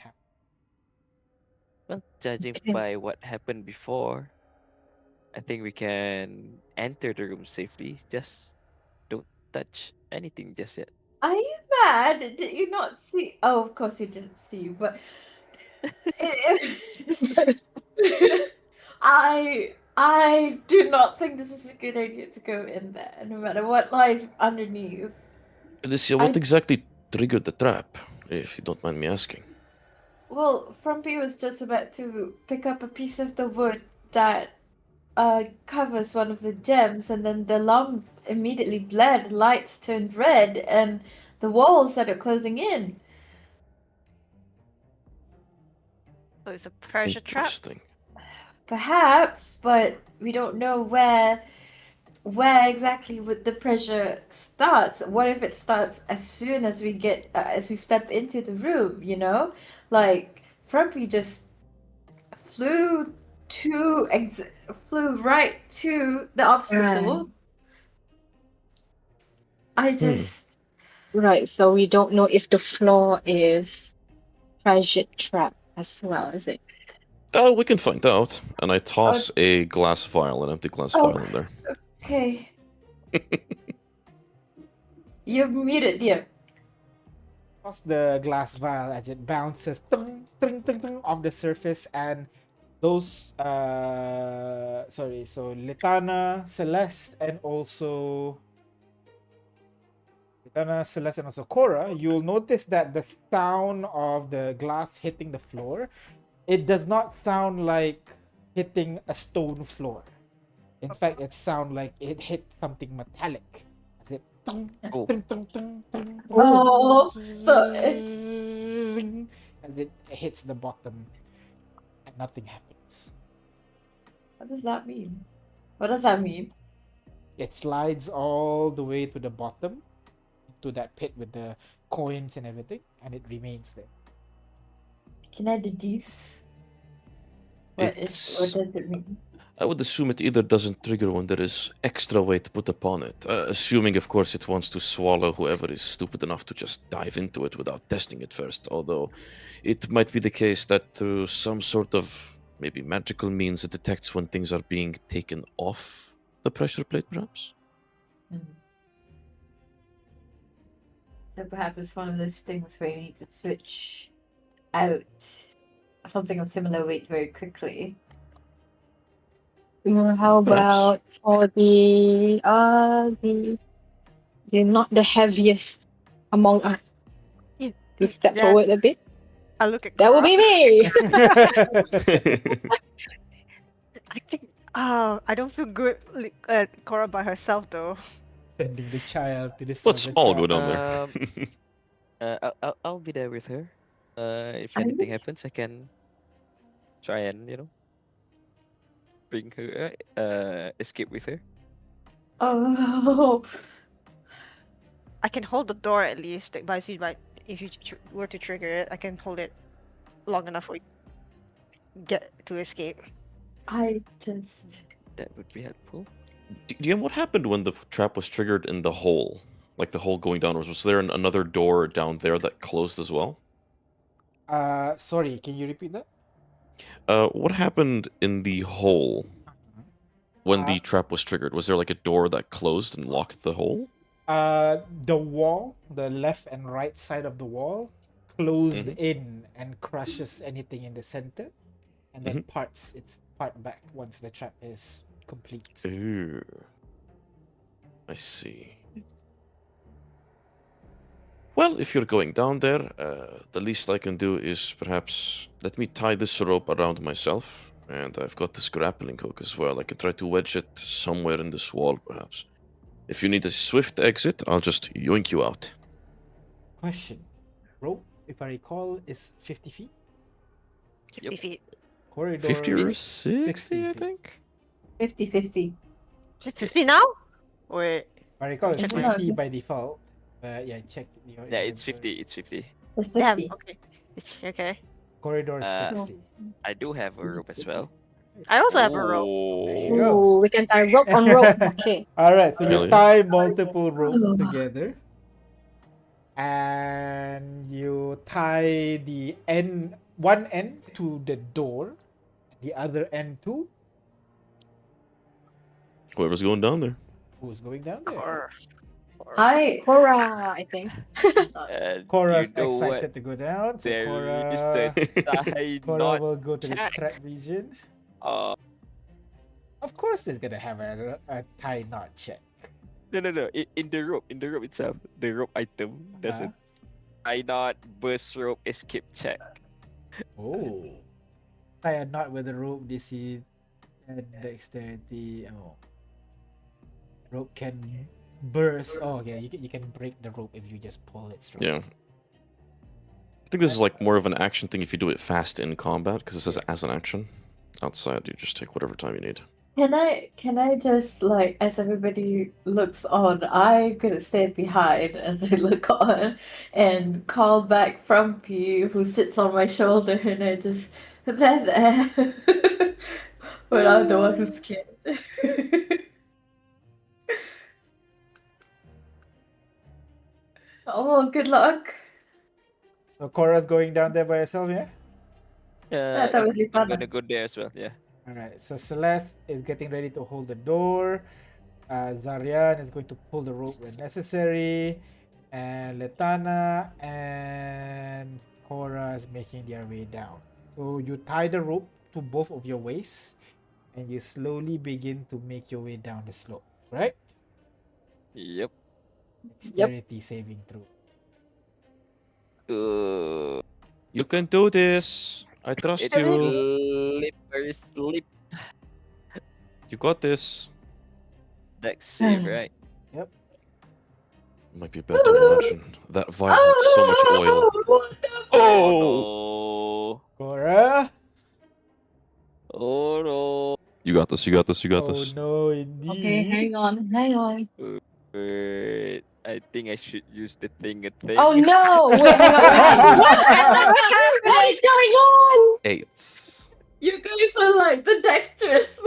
Well, judging Okay. by what happened before, I think we can enter the room safely. Just don't touch anything just yet. Are you mad? Did you not see? Oh, of course you didn't see, but I do not think this is a good idea to go in there, no matter what lies underneath. Alicia, what I exactly triggered the trap, if you don't mind me asking? Well, Frumpy was just about to pick up a piece of the wood that covers one of the gems, and then the alarm immediately bled, lights turned red, and the walls started closing in. So it's a pressure trap. Interesting. Perhaps, but we don't know where exactly would the pressure starts. What if it starts as soon as we get as we step into the room? Like Frumpy just flew flew right to the obstacle. I just Right, so we don't know if the floor is treasure trap as well, is it? Oh, we can find out. And I Oh. toss a glass vial, an empty glass Oh. vial in there. Okay. You're muted, dear. Toss the glass vial as it bounces off the surface, and those so Litana, Celeste, and also Cora, you'll notice that the sound of the glass hitting the floor, it does not sound like hitting a stone floor. In fact, it sounds like it hit something metallic. As it Oh. Oh, so as it hits the bottom and nothing happens. what does that mean? What does that mean? It slides all the way to the bottom, to that pit with the coins and everything, and it remains there. Can I deduce? What It's- does it mean? I would assume it either doesn't trigger when there is extra weight put upon it, assuming, of course, it wants to swallow whoever is stupid enough to just dive into it without testing it first. Although it might be the case that through some sort of maybe magical means it detects when things are being taken off the pressure plate, perhaps? So perhaps it's one of those things where you need to switch out something of similar weight very quickly. How about for the not the heaviest among us? You- To step then forward a bit. I look at That will Cora. be me. I think. I don't feel good. Cora by herself though. Sending the child to the Let silver Small go trap. down there. I'll be there with her. If Are you anything sh- happens, I can try and bring her, escape with her. Oh, I can hold the door at least. Like, if you were to trigger it, I can hold it long enough for you to get to escape. I just That would be helpful. DM, what happened when the trap was triggered in the hole? Like the hole going downwards? Was there another door down there that closed as well? Sorry, can you repeat that? What happened in the hole when Uh, the trap was triggered? Was there like a door that closed and locked the hole? The wall, the left and right side of the wall, closed Mhm. in and crushes anything in the center, and then parts its part back once the trap is complete. Ooh. I see. Well, if you're going down there, the least I can do is perhaps let me tie this rope around myself. And I've got this grappling hook as well. I can try to wedge it somewhere in this wall, perhaps. If you need a swift exit, I'll just yoink you out. Question: rope if I recall, is 50 feet. 50 feet. Corridor 50 or 60 60, I feet. think. 50-50. Is it 50 now? Wait. I recall it's Check my- 50 by default. But yeah, check your Yeah, it's inventory. 50. It's 50. It's Damn. 50. Okay. It's okay. Corridor Uh, 60. I do have a rope as well. I also have a rope. There you Oh, go. Ooh, we can tie rope on rope. Okay. All right, so Hell you yeah. tie multiple ropes together, and you tie the one end to the door, the other end to Whoever's going down there. who's going down there. Or I Cora, I think. Cora's you know excited what? to go down, so There is Cora, the tie Cora knot will go to the check. trap region. Uh, Of course, it's gonna have a tie knot check. no. In the rope itself, the rope item does Uh-huh. a tie knot, burst rope, escape check. Oh, tie a knot with a rope. DC and dexterity. Oh, rope can burst. Oh, okay. You can break the rope if you just pull it straight. Yeah. I think this is like more of an action thing if you do it fast in combat, because it says as an action. Outside, you just take whatever time you need. can I just like as everybody looks on, I'm gonna stand behind as I look on and call back Frumpy who sits on my shoulder and I just there but I'm the one who's scared. Oh, good luck. So Cora's going down there by herself, yeah? That was I'm fun. gonna go there as well. Yeah. Alright, so Celeste is getting ready to hold the door. Zarian is going to pull the rope when necessary. And Letana and Cora is making their way down. So you tie the rope to both of your waists and you slowly begin to make your way down the slope, right? Yep. Dexterity saving throw. You can do this. I trust It's you. slippery slip. You got this. Next save, right? Might be bad to mention. That vial had so much oil. Oh! Oh. Cora? Oh no. You got this, you got this, you got Oh this. no, indeed. Okay, hang on. Wait, I think I should use the thing. Oh no! Wait, hang on. What is going on? 8. You guys are like the dexterous.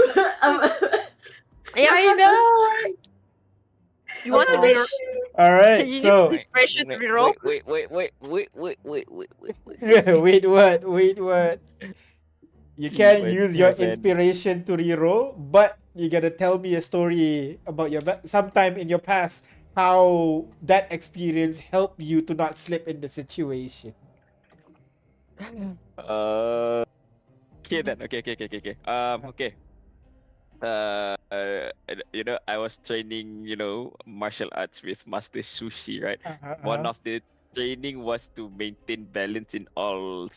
yeah, I know. You want to Okay. be Alright, you so need inspiration to reroll? Wait. wait, what? Wait, what? You can Wait, use your yeah, man. inspiration to reroll, but you gotta tell me a story about your sometime in your past how that experience helped you to not slip in the situation. Okay then. Okay. Okay. You know, I was training, martial arts with Master Sushi, right? One of the training was to maintain balance in all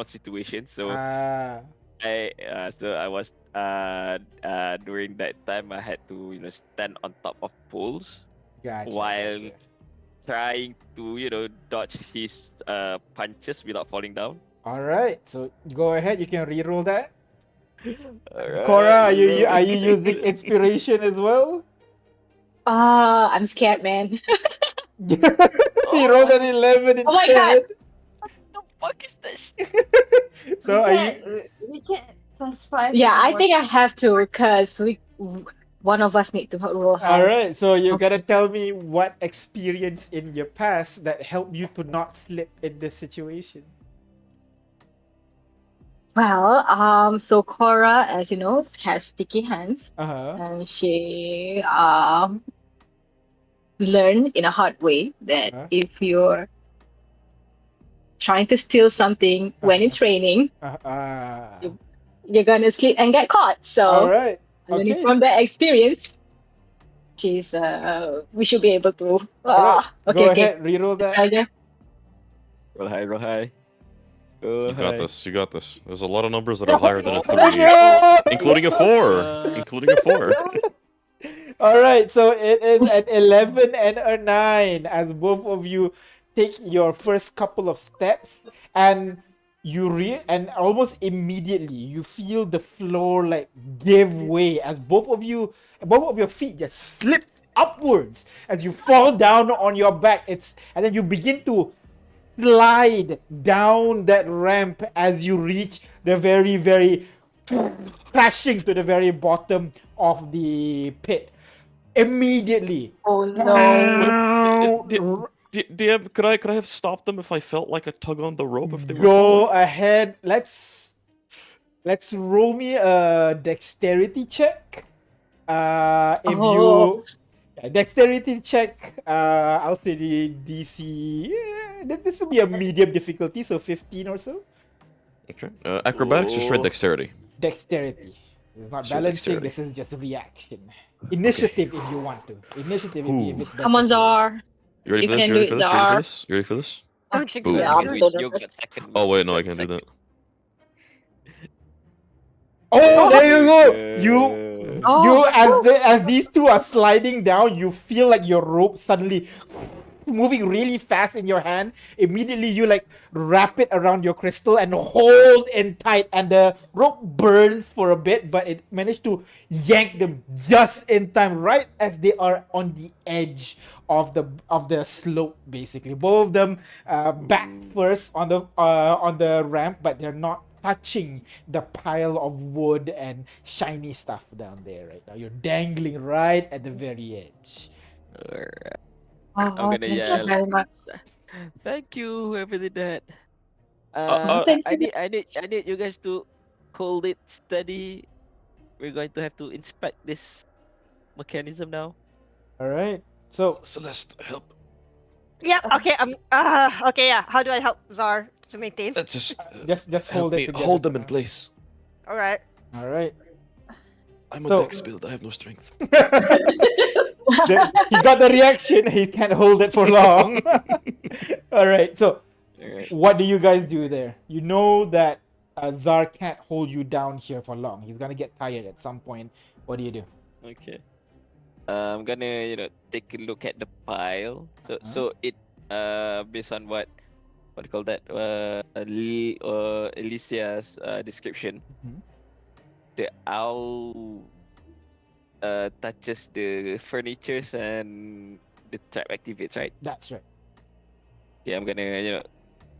situations. So Ah, I was during that time I had to stand on top of poles gotcha. while gotcha. trying to dodge his punches without falling down. All right, so go ahead. You can reroll that. Alright, Cora, are you using inspiration as well? I'm scared, man. He rolled an 11 instead. Oh my God. What the fuck is that shit? So are you? We can't +5. Yeah, I think I have to because one of us need to roll high. All right, so you gotta tell me what experience in your past that helped you to not slip in this situation. Well, so Cora, as you know, has sticky hands, Uh-huh. and she learned in a hard way that Uh-huh. if you're trying to steal something when it's raining, you're gonna slip and get caught. So, All right. learning Okay. from that experience, she's we should be able to. Alright, Okay, Go okay. ahead, reroll that. Saga. Roll high. You got this, you got this. There's a lot of numbers that are higher than a 3, No! including a 4. Including a 4. All right, so it is an 11 and a 9 as both of you take your first couple of steps, and and almost immediately you feel the floor like give way as both of your feet just slip upwards as you fall down on your back. And then you begin to slide down that ramp as you reach the very crashing to the very bottom of the pit. Immediately, Oh no. DM, could I have stopped them if I felt like a tug on the rope if they were falling? go ahead. Let's roll me a dexterity check. If Oh. dexterity check, I'll say the DC. This will be a medium difficulty, so 15 or so. Okay. Acrobatics or straight Oh. dexterity? Dexterity. It's not So balancing. dexterity. This is just a reaction. Initiative, if you want to. Initiative, if Ooh. it's better Come on, for you. Zar. You ready You for this? can You do ready it, for this? You ready for Zar. this? You ready for this? Don't jinx Boom. me. Yeah, I'll I'm do so it. You nervous. got second. Oh wait, no, I you can't got do that. Oh, there you go. second. You Oh. as these two are sliding down, you feel like your rope suddenly moving really fast in your hand. Immediately you like wrap it around your crystal and hold in tight, and the rope burns for a bit, but it managed to yank them just in time, right as they are on the edge of the slope. Basically, both of them back first on the ramp, but they're not touching the pile of wood and shiny stuff down there right now. You're dangling right at the very edge. Alright. Oh, I'm gonna thank you yell. very much. Thank you, whoever did that. Thank I you. need you guys to hold it steady. We're going to have to inspect this mechanism now. All right. So Celeste, help. Yeah. Okay. Okay. Yeah. How do I help Zar to maintain? Just just help hold me it together. hold them for in now. place. All right. All right. I'm a So- dex build. I have no strength. He got the reaction. He can't hold it for long. All right. So Alright. what do you guys do there? You know that Zar can't hold you down here for long. He's gonna get tired at some point. What do you do? Okay. I'm gonna take a look at the pile. So Uh-huh. so it based on what do you call that Alicia's description, Mhm. the owl touches the furnitures and the trap activates, right? That's right. Yeah, I'm gonna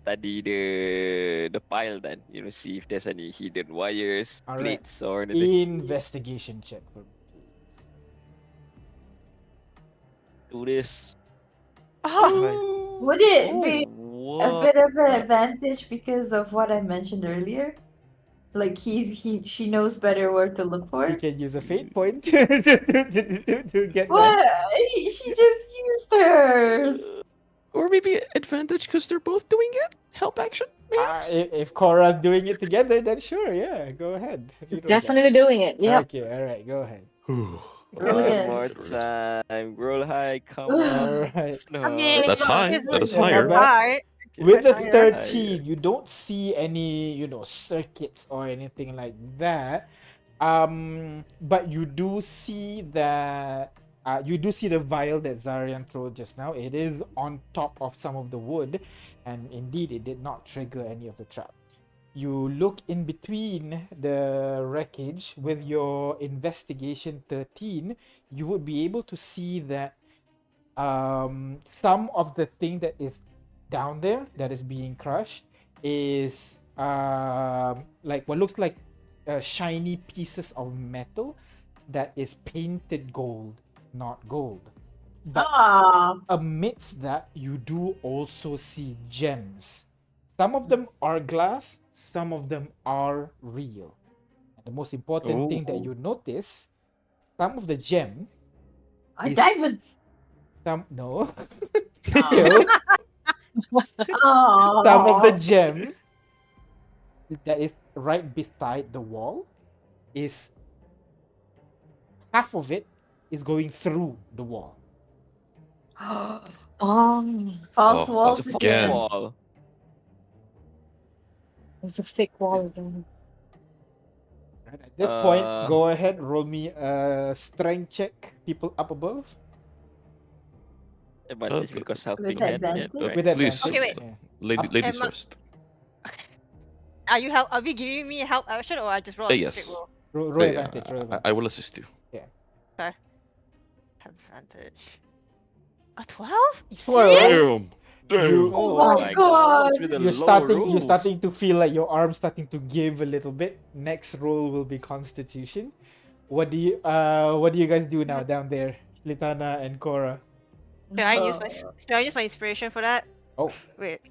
study the pile then. See if there's any hidden wires, All right. plates, or anything. Investigation check for me, please. Do this. Oh. Would it be a Whoa. bit of an advantage because of what I mentioned earlier? Like she knows better where to look for You it? can use a fate point to get What? that. She just used hers. Or maybe advantage because they're both doing it. Help action. Perhaps. If Cora's doing it together, then sure, yeah, go ahead. Reroll that. Definitely doing it. Yeah. Okay, all right, go ahead. Roll One again. more time. Roll high. Come Ugh. on. All right. No. I mean, That's high. it's That is not higher. high. Okay, With the Higher. 13, you don't see any, circuits or anything like that. But you do see that you do see the vial that Zarian threw just now. It is on top of some of the wood, and indeed it did not trigger any of the trap. You look in between the wreckage with your investigation 13, you would be able to see that some of the thing that is down there that is being crushed is like what looks like shiny pieces of metal that is painted gold, not gold. But Ah, amidst that, you do also see gems. Some of them are glass, some of them are real. And the most important thing that you notice, some of the gem, is- diamonds. some no, Oh. Oh. some of the gems that is right beside the wall is half of it is going through the wall. Oh. False Oh, walls It's a again. again. wall. It's a thick wall again. And at this point, Uh, go ahead, roll me a strength check. People up above. Advantage the- because helping With hand. Yeah, advantage? right. With Please. advantage. Okay, wait. Yeah. Ladies Emma- first. Are you help? Are we giving me help action or I just roll a straight Yes. roll? Roll Yeah, advantage. Roll advantage. I will assist you. Advantage. A 12? You 12? serious? Damn. You- Oh my my god! With the You're low starting. You're rolls. starting to feel like your arm's starting to give a little bit. Next roll will be Constitution. What do you guys do now down there, Litana and Cora? Should I use my inspiration for that? Oh. Wait.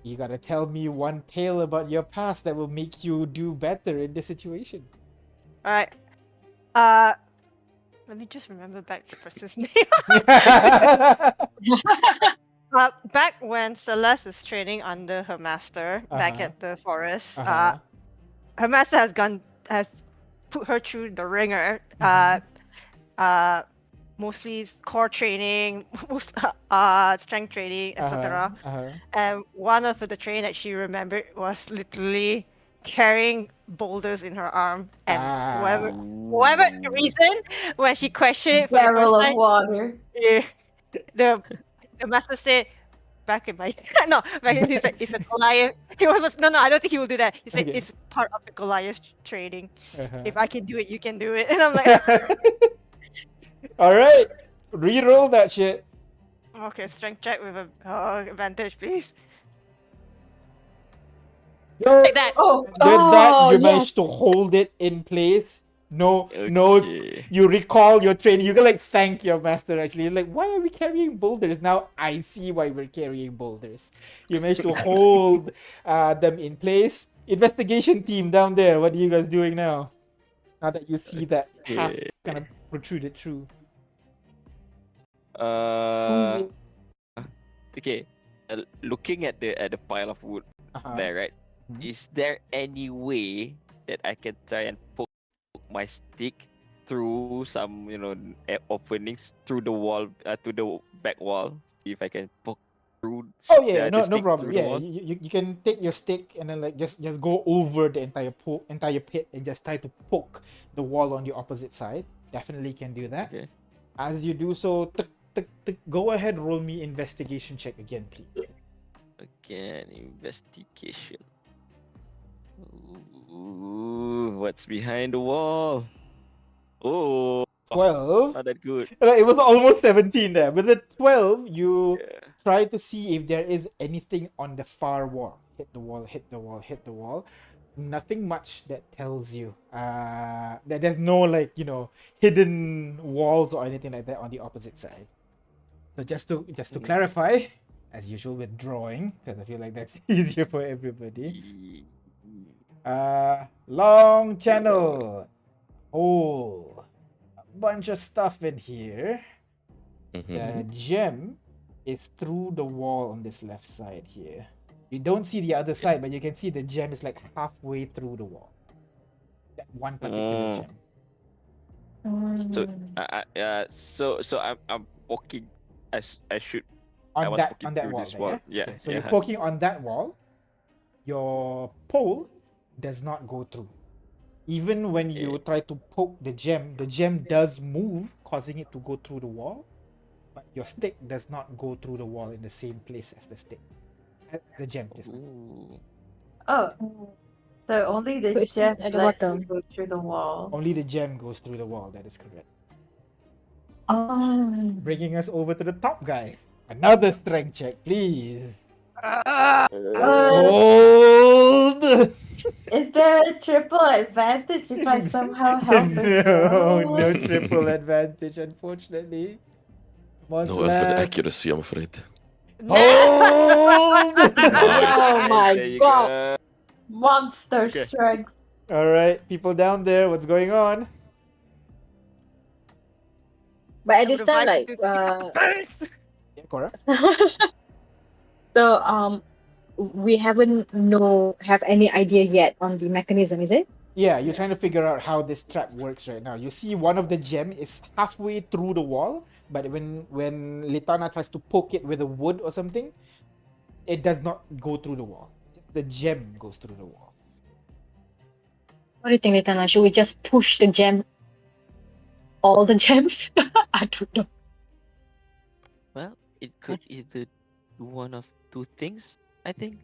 You gotta tell me one tale about your past that will make you do better in this situation. Alright. Let me just remember back the person's name. Back when Celeste is training under her master back Uh-huh. at the forest, Uh-huh. her master has put her through the ringer. Mostly core training, strength training, etc. Uh-huh. And one of the training that she remembered was literally carrying boulders in her arm, and whatever the reason, when she questioned it for the Barrel first of time, water. yeah, the master said, back in my he said it's a Goliath. He was no, I don't think he will do that. He said Okay. it's part of the Goliath training. Uh-huh. If I can do it, you can do it. And I'm like, All right, re-roll that shit. okay, strength check with a advantage, please. With Like that. Oh, that, you yes. managed to hold it in place. No, no. Okay. You recall your training. You can like thank your master. Actually, you're like, why are we carrying boulders? Now I see why we're carrying boulders. You managed to hold them in place. Investigation team down there. What are you guys doing now? Now that you see that half Okay. kind of protruded through. Okay. Looking at the pile of wood Uh-huh. there, right? Mhm. Is there any way that I can try and poke my stick through some, openings through the wall, to the back wall? See if I can poke through. Oh yeah, the no stick problem. through the Yeah, wall. you can take your stick and then like just go over the entire pit and just try to poke the wall on the opposite side. Definitely can do that. Okay. As you do so, go ahead, roll me investigation check again, please. Again, investigation. Ooh, what's behind the wall? Oh, 12. not that good. It was almost 17 there. With the 12, you Yeah. try to see if there is anything on the far wall. Hit the wall, hit the wall, hit the wall. Nothing much that tells you that there's no like hidden walls or anything like that on the opposite side. So just to clarify, as usual with drawing, because I feel like that's easier for everybody. Long channel, hole, a bunch of stuff in here. Mhm. The gem is through the wall on this left side here. You don't see the other side, but you can see the gem is like halfway through the wall. That one particular Oh. gem. So, Mm. so I'm walking. I should. I On was that poking through wall, this there, wall. yeah? Yeah, Okay, so yeah. you're poking on that wall. Your pole does not go through. Even when you try to poke the gem does move, causing it to go through the wall. But your stick does not go through the wall in the same place as the stick. The gem just. Ooh. oh. So only the So it's gem just at the lets bottom. you go through the wall. Only the gem goes through the wall. That is correct. Oh. Bringing us over to the top, guys. Another strength check, please. Hold. Is there a triple advantage if I somehow help as No, well? no triple advantage, unfortunately. Come on, No elven Celeste. accuracy, I'm afraid. Hold. Oh my There you God. go. Monster Okay. strength. All right, people down there, what's going on? But I at this would time, advise like, you to pick up the birds. Yeah, Cora. so we haven't have any idea yet on the mechanism, is it? Yeah, you're trying to figure out how this trap works right now. You see one of the gem is halfway through the wall, but when Litana tries to poke it with a wood or something, it does not go through the wall. Just the gem goes through the wall. What do you think, Litana? Should we just push the gem? All the gems? I don't know. Well, it could either do one of two things. I think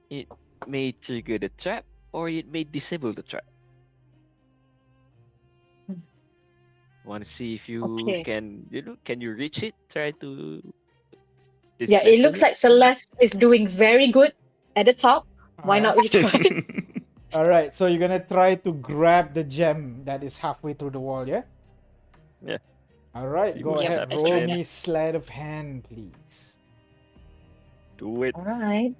it may trigger the trap, or it may disable the trap. Want to see if you Okay. can, can you reach it? Try to Yeah, it dismantle looks like Celeste is doing very good at the top. Why not we try? All right, so you're gonna try to grab the gem that is halfway through the wall, yeah? Yeah. All right, See go what's ahead. up, Roll friend. me sleight of hand, please. Do it. All right.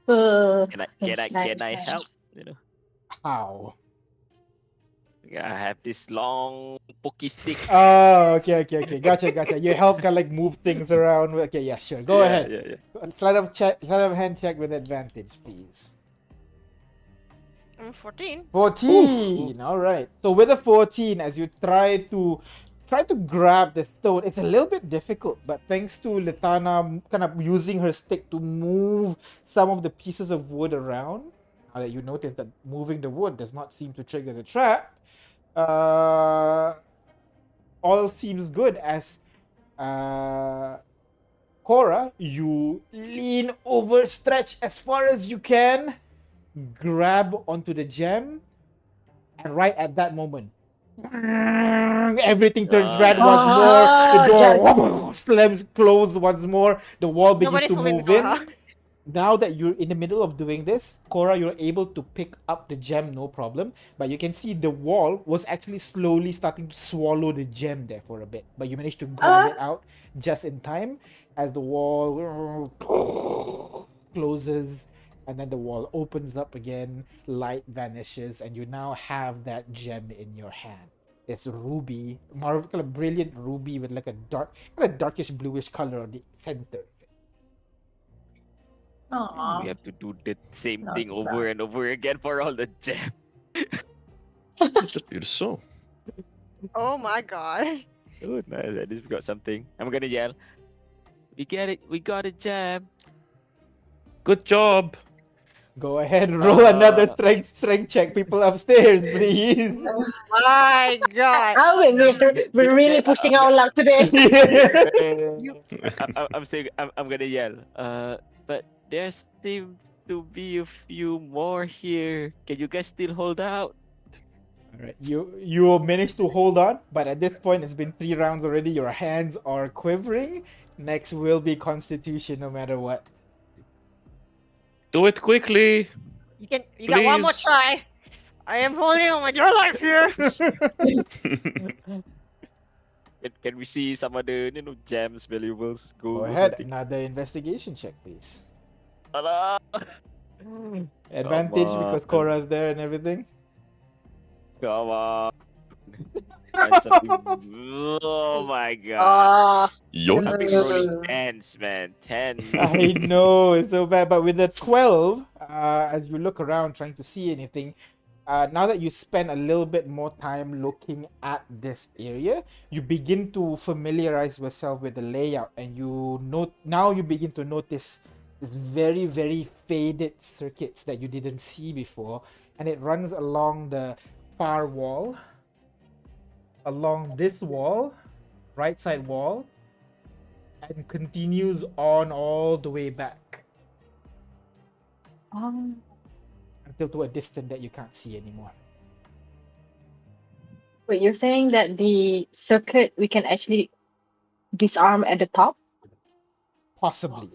Can Yes, I nice. help? You know, How? I have this long pokey stick. Oh, okay. Gotcha. You help kind of like move things around. Okay, yeah, sure. Go Yeah, ahead. Yeah. Sleight of hand check with advantage, please. 14. 14. All right. So with a 14, as you try to grab the stone, it's a little bit difficult, but thanks to Litana kind of using her stick to move some of the pieces of wood around, now that you notice that moving the wood does not seem to trigger the trap, all seems good as Cora, you lean over, stretch as far as you can, grab onto the gem, and right at that moment, everything turns red once more. The door slams closed once more. The wall begins Nobody's to holding the move door, in. huh? Now that you're in the middle of doing this, Cora, you're able to pick up the gem, no problem. But you can see the wall was actually slowly starting to swallow the gem there for a bit. But you managed to grab it out just in time as the wall closes, and then the wall opens up again, light vanishes, and you now have that gem in your hand. This ruby, kind of brilliant ruby with like a darkish bluish color on the center. Aww. We have to do the same Not thing over and over again for all the gem. It appears so. Oh my god. Oh, nice. At least we got something. I'm gonna yell. We get it. We got a gem. Good job. Go ahead, roll another strength check. People upstairs, please. My god. Oh, we're really pushing our luck today. I'm gonna yell. But there seems to be a few more here. Can you guys still hold out? Alright, you managed to hold on, but at this point it's been 3 rounds already. Your hands are quivering. Next will be Constitution, no matter what. Do it quickly. You got one more Please. try. I am holding on with your life here. Can we see some other gems, valuables? Go ahead, another investigation check, please. Alah. Advantage Come because on. Cora's there and everything. Come on. Find something. Oh my god. Yo. I've been rolling 10s, man. 10. I know, it's so bad. But with the 12, as you look around trying to see anything, now that you spend a little bit more time looking at this area, you begin to familiarize yourself with the layout, and now you begin to notice this very, very faded circuits that you didn't see before, and it runs along the far wall, along this wall, right side wall, and continues on all the way back until to a distance that you can't see anymore. Wait, you're saying that the circuit we can actually disarm at the top? Possibly.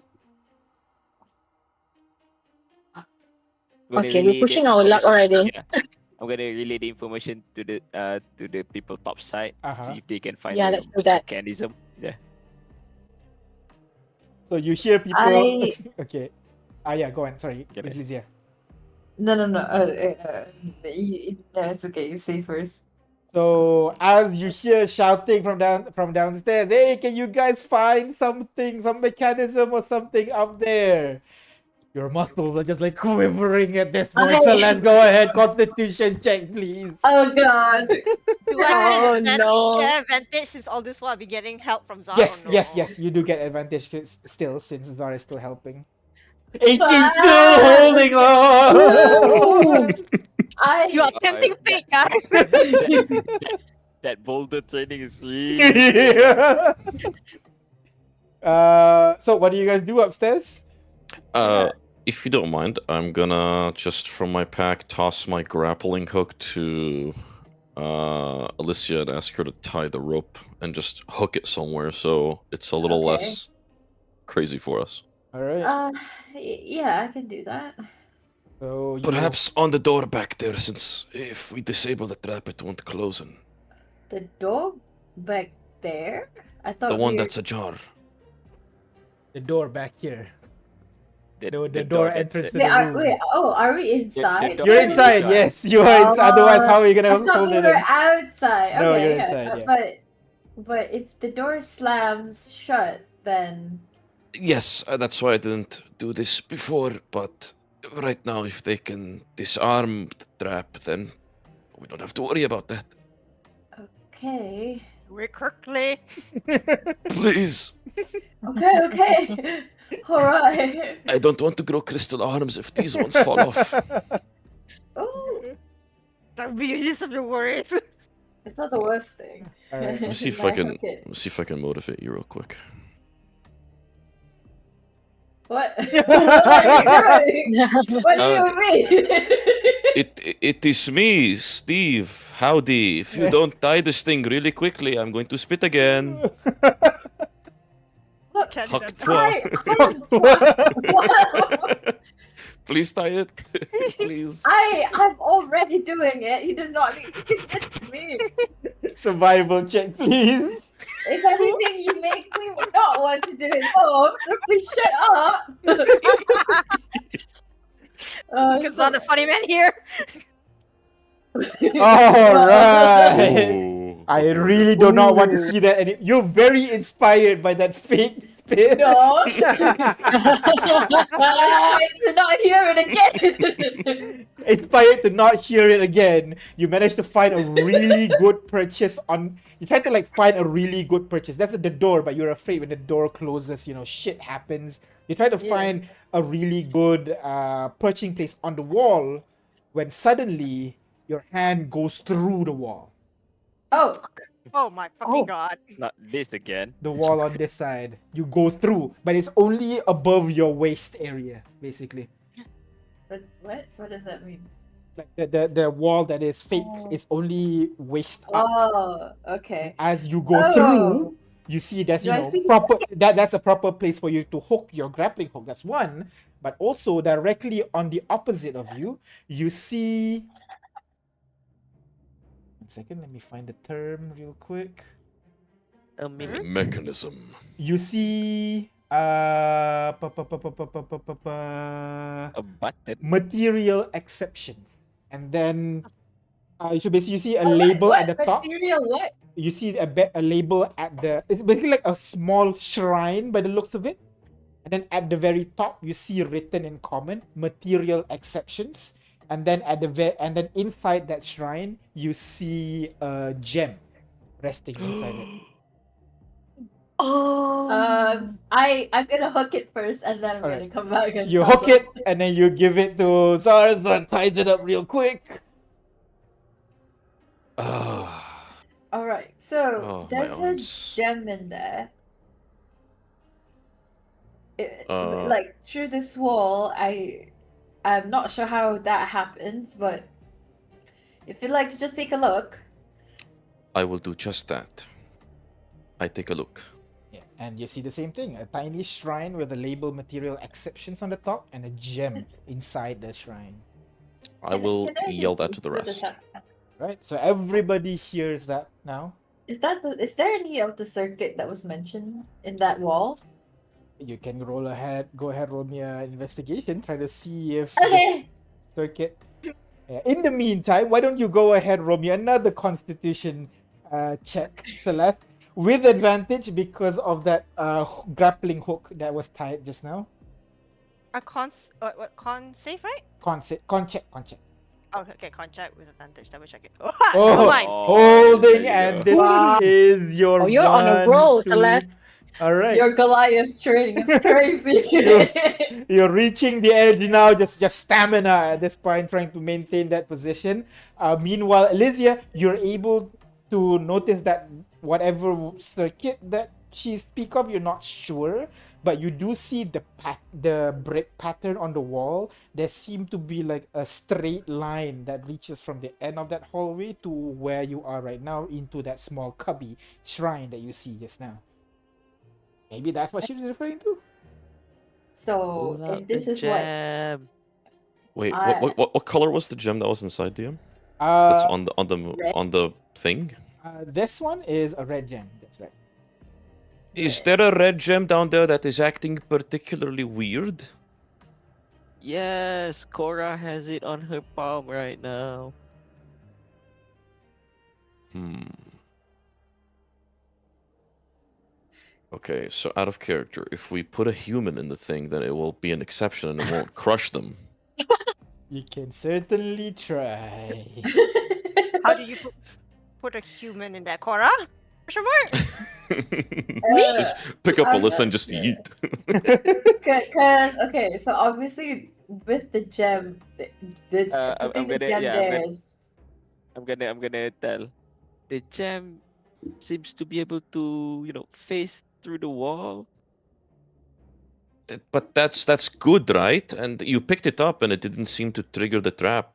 I'm gonna Okay, we're relay pushing the our luck information- already. Yeah. I'm gonna relay the information to the people top side. Uh-huh. See if they can find Yeah, the let's do that. mechanism. Yeah. So you hear people. I- Okay. Yeah, go on. Sorry, Get it. Lizia. No. It's okay. You say first. So as you hear shouting from downstairs, hey, can you guys find something, some mechanism or something up there? Your muscles are just like quivering at this point. So Okay. let's go ahead. Constitution check, please. Oh god. Do I get no. advantage since all this while I'll be getting help from Zara? Yes, or no? yes. You do get advantage still since Zara is still helping. 18 Ah! still holding on. You are tempting that- fate, guys. That boulder training is really. So what do you guys do upstairs? If you don't mind, I'm gonna just from my pack toss my grappling hook to Alicia and ask her to tie the rope and just hook it somewhere so it's a little Okay. less crazy for us. All right. Yeah, I can do that. So you Perhaps on the door back there, since if we disable the trap, it won't close. And The door back there? I thought the one we that's ajar. the door back here. The, The door that's entrance it. to the room. Wait, are we inside? door- You're inside. Inside. Yes, you are inside. Otherwise, how are you I gonna thought hold we it were in? outside. No, Okay, you're yeah, inside, yeah. But if the door slams shut, then Yes, that's why I didn't do this before. But right now, if they can disarm the trap, then we don't have to worry about that. okay. Very quickly. Please, Okay. All right. I don't want to grow crystal arms if these ones fall off. Oh, That would be use of the word. it's not the worst thing. All right. Let me see if My I can. hook it. Let me see if I can motivate you real quick. What? What are you doing? What do you mean? It is me, Steve. Howdy. If you don't tie this thing really quickly, I'm going to spit again. Look, Can't do Huck that. toi. Please tie it. Please. I'm already doing it. You do not need to convince me. Survival check, please. If anything, you make me not want to do it more. So please shut up. Because not the funny man here. All right. Oh, I okay, really do not want to see that. And you're very inspired by that fake spit. No. To not hear it again. Inspired to not hear it again. You managed to find a really good purchase on. You tried to like find a really good purchase. That's at the door, but you're afraid when the door closes, shit happens. You try to Yeah. find a really good perching place on the wall when suddenly your hand goes through the wall. Oh, Oh my fucking Oh. god. Not this again. The wall on this side. You go through, but it's only above your waist area, basically. but what? What does that mean? Like the wall that is fake Oh. is only waist up. Oh, okay. As you go Oh. through, you see that's Do I see- proper that's a proper place for you to hook your grappling hook. That's one. But also directly on the opposite of you, you see. One second, let me find the term real quick. A minute. Mechanism. You see A button. material exceptions, and then so basically you see a Oh, label what? at the top. Material what? You see a label at the. It's basically like a small shrine by the looks of it, and then at the very top you see written in common material exceptions, and then and then inside that shrine you see a gem resting inside it. Oh. I'm gonna hook it first, and then I'm Alright. gonna come back and You talk hook it and then you give it to Zara. Zara ties it up real quick. Ah, All right. So Oh, my there's a arms. gem in there. Uh. Like through this wall, I'm not sure how that happens, but if you'd like to just take a look. I will do just that. I take a look. Yeah, and you see the same thing: a tiny shrine with a label "material exceptions" on the top, and a gem inside the shrine. I will yell that to the rest. Right. So everybody hears that now. Is there any of the circuit that was mentioned in that wall? You can roll ahead. Go ahead, roll me an investigation. Try to see if Okay. this circuit. Yeah. In the meantime, why don't you go ahead, roll me another Constitution check, Celeste, with advantage because of that grappling hook that was tied just now. A con save, right? Con check. Oh, okay, con check with advantage. Double check it. Oh, Never mind. holding, there you and go. this Wow. is your. Oh, you're on a roll, Celeste. All right. Your Goliath training is crazy. You're reaching the edge now, just stamina at this point, trying to maintain that position. Meanwhile, Elysia, you're able to notice that whatever circuit that she speak of, you're not sure, but you do see the brick pattern on the wall. There seem to be like a straight line that reaches from the end of that hallway to where you are right now into that small cubby shrine that you see just now. Maybe that's what she was referring to. So Pull if out this the is what gem. Wait, I- what color was the gem that was inside DM? That's Uh, red. on the thing. this one is a red gem. That's right. Is there a red gem down there that is acting particularly weird? Yes, Cora has it on her palm right now. Okay, so out of character, if we put a human in the thing, then it will be an exception and it won't crush them. You can certainly try. How do you put a human in that, Cora? Question mark? Just pick up I'm Alyssa not and just sure. eat. Because okay, so obviously with the gem, the I'm putting the gonna gem yeah, there is I'm gonna tell. The gem seems to be able to, face through the wall. But that's good, right? And you picked it up and it didn't seem to trigger the trap,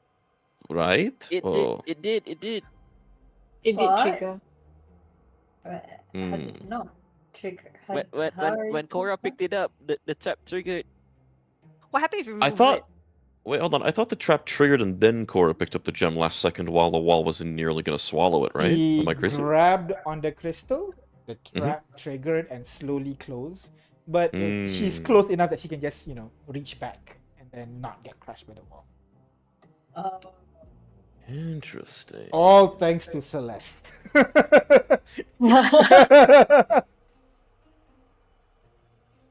right? It did. Oh, It did. It did. It did What? trigger. how did it not trigger? When Cora picked it up, the trap triggered. What happened if you remove I thought. it? Wait, hold on. I thought the trap triggered and then Cora picked up the gem last second while the wall wasn't nearly gonna swallow it, right? He Am I crazy? grabbed on the crystal, the Mhm. trap triggered and slowly closed. But she's Mm. close enough that she can just, reach back and then not get crushed by the wall. Interesting. All thanks to Celeste.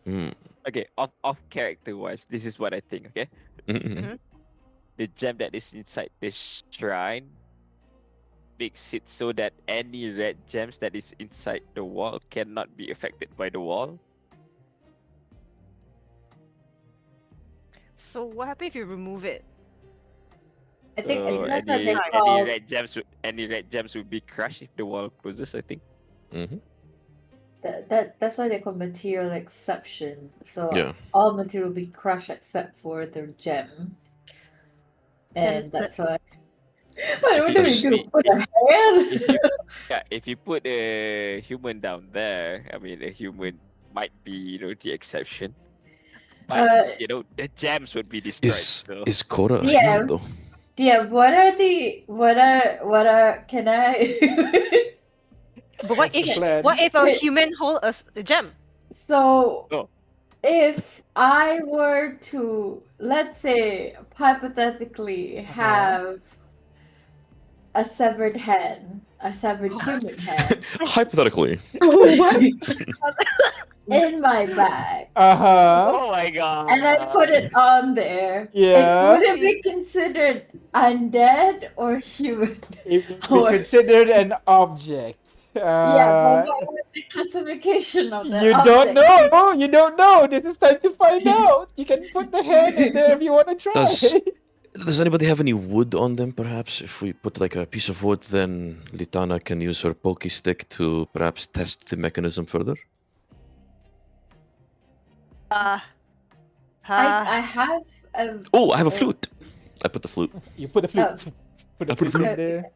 Hmm. Okay, off character wise, this is what I think. Okay, Mhm. the gem that is inside the shrine makes it so that any red gems that is inside the wall cannot be affected by the wall. So what happened if you remove it? I think So that's what they any call. any red gems would be crushed if the wall closes. I think. Mhm. That's why they call material exception. So Yeah. all material will be crushed except for the gem, Then and that's why. If What you do just- you do? Put a hand? if you put a human down there, I mean, a human might be the exception. But the gems would be destroyed. so. Is Cora a Yeah. human though? Yeah. What are? Can I? But what That's if the plan. what if a Wait. human hold a gem? So, Oh. if I were to, let's say, hypothetically, have a severed head, a severed human head Hypothetically. in my bag, Uh-huh. Oh my god! and I put it on there, Yeah. would it be considered undead or human? It would be Or- considered an object. Yeah, but what was the classification of that You don't object? know. You don't know. This is time to find out. You can put the hand in there if you want to try. Does anybody have any wood on them, perhaps? If we put like a piece of wood, then Litana can use her pokey stick to perhaps test the mechanism further? Uh, I have a. Oh, I have a flute! I put the flute. You put the flute. Put the I put the flute in flute. there.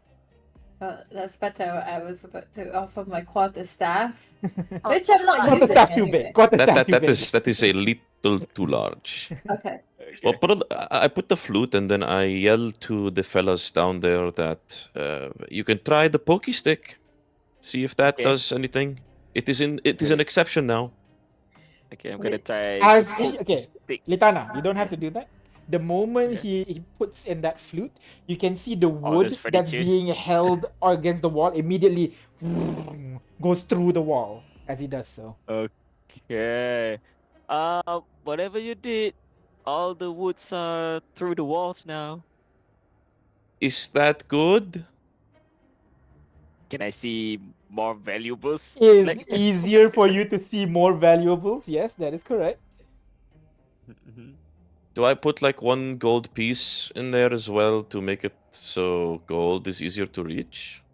That's better. I was about to offer my quarter staff, which I'm not Quarter using staff too anyway. big. Quarter staff too big. That is a little too large. Okay. Well, I put the flute and then I yell to the fellas down there that you can try the pokey stick. See if that Okay. does anything. It is an exception now. Okay, I'm gonna try. As to okay, stick. Litana, you don't have to do that. The moment he puts in that flute, you can see the wood those that's furnitures. being held against the wall immediately goes through the wall as he does so. Okay. Whatever you did, all the woods are through the walls now. Is that good? Can I see more valuables? It's Like- easier for you to see more valuables. Yes, that is correct. Mhm. Do I put like one gold piece in there as well to make it so gold is easier to reach?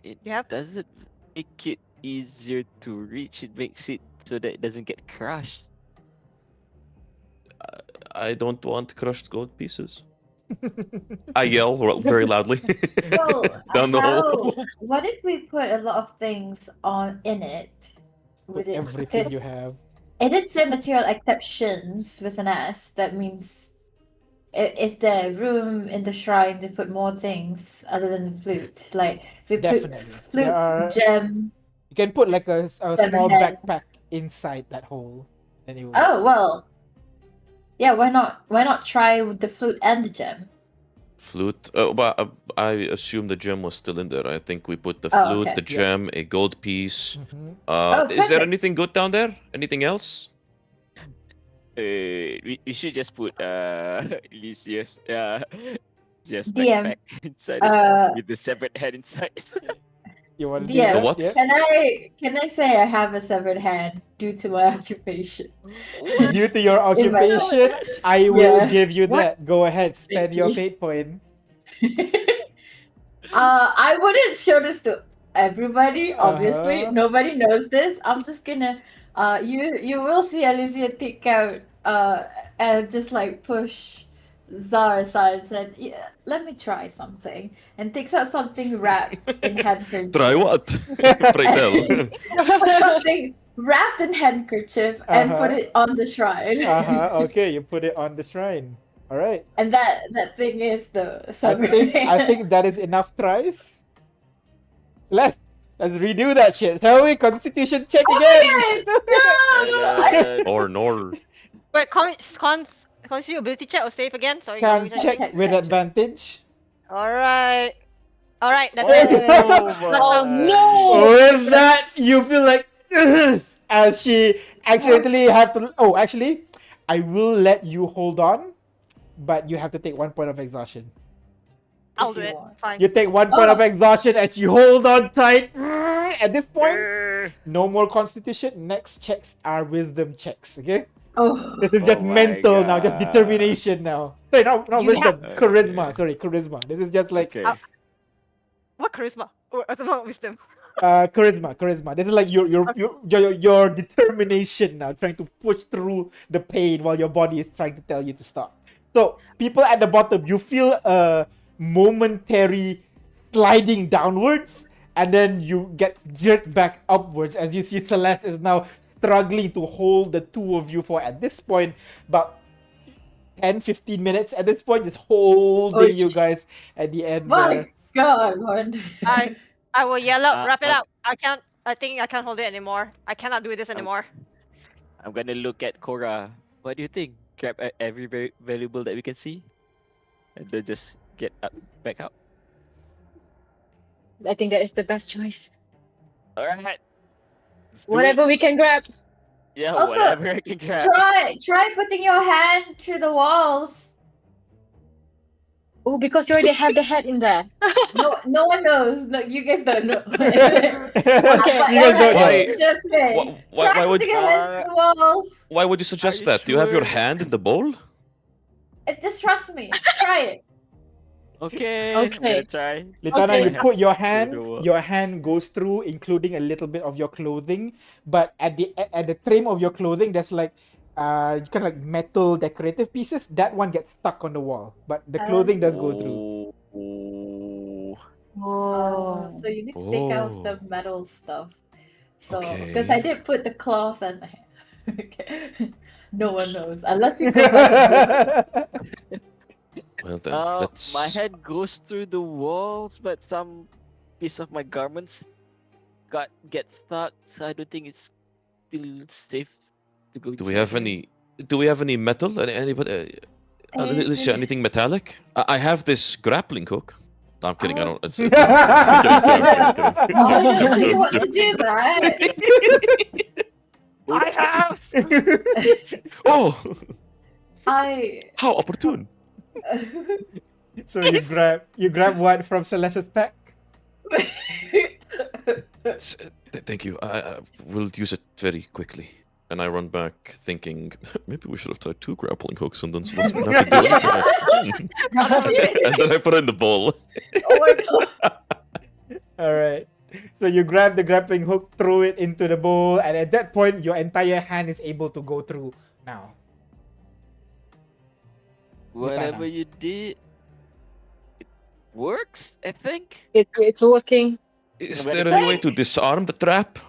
It You have- doesn't make it easier to reach. It makes it so that it doesn't get crushed. I don't want crushed gold pieces. I yell very loudly. Well, Down the hole. what if we put a lot of things in it? Put With it, everything because you have. it did say material exceptions with an S. That means is there room in the shrine to put more things other than the flute? Like if we Definitely. put flute, There are- gem. You can put like a small Seven. backpack inside that hole. And it will- Oh well. Yeah, why not? Why not try with the flute and the gem? Flute. But I assume the gem was still in there. I think we put the Oh, flute, okay. the gem, a gold piece. Mhm. Oh, Is there perfect. anything good down there? Anything else? We should just put Elysia's just DM, backpack inside Uh, it with the severed head inside. You want to Yeah. do The what? that? can I say I have a severed hand due to my occupation? Yeah. Due to your In my- occupation, I will Yeah. give you What? that. Go ahead, spend Thank your you. fate point. I wouldn't show this to everybody. Obviously, Uh-huh. nobody knows this. I'm just gonna. You will see Alicia take out. And just like push Zara aside and said, "Yeah, let me try something," and takes out something wrapped in handkerchief. Try what? Pray tell. Something wrapped in handkerchief and put Uh-huh. it on the shrine. Okay, you put it on the shrine. All right. And that thing is the I severed think hand. that is enough tries. Let's redo that shit. Shall we? Constitution check Oh again. No! Or nor. Wait, constitute ability check or save again? Sorry. Can let me check check, with check. advantage. Alright. Alright, that's Oh, it. Oh no! With that, you feel like as she accidentally have to. Oh, actually, I will let you hold on, but you have to take 1 point of exhaustion. I'll If do you it. want. Fine. You take 1 point of Oh. exhaustion as you hold on tight. At this point, Grr. no more constitution. Next checks are wisdom checks. Okay, Oh. this is just Oh my mental now, just God. determination now. Sorry, not You wisdom, have- charisma. Okay. Sorry, charisma. This is just like Okay. What charisma? Or about wisdom? charisma. This is like your determination now, trying to push through the pain while your body is trying to tell you to stop. So people at the bottom, you feel a momentary sliding downwards, and then you get jerked back upwards as you see Celeste is now struggling to hold the two of you for at this point about 10-15 minutes at this point, just holding Oh, you guys at the end My there. God, Wanda. I will yell out, wrap it I'm- up. I think I can't hold it anymore. I cannot do this anymore. I'm gonna look at Korra. What do you think? Grab every valuable that we can see, and then just get back out. I think that is the best choice. All right. Let's do it. Whatever we can grab. Yeah, Also, whatever I can grab. Try putting your hand through the walls. Oh, because you already have the head in there. No one knows. No, you guys don't know. You But guys don't know. Why- Just say. Why would Try putting your hands through the walls. why would you suggest you that? Do you have your sure? hand in the bowl? Just trust me. Try it. Okay. I'm Okay. gonna try. Litana, Okay. you put your Through hand, the wall. your hand goes through, including a little bit of your clothing. But at the trim of your clothing, there's like kind of like metal decorative pieces. That one gets stuck on the wall, but the clothing does go through. Oh. Oh. So you need to take out Oh. the metal stuff. So because Okay. I did put the cloth and the hand. Okay. No one knows unless you go back. Well then, let's. My head goes through the walls, but some piece of my garments get stuck. So I don't think it's still safe to go. Do we have any? Do we have any metal? Anybody? Alicia, anything metallic? I have this grappling hook. No, I'm kidding. I don't. It's, Why I'm do you kidding. want to do that? I have. Oh, I. how opportune! So you grab what from Celeste's pack? Thank you. I will use it very quickly. And I run back thinking, maybe we should have tied 2 grappling hooks and then so let's not have to do anything else. And then I put it in the bowl. Oh my God. All right. So you grab the grappling hook, throw it into the bowl, and at that point, your entire hand is able to go through now. Whatever Butana. you did, it works. I think. It's working. Is But there it- any way to disarm the trap?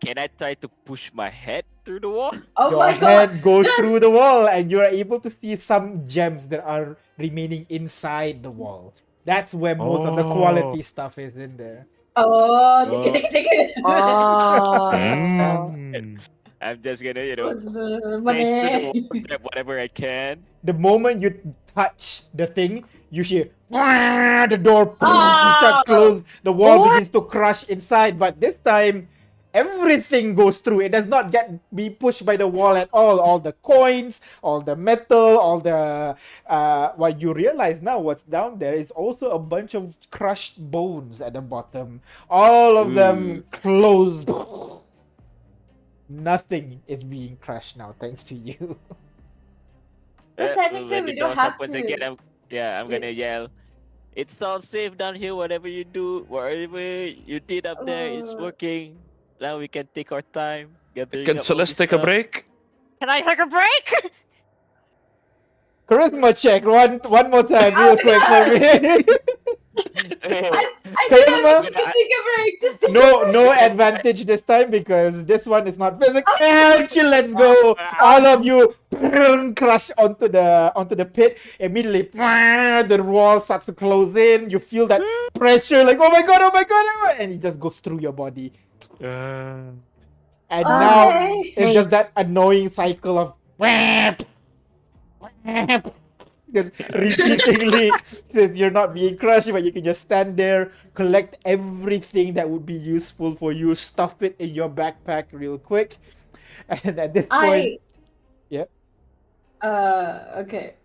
Can I try to push my head through the wall? Oh Your my head god! goes through the wall, and you're able to see some gems that are remaining inside the wall. That's where most of the quality stuff is in there. Oh, Oh. take it. Oh. Mm. I'm just gonna, you know, place to the Money. wall, grab whatever I can. The moment you touch the thing, you hear "Wah!" the door Ah! starts closed. The wall What? begins to crush inside, but this time everything goes through. It does not be pushed by the wall at all. All the coins, all the metal, all the what you realize now what's down there is also a bunch of crushed bones at the bottom. All of them closed. Nothing is being crushed now, thanks to you. So technically when we the don't doors have opens to- again, I'm Yeah. gonna yell. It's all safe down here. Whatever you do, whatever you did up there, it's Uh. working. Now we can take our time. Gathering Can up all Celeste this take a stuff. break? Can I take a break? Charisma check one more time, real quick for me. I think Charisma? I'm just gonna take a break. Just take a No break. advantage this time because this one is not physical. And let's go. All of you crush onto the pit. Immediately, the wall starts to close in. You feel that pressure, like oh my god, and it just goes through your body. And now Okay. it's just that annoying cycle of just repeatedly since you're not being crushed, but you can just stand there, collect everything that would be useful for you, stuff it in your backpack real quick, and at this point, Yep. Okay.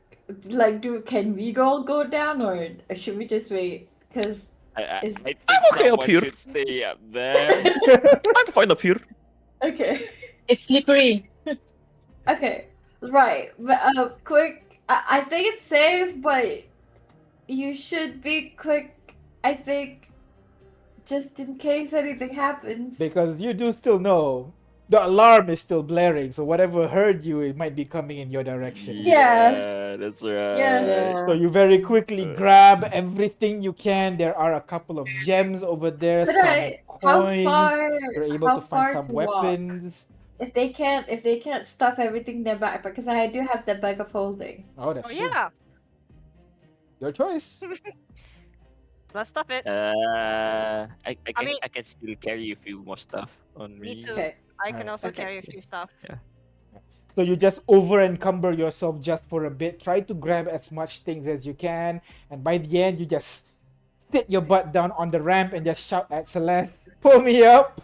Like, can we go down or should we just wait? Because I Is- think okay up someone here. should stay up there. I'm fine up here. okay, It's slippery. okay, right. But quick. I think it's safe, but you should be quick. I think, just in case anything happens. because you do still know the alarm is still blaring, so whatever heard you, it might be coming in your direction. Yeah. That's right. Yeah. So you very quickly grab everything you can. There are a couple of gems over there, But some how coins. far? You're able how to find far some to walk? weapons. If they can't stuff everything in their backpack, because I do have the bag of holding. Oh, that's Oh true. yeah, Your choice. let's stop it. I can mean- I can still carry a few more stuff on Me me. too. Okay. I can Alright. also Okay. carry a few stuff. So you just over encumber yourself just for a bit. Try to grab as much things as you can, and by the end, you just sit your butt down on the ramp and just shout at Celeste, "Pull me up!"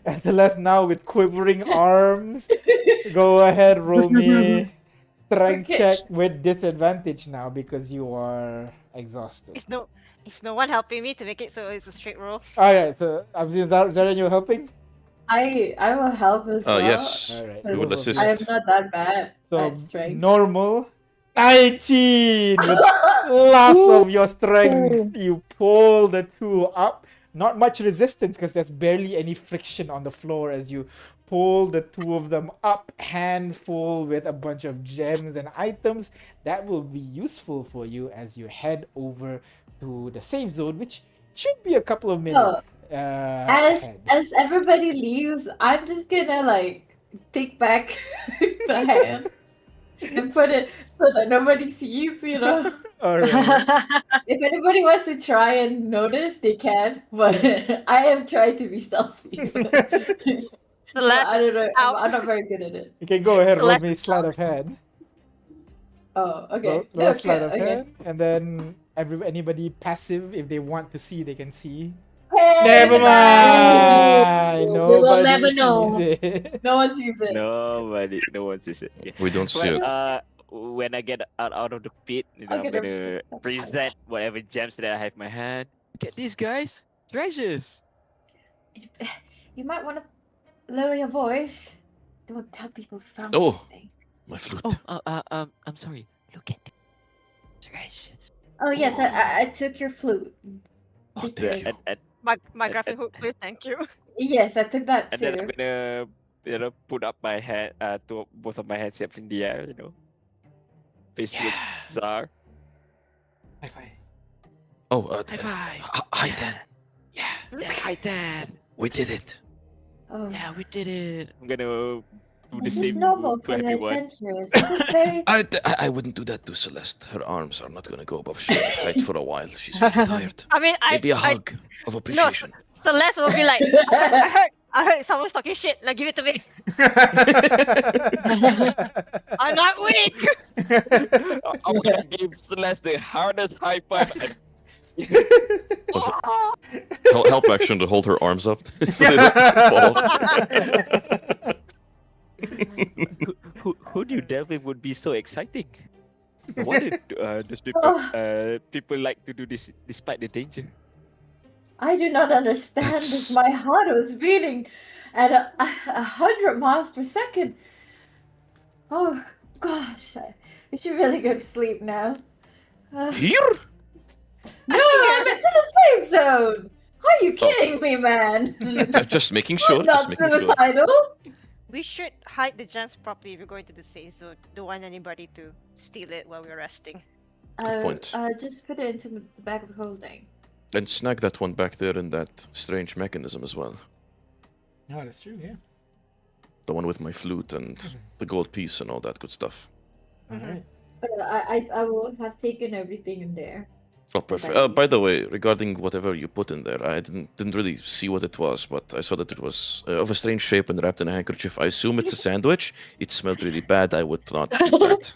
And Celeste now with quivering arms. Go ahead, roll me strength Okay. check with disadvantage now because you are exhausted. It's no one helping me to make it so it's a straight roll. All right, so Zaren, you helping? I will help as well. Yes. All right, We will both of you. assist. I am not that bad So at strength. normal 19 with lots of your strength. You pull the two up. Not much resistance because there's barely any friction on the floor as you pull the two of them up, handful with a bunch of gems and items that will be useful for you as you head over to the safe zone, which should be a couple of minutes. And ahead. as everybody leaves, I'm just gonna like take back the hand and put it so that nobody sees, you know. All right. If anybody wants to try and notice, they can. But I am trying to be stealthy. The last I don't know. out. I'm not very good at it. You can go ahead, roll Celeste me sleight of hand. Oh, okay. Roll Okay, sleight of okay. hand, and then anybody passive, if they want to see, they can see. Hey, Never everybody! mind. We will Nobody never sees know. it. No one sees it. No one sees it. Yeah. We don't see But it. when I get out of the pit, I'm Okay, gonna present whatever gems that I have in my hand. Get these guys, treasures. You might want to lower your voice. Don't tell people we found Oh. something. My flute. I'm sorry. Look at the treasures. Oh yes, I took your flute. Oh, thank Because- you. My grappling hook, please. Thank you. Yes, I took that And then I'm too. gonna, put up my hand, to both of my hands up in the air, face to the Tsar. High five. Oh, High five. hi, Dan. Yeah, Yeah, hi, Dad. we did it. Oh, Yeah, we did it. I'm gonna do the this is same normal to for the everyone. adventurers. This is very. I wouldn't do that to Celeste. Her arms are not gonna go above shoulder height for a while. She's very tired. I mean, Maybe a hug of appreciation. Celeste will be like, I heard someone's talking shit. Now give it to me. I'm not weak. I'm gonna give Celeste the hardest high five. Help action to hold her arms up so they don't fall. Who knew Delvin would be so exciting? I wondered, those people, people like to do this despite the danger. I do not understand That's- this. My heart was beating at 100 miles per second. Oh gosh, I should really go to sleep now. Here? No, I'm into the safe zone. Are you kidding me, man? Just making sure. I'm not Just making sure. suicidal. We should hide the gems properly if we're going to the safe zone. Don't want anybody to steal it while we're resting. Good point. Just put it into the bag of holding. And snag that one back there in that strange mechanism as well. No, that's true. Yeah. The one with my flute and the gold piece and all that good stuff. All right. I will have taken everything in there. Oh, perfect. Thank you. By the way, regarding whatever you put in there, I didn't really see what it was, but I saw that it was of a strange shape and wrapped in a handkerchief. I assume it's a sandwich. It smelled really bad. I would not eat that.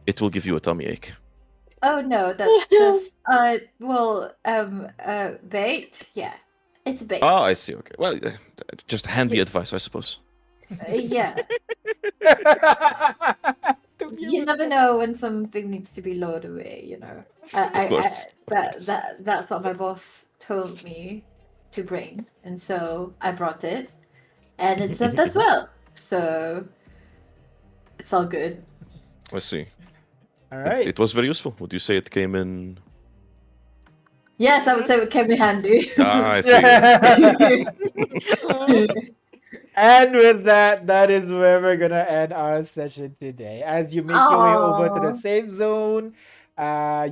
It will give you a tummy ache. Oh no, that's just bait. Yeah, it's bait. Ah, I see. Okay. Well, just handy advice, I suppose. Yeah, Don't be you a- never know when something needs to be lowered away. You know. Of course. Of course. That's what my boss told me to bring, and so I brought it, and it served us well. So it's all good. I see. All right. It was very useful. Would you say it came in? Yes, I would say it came in handy. Ah, I see. And with that, that is where we're gonna end our session today. As you make your way over to the Aw. safe zone,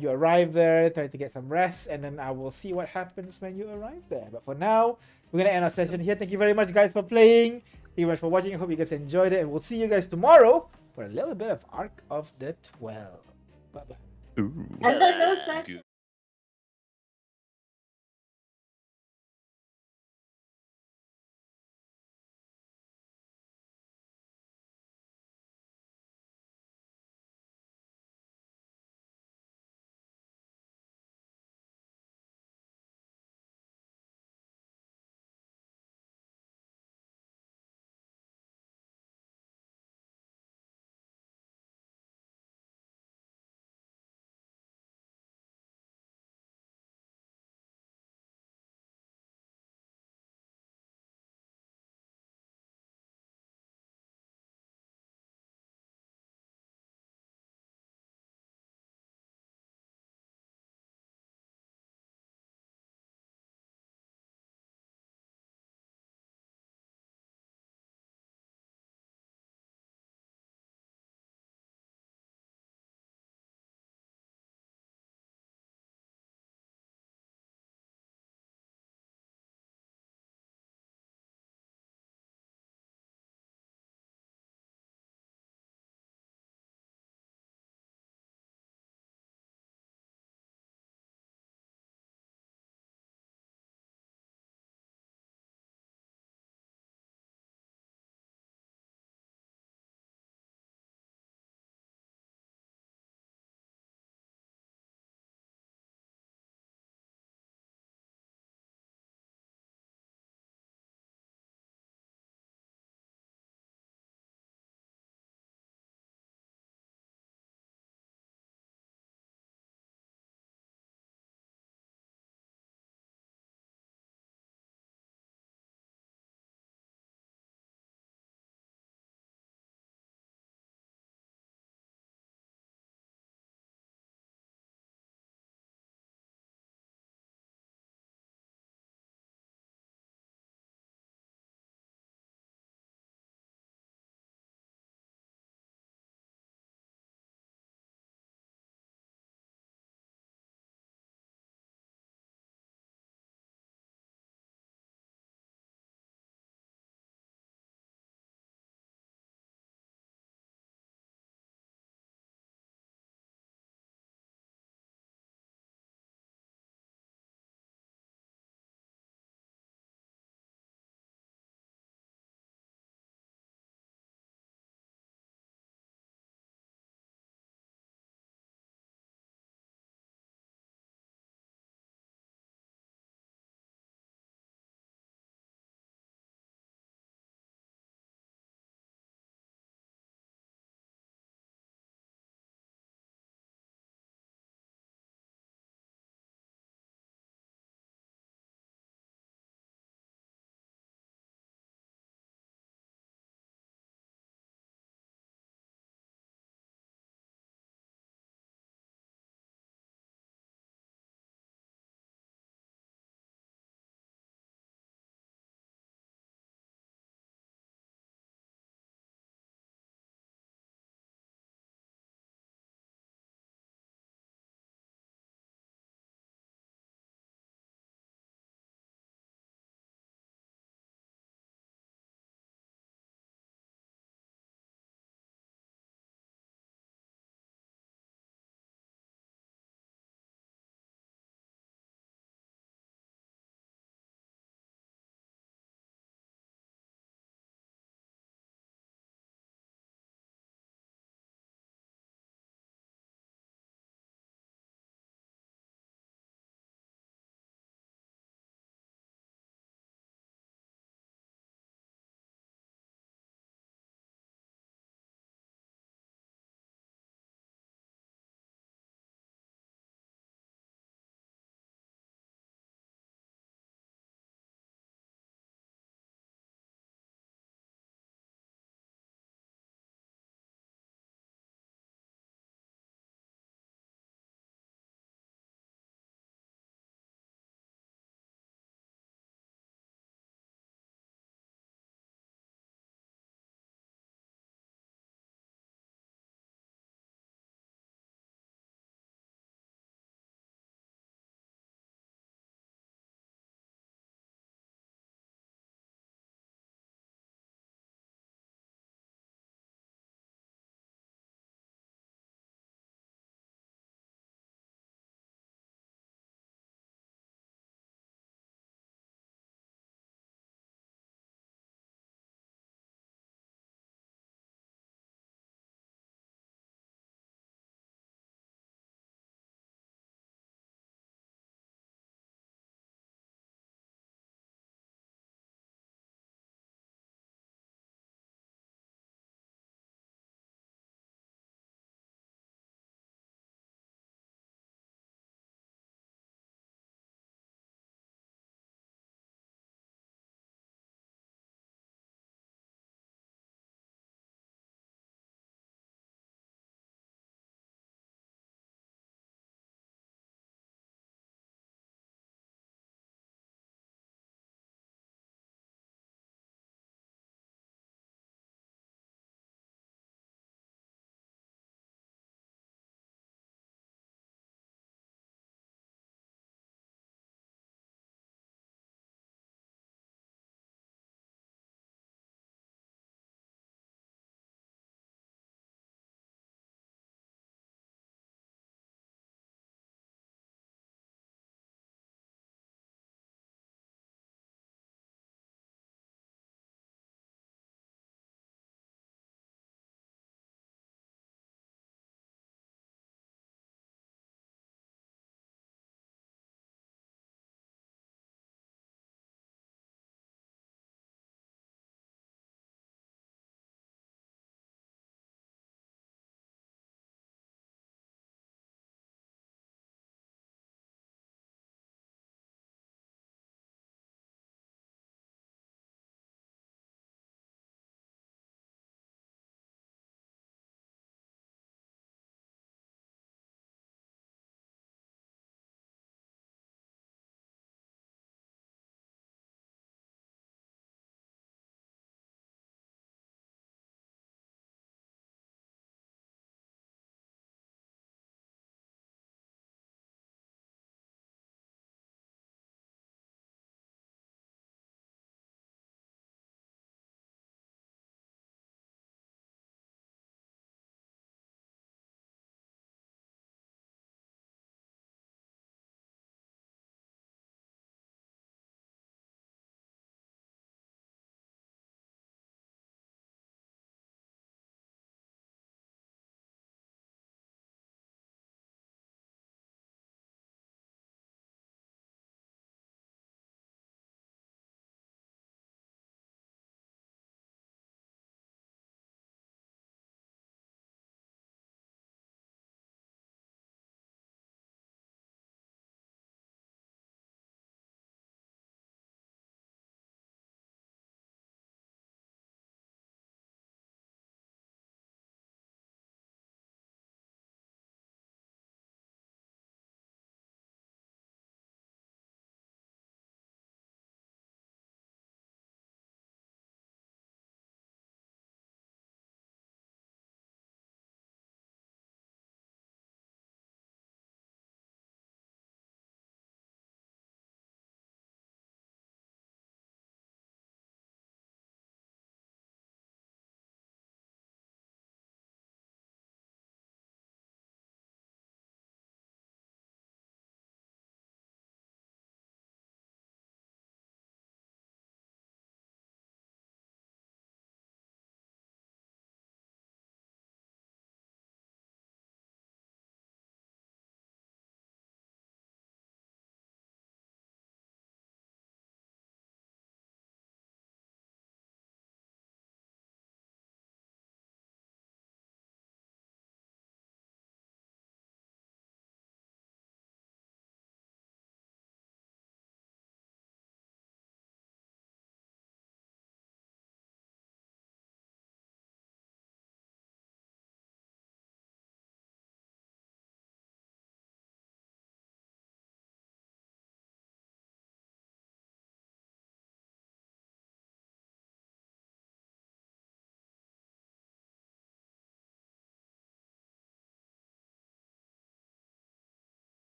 you arrive there, try to get some rest, and then I will see what happens when you arrive there. But for now, we're gonna end our session here. Thank you very much, guys, for playing. Thank you very much for watching. I hope you guys enjoyed it, and we'll see you guys tomorrow for a little bit of Arc of the 12. Bye bye. Ooh. And then no session.